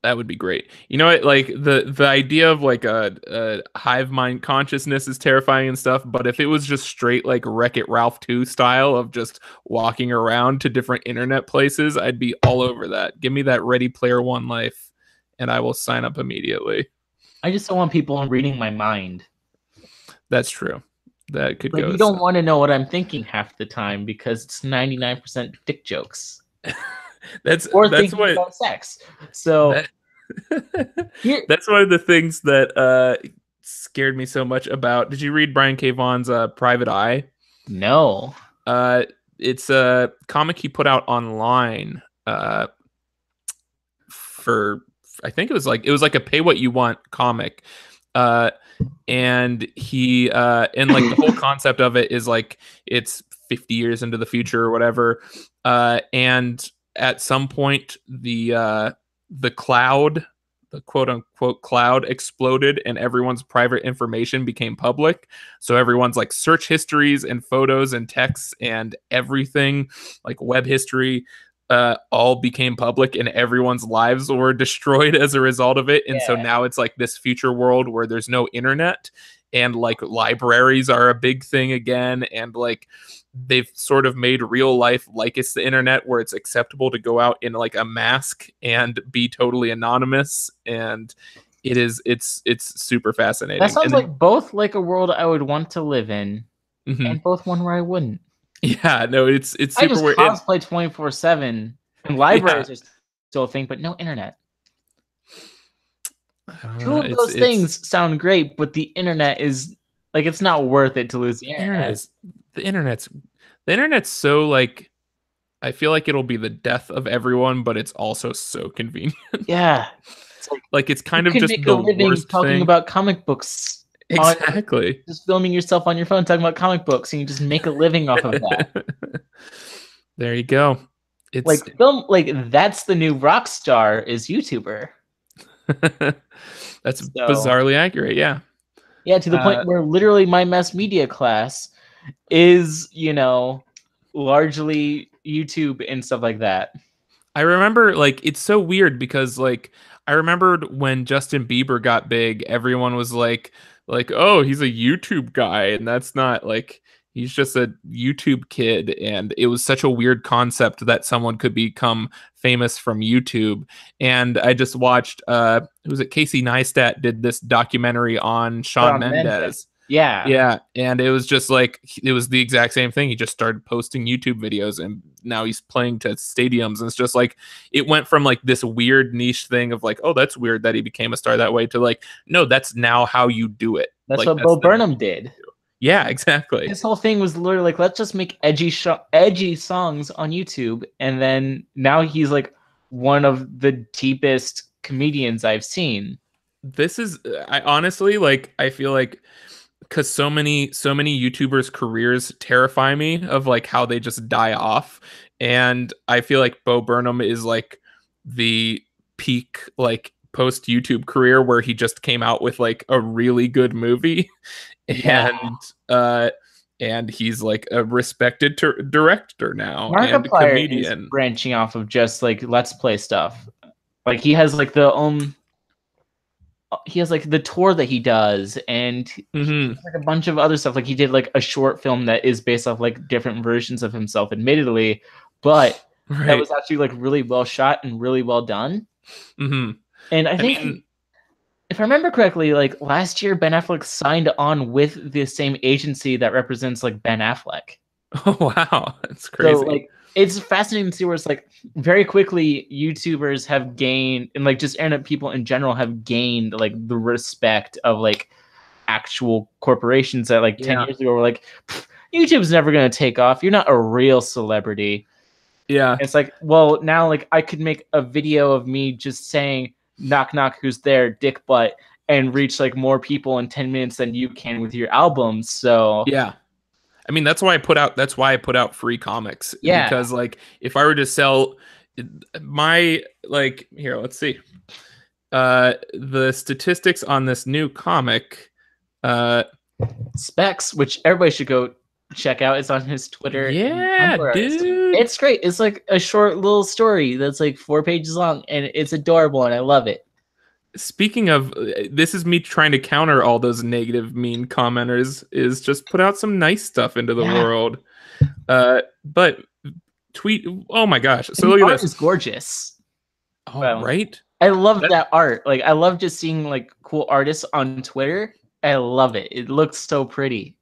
That would be great. You know what? Like the idea of like a hive mind consciousness is terrifying and stuff. But if it was just straight like Wreck-It Ralph 2 style of just walking around to different internet places, I'd be all over that. Give me that Ready Player One life, and I will sign up immediately. I just don't want people reading my mind. That's true. That could go. You don't want to know what I'm thinking half the time because it's 99% dick jokes. That's thinking what about sex. So that's one of the things that scared me so much about. Did you read Brian K. Vaughan's Private Eye? No. It's a comic he put out online for, I think it was like a pay what you want comic. And he and like the whole concept of it is like it's 50 years into the future or whatever. And at some point the cloud, the quote unquote cloud, exploded and everyone's private information became public. So everyone's like search histories and photos and texts and everything, like web history, all became public and everyone's lives were destroyed as a result of it. And so now it's like this future world where there's no internet and like libraries are a big thing again. And like they've sort of made real life like it's the internet where it's acceptable to go out in like a mask and be totally anonymous. And it's super fascinating. That sounds like both like a world I would want to live in and both one where I wouldn't. Yeah, no, it's super I just weird. cosplay 24/7 and libraries are still a thing, but no internet. Two of those things sound great, but the internet is like, it's not worth it to lose the internet. The internet's so like, I feel like it'll be the death of everyone, but it's also so convenient. Yeah. It's like it's kind of just make the a living worst talking thing about comic books. Exactly. Just filming yourself on your phone talking about comic books, and you just make a living off of that. There you go. It's like that's the new rock star is YouTuber. That's bizarrely accurate. Yeah. Yeah, to the point where literally my mass media class is, largely YouTube and stuff like that. I remember, like, it's so weird because, like, I remembered when Justin Bieber got big, everyone was like, oh, he's a YouTube guy, and that's not like, he's just a YouTube kid. And it was such a weird concept that someone could become famous from YouTube. And I just watched, was it Casey Neistat did this documentary on Shawn Mendes. Yeah. And it was just like, it was the exact same thing. He just started posting YouTube videos and now he's playing to stadiums. And it's just like, it went from like this weird niche thing of like, oh, that's weird that he became a star that way, to like, no, that's now how you do it. That's like, what Bo Burnham did. Yeah, exactly. His whole thing was literally like, let's just make edgy songs on YouTube. And then now he's like one of the deepest comedians I've seen. This is, I honestly, like, I feel like, because so many YouTubers' careers terrify me of like how they just die off. And I feel like Bo Burnham is like the peak, like, post YouTube career where he just came out with like a really good movie. Yeah. And and he's like a respected director now and Markiplier is comedian. branching off of just like Let's Play stuff. Like he has like the tour that he does, and he does like a bunch of other stuff. Like he did like a short film that is based off like different versions of himself, admittedly, but that was actually like really well shot and really well done. And I think, if I remember correctly, like last year Ben Affleck signed on with the same agency that represents like Ben Affleck. Oh wow, that's crazy. So like it's fascinating to see where it's like very quickly YouTubers have gained, and like just internet people in general have gained like the respect of like actual corporations that like 10 years ago were like, YouTube's never going to take off. You're not a real celebrity. Yeah. It's like, well, now like I could make a video of me just saying knock knock who's there, dick butt, and reach like more people in 10 minutes than you can with your album. So yeah. I mean, that's why I put out free comics. Yeah. Because like if I were to sell my, like, here, let's see. The statistics on this new comic, Specs, which everybody should go check out. It's on his Twitter. Yeah, dude. It's great. It's like a short little story that's like 4 pages long, and it's adorable, and I love it. Speaking of, this is me trying to counter all those negative, mean commenters, is just put out some nice stuff into the world. But tweet, oh my gosh. So look at this. It's gorgeous. Oh, right? I love that art. Like, I love just seeing like cool artists on Twitter. I love it. It looks so pretty.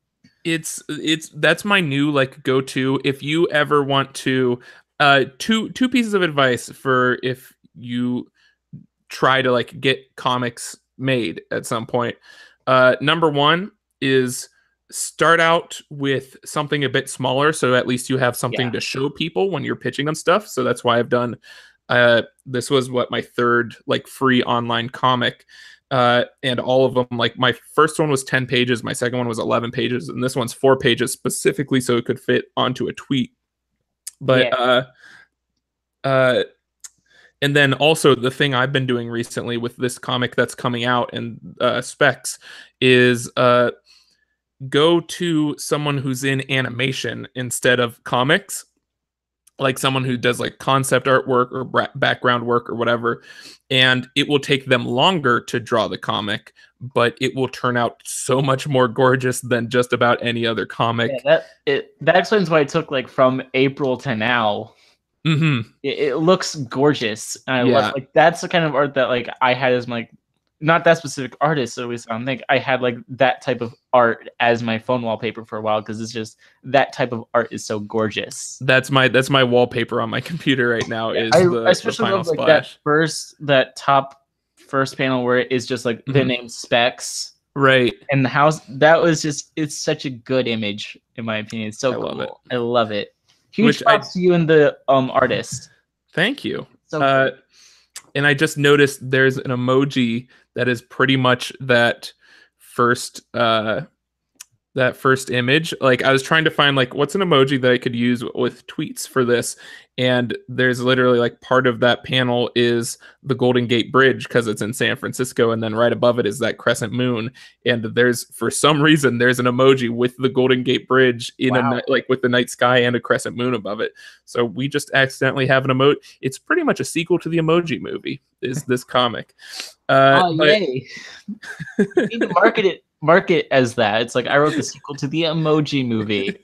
That's my new like go-to. If you ever want to, two pieces of advice for if you try to like get comics made at some point. Number one is start out with something a bit smaller, so at least you have something to show people when you're pitching them stuff. So that's why I've done this was my third like free online comic, and all of them, like my first one was 10 pages, my second one was 11 pages, and this one's 4 pages specifically so it could fit onto a tweet. But and then also the thing I've been doing recently with this comic that's coming out and specs is go to someone who's in animation instead of comics, like someone who does like concept artwork or background work or whatever, and it will take them longer to draw the comic, but it will turn out so much more gorgeous than just about any other comic. That explains why it took like from April to now. It looks gorgeous. And I love, like, that's the kind of art that like I had as my, not that specific artist, at least I don't think I had like that type of art as my phone wallpaper for a while, because it's just that type of art is so gorgeous. That's my wallpaper on my computer right now. Is I especially love like that top first panel where it is just like the name Specs, right? And the house, that was just, it's such a good image in my opinion. It's so cool. I love it. Huge props to you and the artist. Thank you. So and I just noticed there's an emoji that is pretty much that first image. Like I was trying to find like what's an emoji that I could use with tweets for this, and there's literally like part of that panel is the Golden Gate Bridge because it's in San Francisco, and then right above it is that crescent moon, and there's for some reason there's an emoji with the Golden Gate Bridge in like with the night sky and a crescent moon above it. So we just accidentally have an emoji. It's pretty much a sequel to the Emoji Movie is this comic. Yay. You need to mark it as that. It's like I wrote the sequel to the Emoji Movie.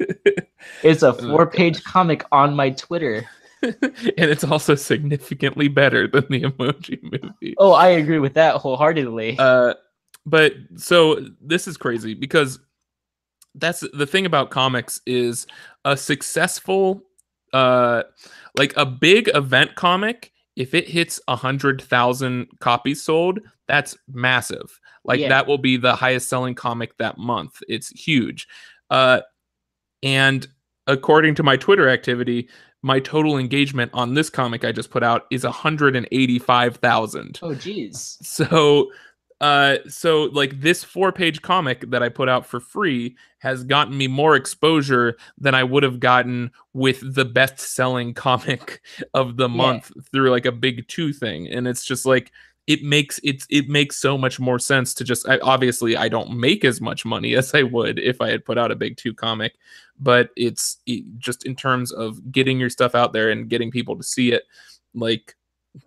It's a 4-page comic on my Twitter. And it's also significantly better than the Emoji Movie. Oh, I agree with that wholeheartedly. But so this is crazy because that's the thing about comics is a successful like a big event comic, if it hits 100,000 copies sold, that's massive. Like that will be the highest selling comic that month. It's huge. And according to my Twitter activity, my total engagement on this comic I just put out is 185,000. Oh, geez. So like this 4-page comic that I put out for free has gotten me more exposure than I would have gotten with the best selling comic of the month through like a big 2 thing. And it's just like, it makes so much more sense to just obviously I don't make as much money as I would if I had put out a big 2 comic, but just in terms of getting your stuff out there and getting people to see it, like,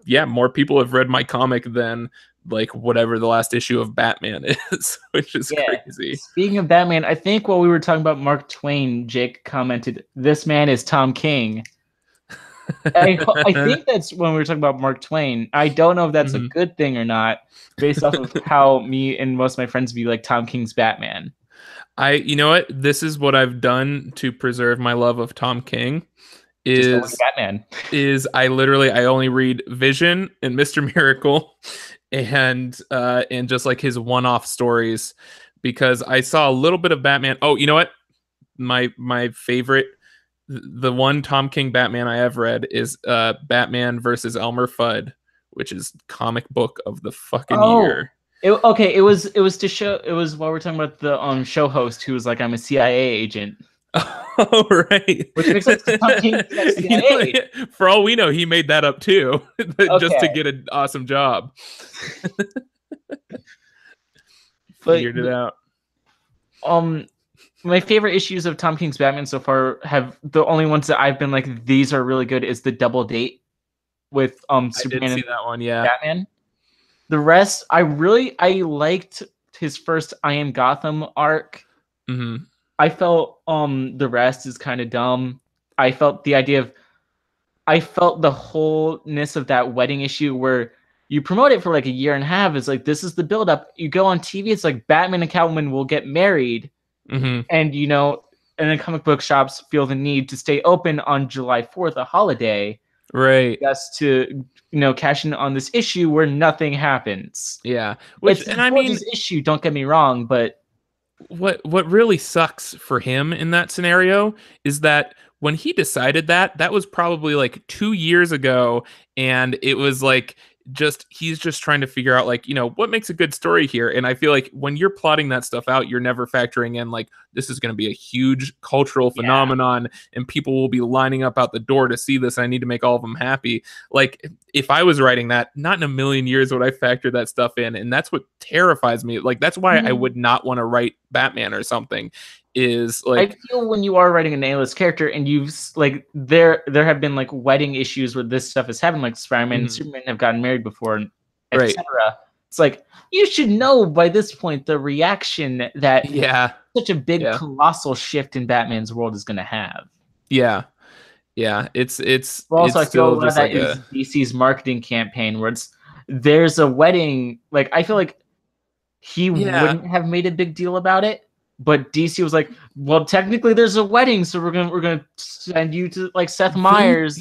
yeah, more people have read my comic than like whatever the last issue of Batman is, which is crazy. Speaking of Batman, I think while we were talking about Mark Twain, Jake commented, "This man is Tom King." I think that's when we were talking about Mark Twain. I don't know if that's a good thing or not, based off of how me and most of my friends view like Tom King's Batman. You know what? This is what I've done to preserve my love of Tom King. Batman. I only read Vision and Mr. Miracle and just like his one-off stories, because I saw a little bit of Batman. Oh, you know what? My favorite, the one Tom King Batman I have read is Batman versus Elmer Fudd, which is comic book of the fucking year. It was while we're talking about the show host who was like, I'm a CIA agent. Oh, right. Which makes sense because Tom King is CIA. For all we know, he made that up too, just to get an awesome job. Figured it out. My favorite issues of Tom King's Batman so far have the only ones that I've been like, these are really good, is the double date with Superman I did see that one, yeah. Batman. The rest, I liked his first I Am Gotham arc. Mm-hmm. I felt the rest is kind of dumb. I felt the wholeness of that wedding issue where you promote it for like a year and a half. It's like, this is the buildup. You go on TV, it's like Batman and Catwoman will get married. Mm-hmm. And, and then comic book shops feel the need to stay open on July 4th, a holiday. Right. Just to, cash in on this issue where nothing happens. Yeah. It's an issue, don't get me wrong, but what really sucks for him in that scenario is that when he decided that was probably like 2 years ago, and it was like he's just trying to figure out like, what makes a good story here. And I feel like when you're plotting that stuff out, you're never factoring in like, this is going to be a huge cultural phenomenon and people will be lining up out the door to see this. I need to make all of them happy. Like, if I was writing that, not in a million years would I factor that stuff in. And that's what terrifies me. Like, that's why I would not want to write Batman or something. Is like, I feel when you are writing an A-list character and you've like there have been like wedding issues where this stuff has happened, like Spider-Man and Superman have gotten married before, and etc. It's like, you should know by this point the reaction that such a big colossal shift in Batman's world is going to have. Yeah, it's also, it's I feel just that is DC's marketing campaign where there's a wedding. Like, I feel like he wouldn't have made a big deal about it. But DC was like, well, technically there's a wedding, so we're gonna send you to like Seth Meyers.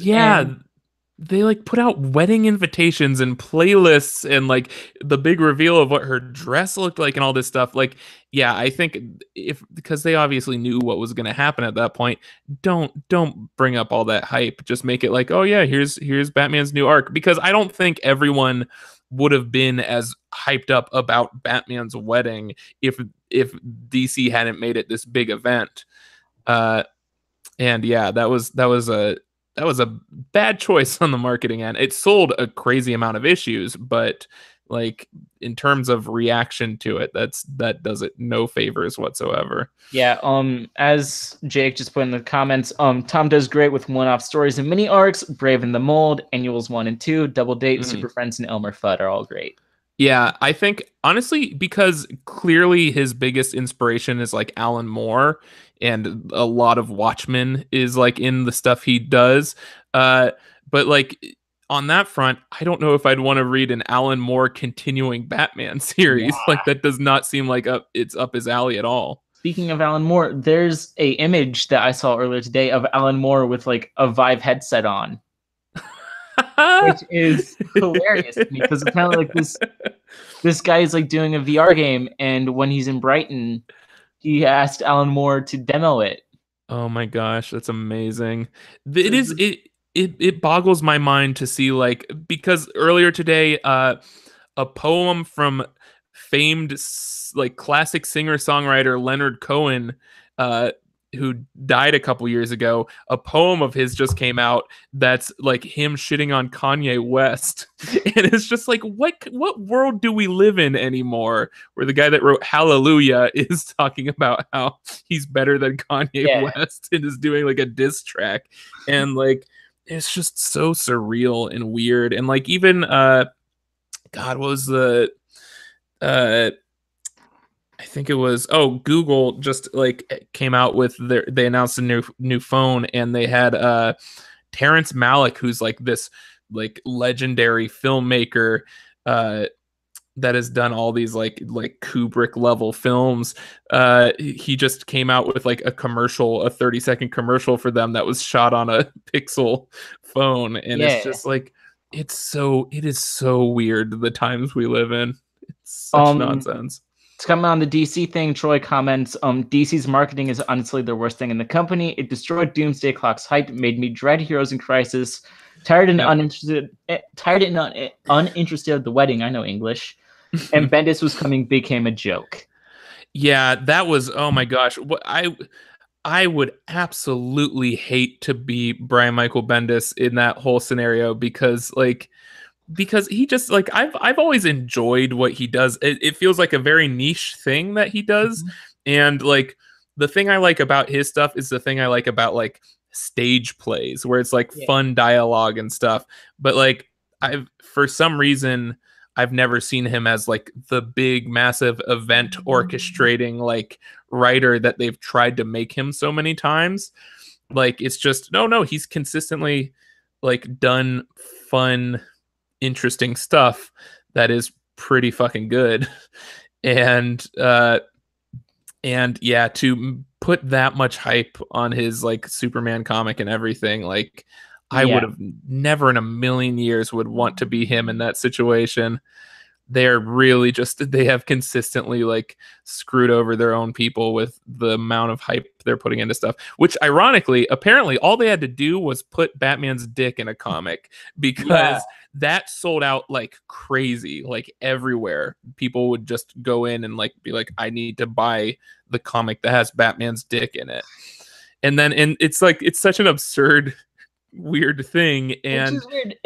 They like put out wedding invitations and playlists and like the big reveal of what her dress looked like and all this stuff. Like, I think because they obviously knew what was gonna happen at that point, don't bring up all that hype. Just make it like, oh yeah, here's Batman's new arc. Because I don't think everyone would have been as hyped up about Batman's wedding if DC hadn't made it this big event. And that was a bad choice on the marketing end. It sold a crazy amount of issues, but like in terms of reaction to it, that does it no favors whatsoever. As Jake just put in the comments, Tom does great with one-off stories and mini arcs. Brave in the Mold, Annuals 1 and 2, Double Date, Super Friends, and Elmer Fudd are all great. I think honestly, because clearly his biggest inspiration is like Alan Moore, and a lot of Watchmen is like in the stuff he does. But like on that front, I don't know if I'd want to read an Alan Moore continuing Batman series. Like, that does not seem like it's up his alley at all. Speaking of Alan Moore, there's a image that I saw earlier today of Alan Moore with like a Vive headset on. Which is hilarious to me, because apparently like this guy is like doing a VR game, and when he's in Brighton, he asked Alan Moore to demo it. Oh my gosh, that's amazing. It boggles my mind to see, like, because earlier today a poem from famed like classic singer-songwriter Leonard Cohen who died a couple years ago, a poem of his just came out that's like him shitting on Kanye West. And it's just like, what world do we live in anymore where the guy that wrote Hallelujah is talking about how he's better than Kanye West and is doing like a diss track? And like, it's just so surreal and weird. And like, even God, what was the I think it was Google just like came out with they announced a new phone, and they had Terrence Malick, who's like this like legendary filmmaker that has done all these like Kubrick level films. He just came out with like a 30-second commercial for them that was shot on a Pixel phone, and it's just like it is so weird the times we live in. It's such nonsense. To come on the DC thing, Troy comments, DC's marketing is honestly the worst thing in the company. It destroyed Doomsday Clock's hype, made me dread Heroes in Crisis, tired and uninterested of the wedding. I know English. And Bendis was coming became a joke. Yeah, that was, oh my gosh. I would absolutely hate to be Brian Michael Bendis in that whole scenario, because he just like, I've always enjoyed what he does. It feels like a very niche thing that he does. Mm-hmm. And like the thing I like about his stuff is the thing I like about like stage plays, where it's like fun dialogue and stuff. But like for some reason, I've never seen him as like the big massive event orchestrating like writer that they've tried to make him so many times. Like, it's just, no, he's consistently like done fun, interesting stuff that is pretty fucking good. And yeah, to put that much hype on his like Superman comic and everything, like I would have never in a million years would want to be him in that situation. They're really just, they have consistently like screwed over their own people with the amount of hype they're putting into stuff, which ironically, apparently all they had to do was put Batman's dick in a comic, because that sold out like crazy, like everywhere. People would just go in and like be like, I need to buy the comic that has Batman's dick in it. And it's like, it's such an absurd, weird thing. And it's weird.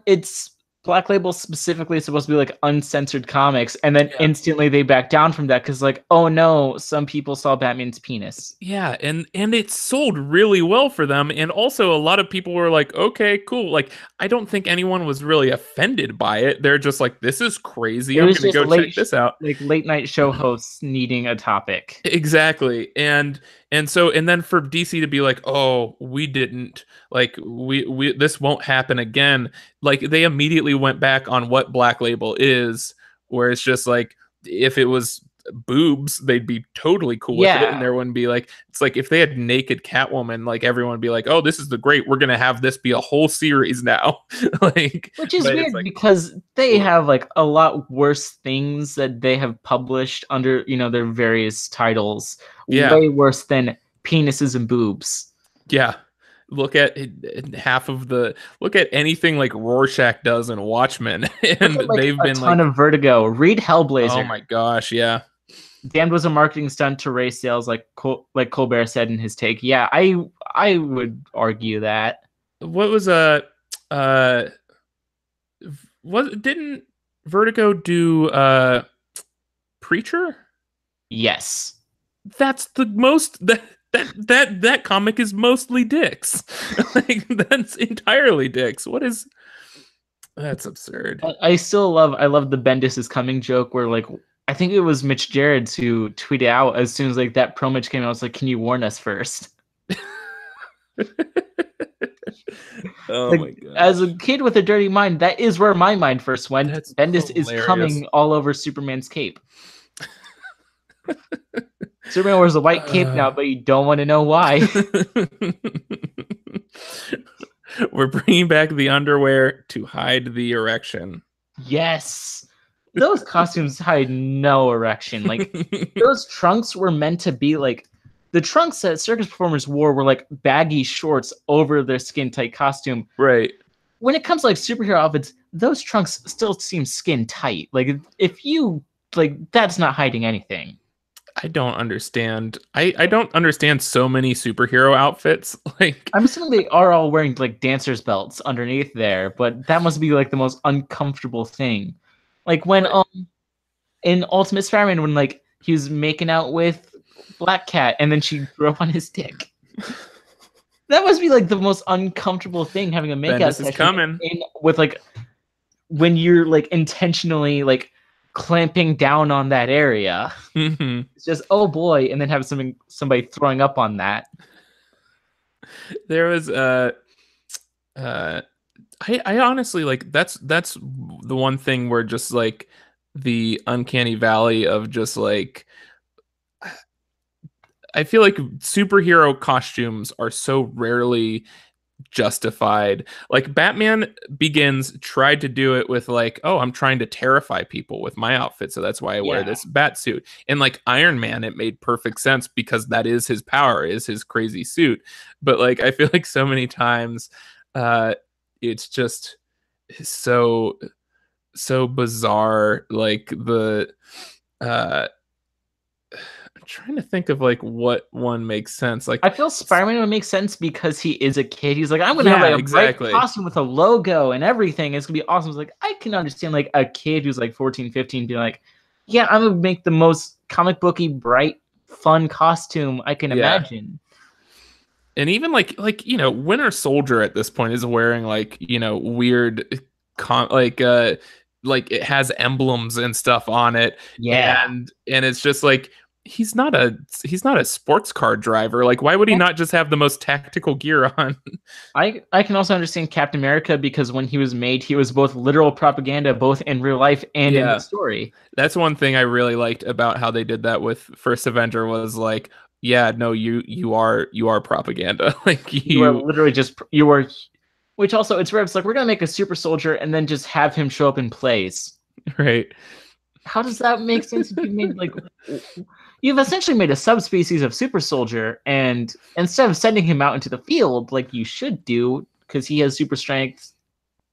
It's Black Label specifically is supposed to be like uncensored comics, and then instantly they back down from that because like, oh no, some people saw Batman's penis. Yeah, and it sold really well for them, and also a lot of people were like, okay, cool. Like, I don't think anyone was really offended by it. They're just like, this is crazy. I'm gonna go check this out. Like late night show hosts needing a topic. Exactly. And then for DC to be like, oh, we didn't, like, we this won't happen again. Like, they immediately went back on what Black Label is, where it's just like, if it was boobs, they'd be totally cool with it, and there wouldn't be like, it's like if they had naked Catwoman, like everyone would be like, oh, this is we're gonna have this be a whole series now. Like, which is weird, like, because they have like a lot worse things that they have published under, you know, their various titles, way worse than penises and boobs. Look at look at anything like Rorschach does in Watchmen, and like they've been a ton of Vertigo. Read Hellblazer. Oh my gosh, yeah. Damned was a marketing stunt to raise sales, like Colbert said in his take. Yeah, I would argue that. What was didn't Vertigo do Preacher? Yes. That's the most that comic is mostly dicks. Like, that's entirely dicks. That's absurd. I love the Bendis is coming joke, where like, I think it was Mitch Gerrits who tweeted out as soon as like that promo came out, I was like, can you warn us first? Oh like, my god. As a kid with a dirty mind, that is where my mind first went. That's Bendis hilarious. Is coming all over Superman's cape. Superman wears a white cape now, but you don't want to know why. We're bringing back the underwear to hide the erection. Yes. Those costumes hide no erection. Like, those trunks were meant to be like, the trunks that circus performers wore were like baggy shorts over their skin tight costume. Right. When it comes to like superhero outfits, those trunks still seem skin tight. Like, if you like, that's not hiding anything. I don't understand. I don't understand so many superhero outfits. Like, I'm assuming they are all wearing like dancers belts underneath there, but that must be like the most uncomfortable thing. Like when in Ultimate Spider-Man when like he was making out with Black Cat and then she threw up on his dick. That must be like the most uncomfortable thing, having a makeout Bendis is session coming. with like when you're like intentionally like clamping down on that area. It's just, oh boy, and then have somebody throwing up on that. There was I honestly like that's the one thing where just like the uncanny valley of just like I feel like superhero costumes are so rarely justified. Like Batman Begins tried to do it with like, oh, I'm trying to terrify people with my outfit, so that's why I wear this bat suit. And like Iron Man, it made perfect sense because that is his power, is his crazy suit. But like I feel like so many times it's just so bizarre. Like the I'm trying to think of like what one makes sense. Like I feel Spider-Man would make sense because he is a kid. He's like, I'm gonna have like a bright costume with a logo and everything. It's gonna be awesome. It's like I can understand like a kid who's like 14, 15 being like, yeah, I'm gonna make the most comic booky, bright, fun costume I can imagine. And even like Winter Soldier at this point is wearing like weird like it has emblems and stuff on it. And it's just like he's not a sports car driver. Like why would he not just have the most tactical gear on? I can also understand Captain America because when he was made, he was both literal propaganda, both in real life and in the story. That's one thing I really liked about how they did that with First Avenger was like, yeah, no, you are propaganda. Like you are literally just which also it's rare. It's like we're gonna make a super soldier and then just have him show up in plays. Right. How does that make sense if you made like you've essentially made a subspecies of super soldier, and instead of sending him out into the field like you should do, because he has super strength,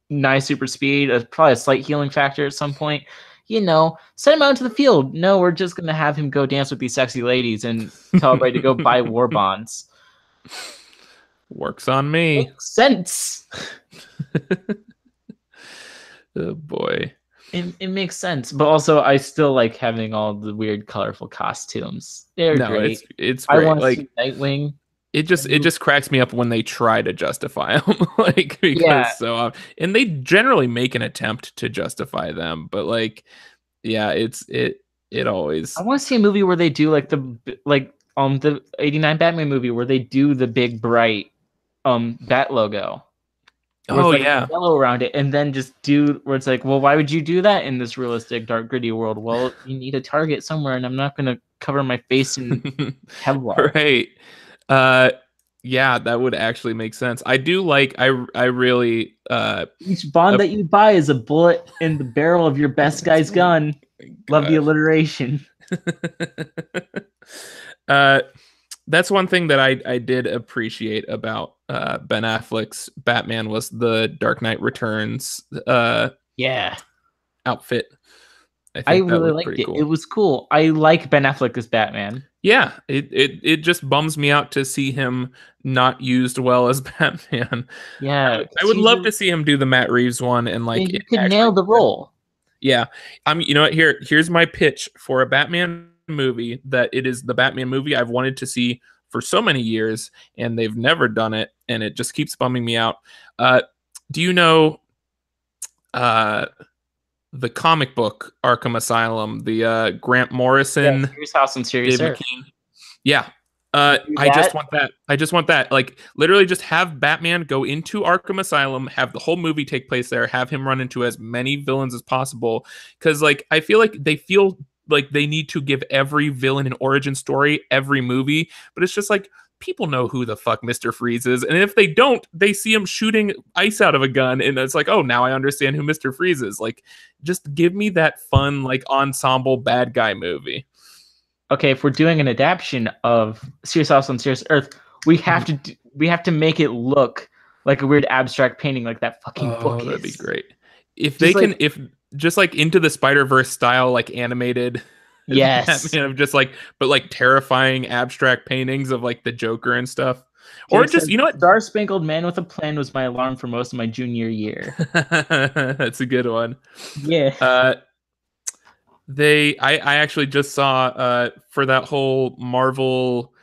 nice super speed, probably a slight healing factor at some point, send him out into the field. No, we're just gonna have him go dance with these sexy ladies and tell everybody to go buy war bonds. Works on me. Makes sense. Oh boy. It makes sense, but also I still like having all the weird, colorful costumes. They're great. It's great. I want to like see Nightwing. It just cracks me up when they try to justify them, like because and they generally make an attempt to justify them, but like, it always. I want to see a movie where they do like the '89 Batman movie where they do the big bright bat logo. Oh like yeah, yellow around it, and then just do where it's like, well, why would you do that in this realistic, dark, gritty world? Well, you need a target somewhere, and I'm not gonna cover my face in Kevlar. Right. Yeah, that would actually make sense. I do like. I really. Each bond that you buy is a bullet in the barrel of your best guy's gun. Love the alliteration. That's one thing that I did appreciate about Ben Affleck's Batman was the Dark Knight Returns outfit. I really liked it. Cool. It was cool. I like Ben Affleck as Batman. Yeah, it just bums me out to see him not used well as Batman. Yeah, I would love to see him do the Matt Reeves one and like you could nail the role. Yeah, you know what? Here's my pitch for a Batman movie that it is the Batman movie I've wanted to see for so many years, and they've never done it, and it just keeps bumming me out. Do you know the comic book Arkham Asylum, the Grant Morrison, Serious House and Serious Earth? Yeah. I just want that. Like literally just have Batman go into Arkham Asylum, have the whole movie take place there, have him run into as many villains as possible. Cause like, I feel like they need to give every villain an origin story, every movie, but it's just like, people know who the fuck Mr. Freeze is. And if they don't, they see him shooting ice out of a gun. And it's like, oh, now I understand who Mr. Freeze is. Like, just give me that fun, like ensemble bad guy movie. Okay, if we're doing an adaptation of Serious House on Serious Earth, we have to make it look like a weird abstract painting, like that fucking book. That'd be great. If they can, if just like Into the Spider-Verse style, like animated Yes. Batman of just like, but like terrifying abstract paintings of like the Joker and stuff. Or Jake just, said, you know what? Star Spangled Man with a Plan was my alarm for most of my junior year. That's a good one. Yeah. I actually just saw for that whole Marvel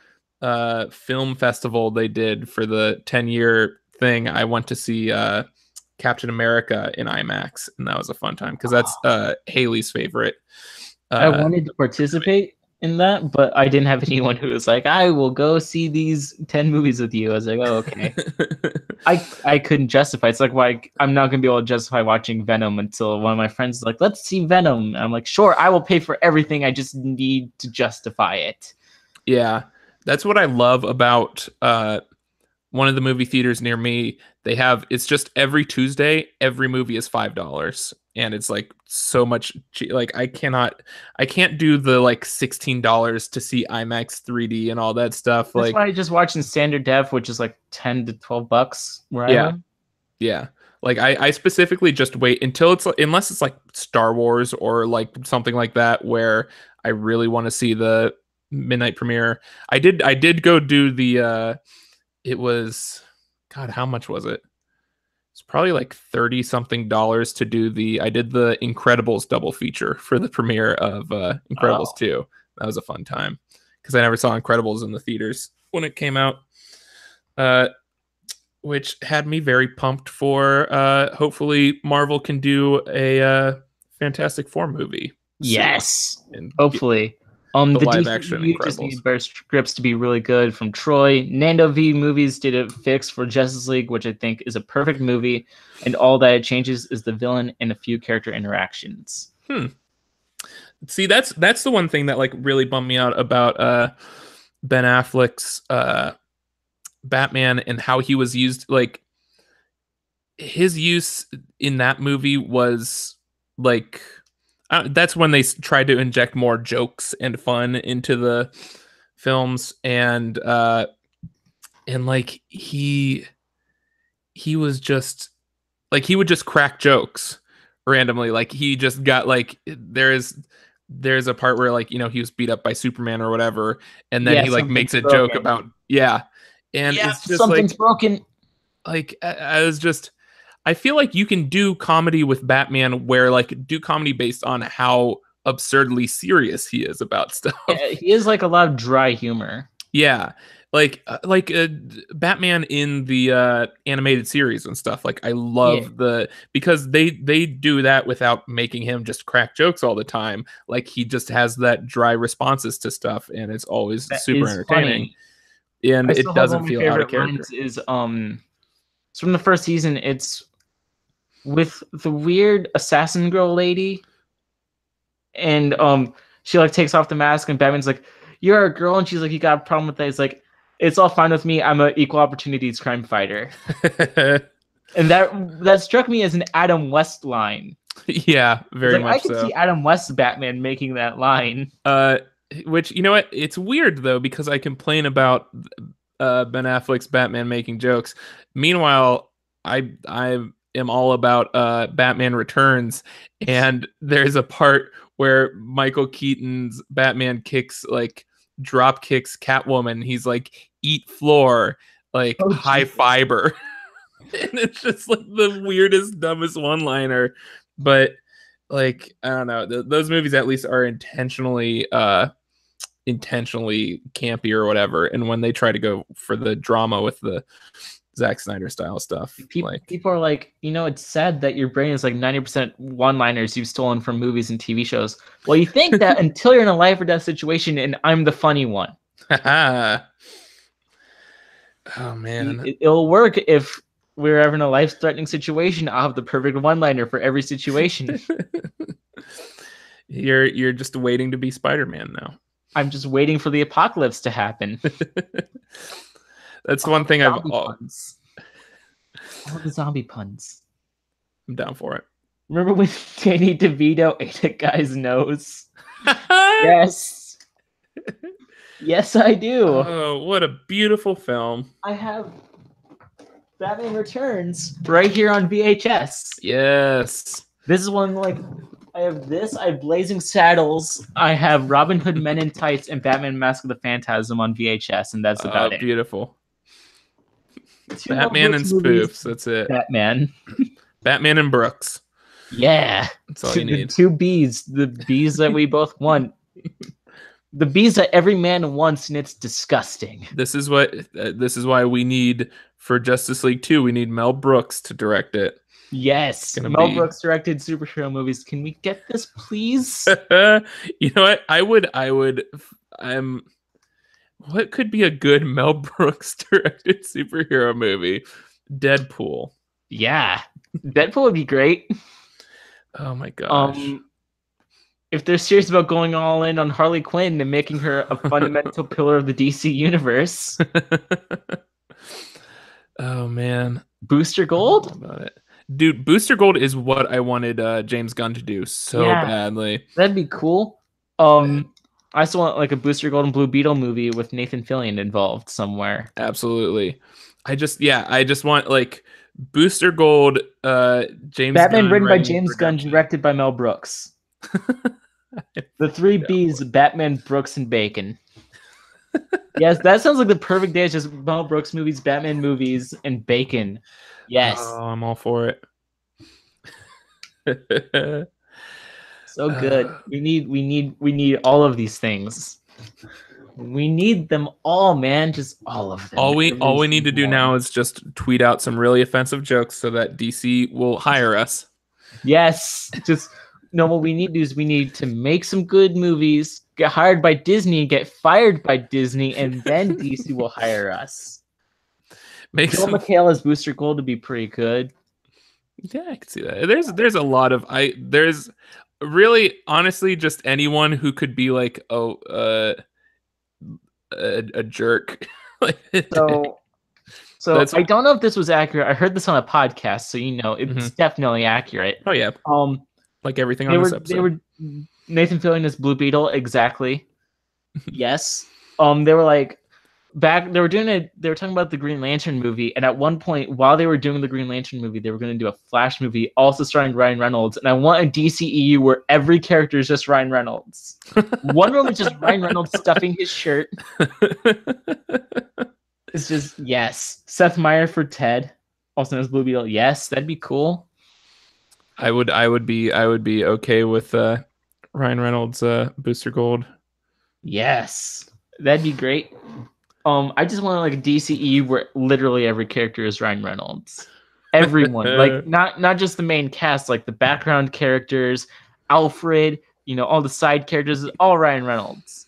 film festival they did for the 10-year thing. I went to see Captain America in IMAX, and that was a fun time because that's Haley's favorite. I wanted to participate in that, but I didn't have anyone who was like, I will go see these 10 movies with you. I was like, oh, okay. I couldn't justify. It's like I'm not gonna be able to justify watching Venom until one of my friends is like, let's see Venom. And I'm like, sure, I will pay for everything. I just need to justify it. Yeah, that's what I love about one of the movie theaters near me. It's just every Tuesday, every movie is $5, and it's like so much like I can't do the like $16 to see IMAX 3D and all that stuff. That's like why I just watch in standard def, which is like $10 to $12 where I live. Yeah. Like I specifically just wait until unless it's like Star Wars or like something like that where I really want to see the midnight premiere. I did go do the it was, God, how much was it? It's probably like 30 something dollars to do I did the Incredibles double feature for the premiere of Incredibles 2. That was a fun time because I never saw Incredibles in the theaters when it came out. Which had me very pumped for hopefully Marvel can do a Fantastic Four movie. Yes. Hopefully. The live DC action you just need their scripts to be really good from Troy. Nando V Movies did a fix for Justice League, which I think is a perfect movie, and all that it changes is the villain and a few character interactions. See, that's the one thing that like really bummed me out about Ben Affleck's Batman and how he was used. Like his use in that movie was like that's when they tried to inject more jokes and fun into the films, and like he was just like he would just crack jokes randomly. Like he just got like there's a part where like, you know, he was beat up by Superman or whatever, and then he like makes a joke about and it's just something's like broken. Like I was just I feel like you can do comedy with Batman where like do comedy based on how absurdly serious he is about stuff. Yeah, he is like a lot of dry humor. Yeah. Like Batman in the animated series and stuff. Like I love because they do that without making him just crack jokes all the time. Like he just has that dry responses to stuff, and it's always super entertaining. Funny. And it doesn't feel out of character. Is it's from the first season. It's with the weird assassin girl lady, and she like takes off the mask, and Batman's like, "You're a girl," and she's like, "You got a problem with that?" He's like, "It's all fine with me. I'm an equal opportunities crime fighter." And that struck me as an Adam West line. Yeah, very much so. I can see Adam West's Batman making that line. Which, you know what? It's weird though, because I complain about Ben Affleck's Batman making jokes. Meanwhile, I am all about Batman Returns, and there's a part where Michael Keaton's Batman drop kicks Catwoman. He's like, "Eat floor," like high fiber. And it's just like the weirdest, dumbest one-liner. But like, I don't know, those movies at least are intentionally campy or whatever. And when they try to go for the drama with the Zack Snyder style stuff, people are like, you know, it's sad that your brain is like 90% one-liners you've stolen from movies and TV shows. Well, you think that until you're in a life or death situation, and I'm the funny one. Oh man, it'll work if we're ever in a life-threatening situation. I'll have the perfect one-liner for every situation. You're just waiting to be Spider-Man now. I'm just waiting for the apocalypse to happen. That's one thing I've puns. All the zombie puns. I'm down for it. Remember when Danny DeVito ate a guy's nose? Yes. Yes, I do. Oh, what a beautiful film. I have Batman Returns right here on VHS. Yes. This is one, like, I have this. I have Blazing Saddles. I have Robin Hood Men in Tights and Batman Mask of the Phantasm on VHS, and that's about it. Beautiful. Two Batman and movies, spoofs. That's it. Batman and Brooks. Yeah. That's all you need. The two Bs. The Bs that we both want. The Bs that every man wants, and it's disgusting. This is why we need, for Justice League 2, we need Mel Brooks to direct it. Yes. Mel Brooks directed superhero movies. Can we get this, please? You know what? What could be a good Mel Brooks directed superhero movie? Deadpool. Yeah. Deadpool would be great. Oh my gosh. If they're serious about going all in on Harley Quinn and making her a fundamental pillar of the DC universe. Oh man. Booster Gold? About it. Dude, Booster Gold is what I wanted James Gunn to do so badly. That'd be cool. I also want like a Booster Gold and Blue Beetle movie with Nathan Fillion involved somewhere. Absolutely. I just want like Booster Gold, James Batman Gunn written by James Gunn, directed by Mel Brooks. The three Bs, Batman, Brooks, and Bacon. Yes, that sounds like the perfect day. It's just Mel Brooks movies, Batman movies, and Bacon. Yes. Oh, I'm all for it. So good. We need all of these things. We need them all, man. Just all of them. All we need to do now is just tweet out some really offensive jokes so that DC will hire us. Yes. What we need to do is we need to make some good movies, get hired by Disney, get fired by Disney, and then DC will hire us. Joel McHale as Booster Gold to be pretty good. Yeah, I can see that. There's a lot of there's really honestly just anyone who could be like a jerk. So I don't know if this was accurate. I heard this on a podcast, so it's definitely accurate. Oh yeah. Like everything on this episode. Nathan Fillion as Blue Beetle, exactly. Yes. They were like they were talking about the Green Lantern movie, and at one point while they were doing the Green Lantern movie, they were going to do a Flash movie also starring Ryan Reynolds, and I want a DCEU where every character is just Ryan Reynolds. One room is just Ryan Reynolds stuffing his shirt. It's just yes. Seth Meyer for Ted, also known as Blue Beetle. Yes, that'd be cool. I would be okay with Ryan Reynolds Booster Gold. Yes, that'd be great. I just want like a DCE where literally every character is Ryan Reynolds. Everyone, like not just the main cast, like the background characters, Alfred, all the side characters, all Ryan Reynolds.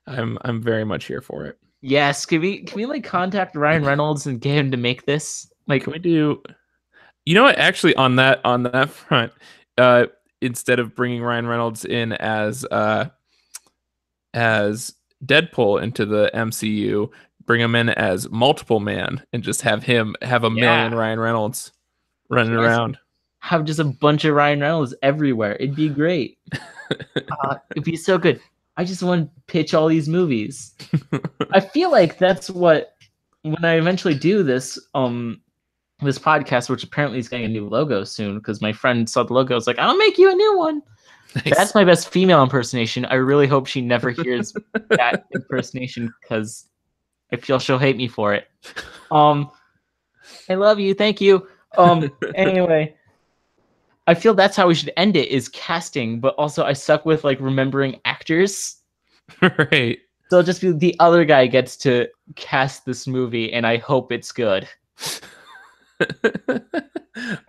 I'm very much here for it. Yes, can we like contact Ryan Reynolds and get him to make this? Like, can we do? You know what? Actually, on that front, instead of bringing Ryan Reynolds in as Deadpool into the MCU, bring him in as Multiple Man and just have a million Ryan Reynolds running around. Have just a bunch of Ryan Reynolds everywhere. It'd be great. It'd be so good. I just want to pitch all these movies. I feel like that's what, when I eventually do this this podcast, which apparently is getting a new logo soon, because my friend saw the logo, was like, I'll make you a new one. Nice. That's my best female impersonation. I really hope she never hears that impersonation, because I feel she'll hate me for it. I love you. Thank you. Anyway, I feel that's how we should end it, is casting, but also I suck with like remembering actors. Right. So it'll just be the other guy gets to cast this movie, and I hope it's good.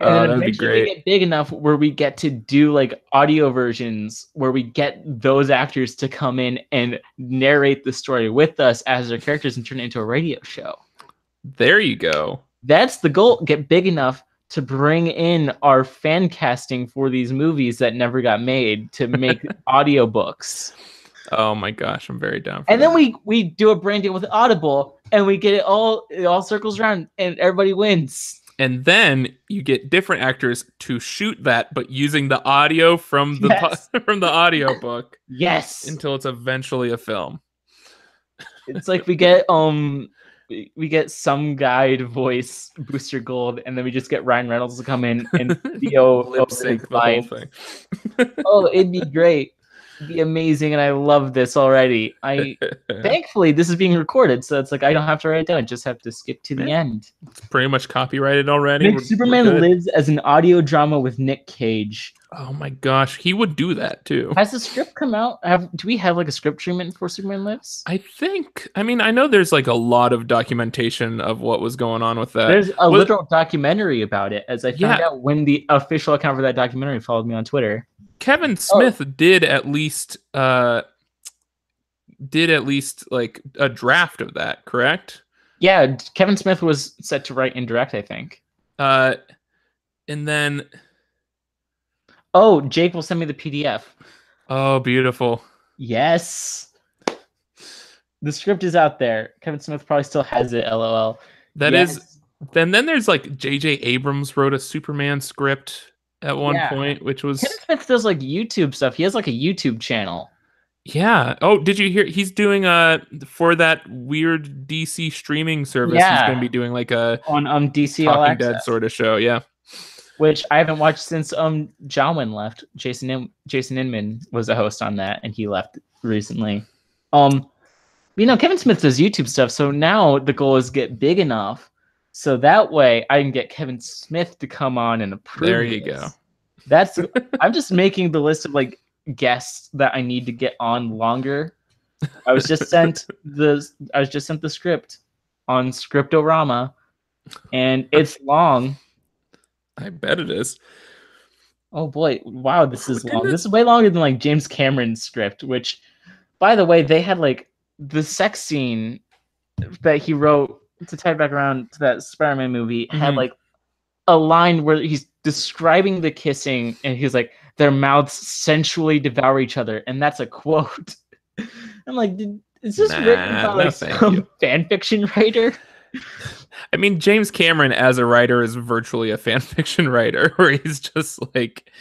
That'd be great. We get big enough where we get to do like audio versions where we get those actors to come in and narrate the story with us as their characters and turn it into a radio show. There you go. That's the goal. Get big enough to bring in our fan casting for these movies that never got made, to make audiobooks. Oh my gosh, I'm very down for and that. Then we do a brand deal with Audible, and we get it all circles around, and everybody wins. And then you get different actors to shoot that, but using the audio from the from the audiobook. Yes. Until it's eventually a film. It's like we get we get some guy to voice Booster Gold, and then we just get Ryan Reynolds to come in and video lip over his sync the whole lines. thing. Oh, it'd be great. It'd be amazing, and I love this already. Thankfully, this is being recorded, so it's like I don't have to write it down. I just have to skip to the end. It's pretty much copyrighted already. Superman Lives as an audio drama with Nick Cage. Oh my gosh, he would do that too. Has the script come out? Do we have like a script treatment for Superman Lives? I mean, I know there's like a lot of documentation of what was going on with that. There's a literal documentary about it, as I found out when the official account for that documentary followed me on Twitter. Kevin Smith did at least like a draft of that, correct? Yeah, Kevin Smith was set to write and direct, I think. And then Jake will send me the PDF. Oh, beautiful. Yes. The script is out there. Kevin Smith probably still has it, LOL. That is. Then there's like J.J. Abrams wrote a Superman script at one point, which was... Kevin Smith does like YouTube stuff. He has like a YouTube channel. Yeah. Oh, did you hear? He's doing for that weird DC streaming service. He's going to be doing like a on DC Talking Dead sort of show. Yeah. Which I haven't watched since Jauman left. Jason Inman was a host on that, and he left recently. Kevin Smith does YouTube stuff, so now the goal is get big enough so that way I can get Kevin Smith to come on and approve. There you go. I'm just making the list of like guests that I need to get on longer. I was just sent the script on Scriptorama, and it's long. I bet it is. Oh boy! Wow, this is long. This is way longer than like James Cameron's script. Which, by the way, they had like the sex scene that he wrote to tie it back around to that Spider-Man movie had like a line where he's describing the kissing, and he's like, "Their mouths sensually devour each other," and that's a quote. I'm like, is this written by like some fan fiction writer? I mean, James Cameron as a writer is virtually a fan fiction writer, where he's just like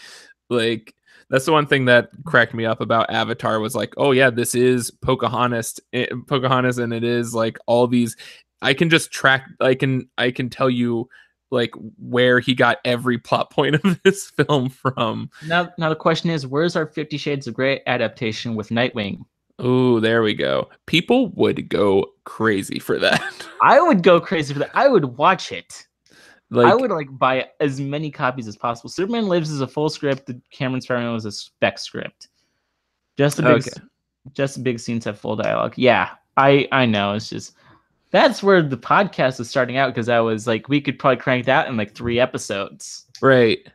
that's the one thing that cracked me up about Avatar was like, oh yeah, this is Pocahontas, and it is like all these. I can just track. I can tell you like where he got every plot point of this film from. Now the question is, where's our 50 Shades of Grey adaptation with Nightwing? Oh, there we go. People would go crazy for that. I would go crazy for that. I would watch it. I would like buy as many copies as possible. Superman Lives is a full script. The Cameron Spider-Man was a spec script. Just the big scenes have full dialogue. Yeah, I know. It's just that's where the podcast was starting out, because I was like, we could probably crank that in like 3 episodes. Right.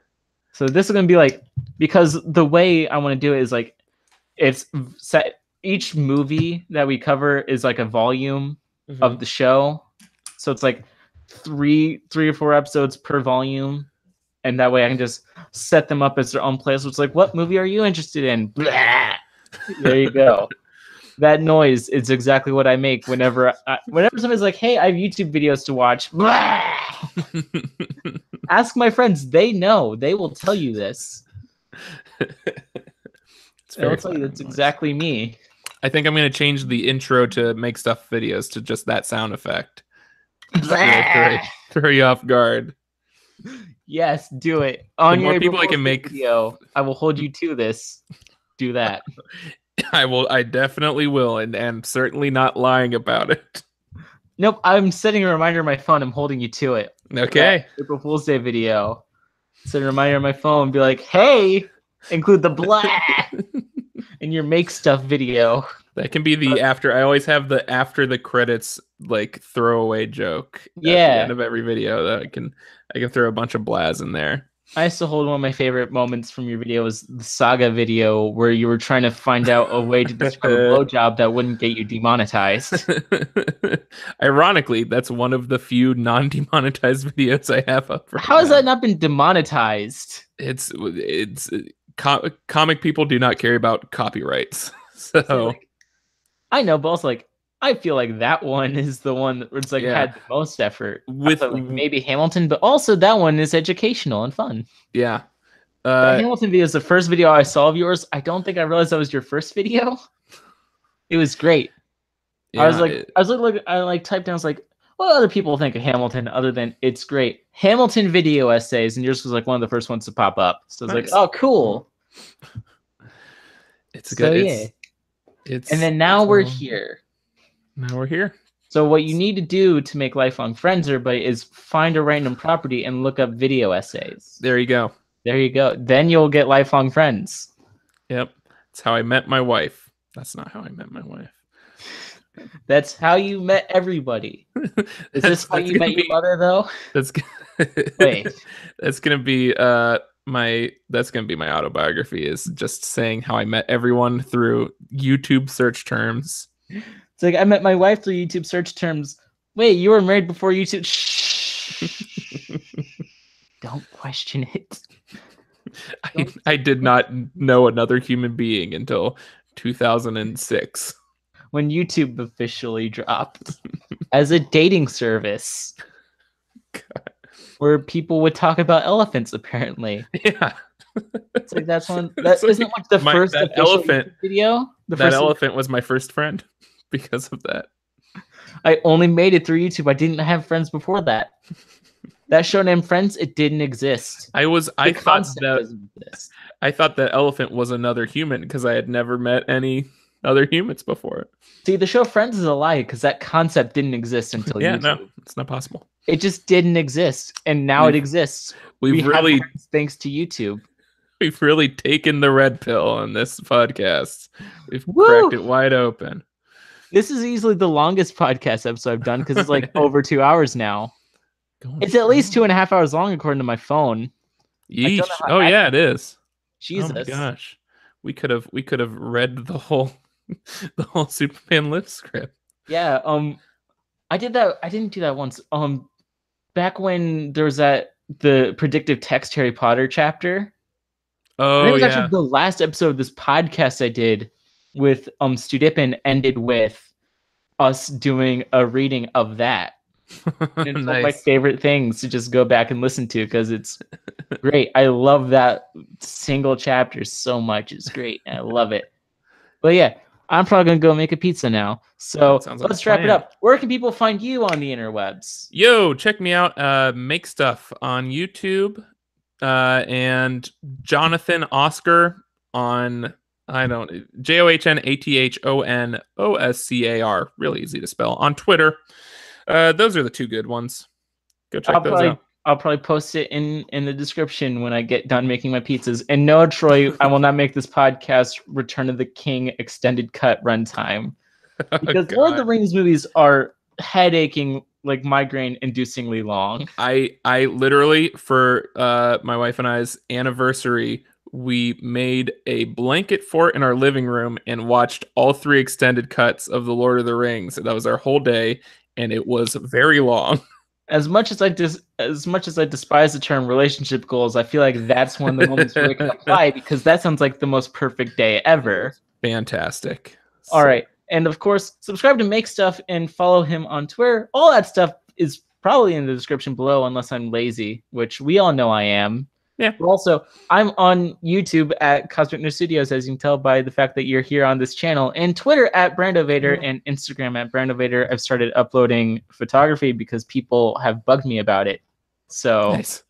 So this is gonna be like, because the way I want to do it is like, it's set. Each movie that we cover is like a volume of the show. So it's like three or 4 episodes per volume. And that way I can just set them up as their own playlist. It's like, what movie are you interested in? Blah! There you go. That noise is exactly what I make whenever somebody's like, hey, I have YouTube videos to watch. Blah! Ask my friends. They know. They will tell you this. I'll tell you that's exactly me. I think I'm going to change the intro to Make Stuff Videos to just that sound effect. Throw you off guard. Yes, do it. On the more people I can make video, I will hold you to this. Do that. I will. I definitely will, and certainly not lying about it. Nope, I'm setting a reminder on my phone. I'm holding you to it. Okay. April Fool's Day video. Set a reminder on my phone and be like, hey, include the blah in your Make Stuff video. That can be the after. I always have the after the credits like throwaway joke at the end of every video that I can throw a bunch of blahs in there. I used to hold one of my favorite moments from your video was the Saga video where you were trying to find out a way to describe a blowjob that wouldn't get you demonetized. Ironically, that's one of the few non-demonetized videos I have up. How has that not been demonetized? It's comic people do not care about copyrights. So I know, but also like I feel like that one is the one that it's like had the most effort with like, maybe Hamilton, but also that one is educational and fun. Yeah. The Hamilton video is the first video I saw of yours. I don't think I realized that was your first video. It was great. Yeah, I was like, I typed down, I was like, what other people think of Hamilton other than it's great. Hamilton video essays, and yours was like one of the first ones to pop up. So I was like, oh, cool. It's good. Yeah. And then now we're here. Now we're here. So what you need to do to make lifelong friends, everybody, is find a random property and look up video essays. There you go. There you go. Then you'll get lifelong friends. Yep. That's how I met my wife. That's not how I met my wife. That's how you met everybody. Is this how you met your mother, though? Wait. That's gonna be my autobiography, is just saying how I met everyone through YouTube search terms. It's like, I met my wife through YouTube search terms. Wait, you were married before YouTube? Shh. Don't question it. I did not know another human being until 2006. When YouTube officially dropped as a dating service. God. Where people would talk about elephants, apparently. Yeah. It's like that's one that isn't like the first elephant video. That elephant was my first friend because of that. I only made it through YouTube. I didn't have friends before that. That show named Friends, it didn't exist. I thought that elephant was another human because I had never met any other humans before. See, the show Friends is a lie because that concept didn't exist until YouTube. No, it's not possible. It just didn't exist, and now it exists. We've really, thanks to YouTube. We've really taken the red pill on this podcast. We've cracked it wide open. This is easily the longest podcast episode I've done because it's like over 2 hours now. It's at least 2.5 hours long according to my phone. Yeesh. Oh yeah, it is. Jesus. Oh my gosh. We could have read the whole Superman Live script. Yeah, I did that. I didn't do that once. Back when there was the predictive text Harry Potter chapter. Oh, it was actually the last episode of this podcast I did with Stu Dippin ended with us doing a reading of that. And it's one of my favorite things to just go back and listen to because it's great. I love that single chapter so much. It's great. I love it. But yeah, I'm probably going to go make a pizza now. So let's wrap it up. Where can people find you on the interwebs? Yo, check me out. Make Stuff on YouTube. And Johnathan Oscar on, JOHNATHONOSCAR. Really easy to spell. On Twitter. Those are the two good ones. Go check those out. I'll probably post it in the description when I get done making my pizzas. And no, Troy, I will not make this podcast Return of the King extended cut runtime. Because Lord of the Rings movies are head-aching, like migraine-inducingly long. I literally, for my wife and I's anniversary, we made a blanket fort in our living room and watched all 3 extended cuts of The Lord of the Rings. That was our whole day, and it was very long. As much as I despise the term relationship goals, I feel like that's one of the moments where it can apply because that sounds like the most perfect day ever. Fantastic. All right. And of course, subscribe to Make Stuff and follow him on Twitter. All that stuff is probably in the description below unless I'm lazy, which we all know I am. Yeah. But also, I'm on YouTube at Cosmic Nerd Studios, as you can tell by the fact that you're here on this channel, and Twitter at Brandovader and Instagram at Brandovader. I've started uploading photography because people have bugged me about it. So, nice.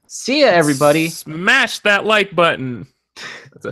See ya, everybody. Smash that like button. That's a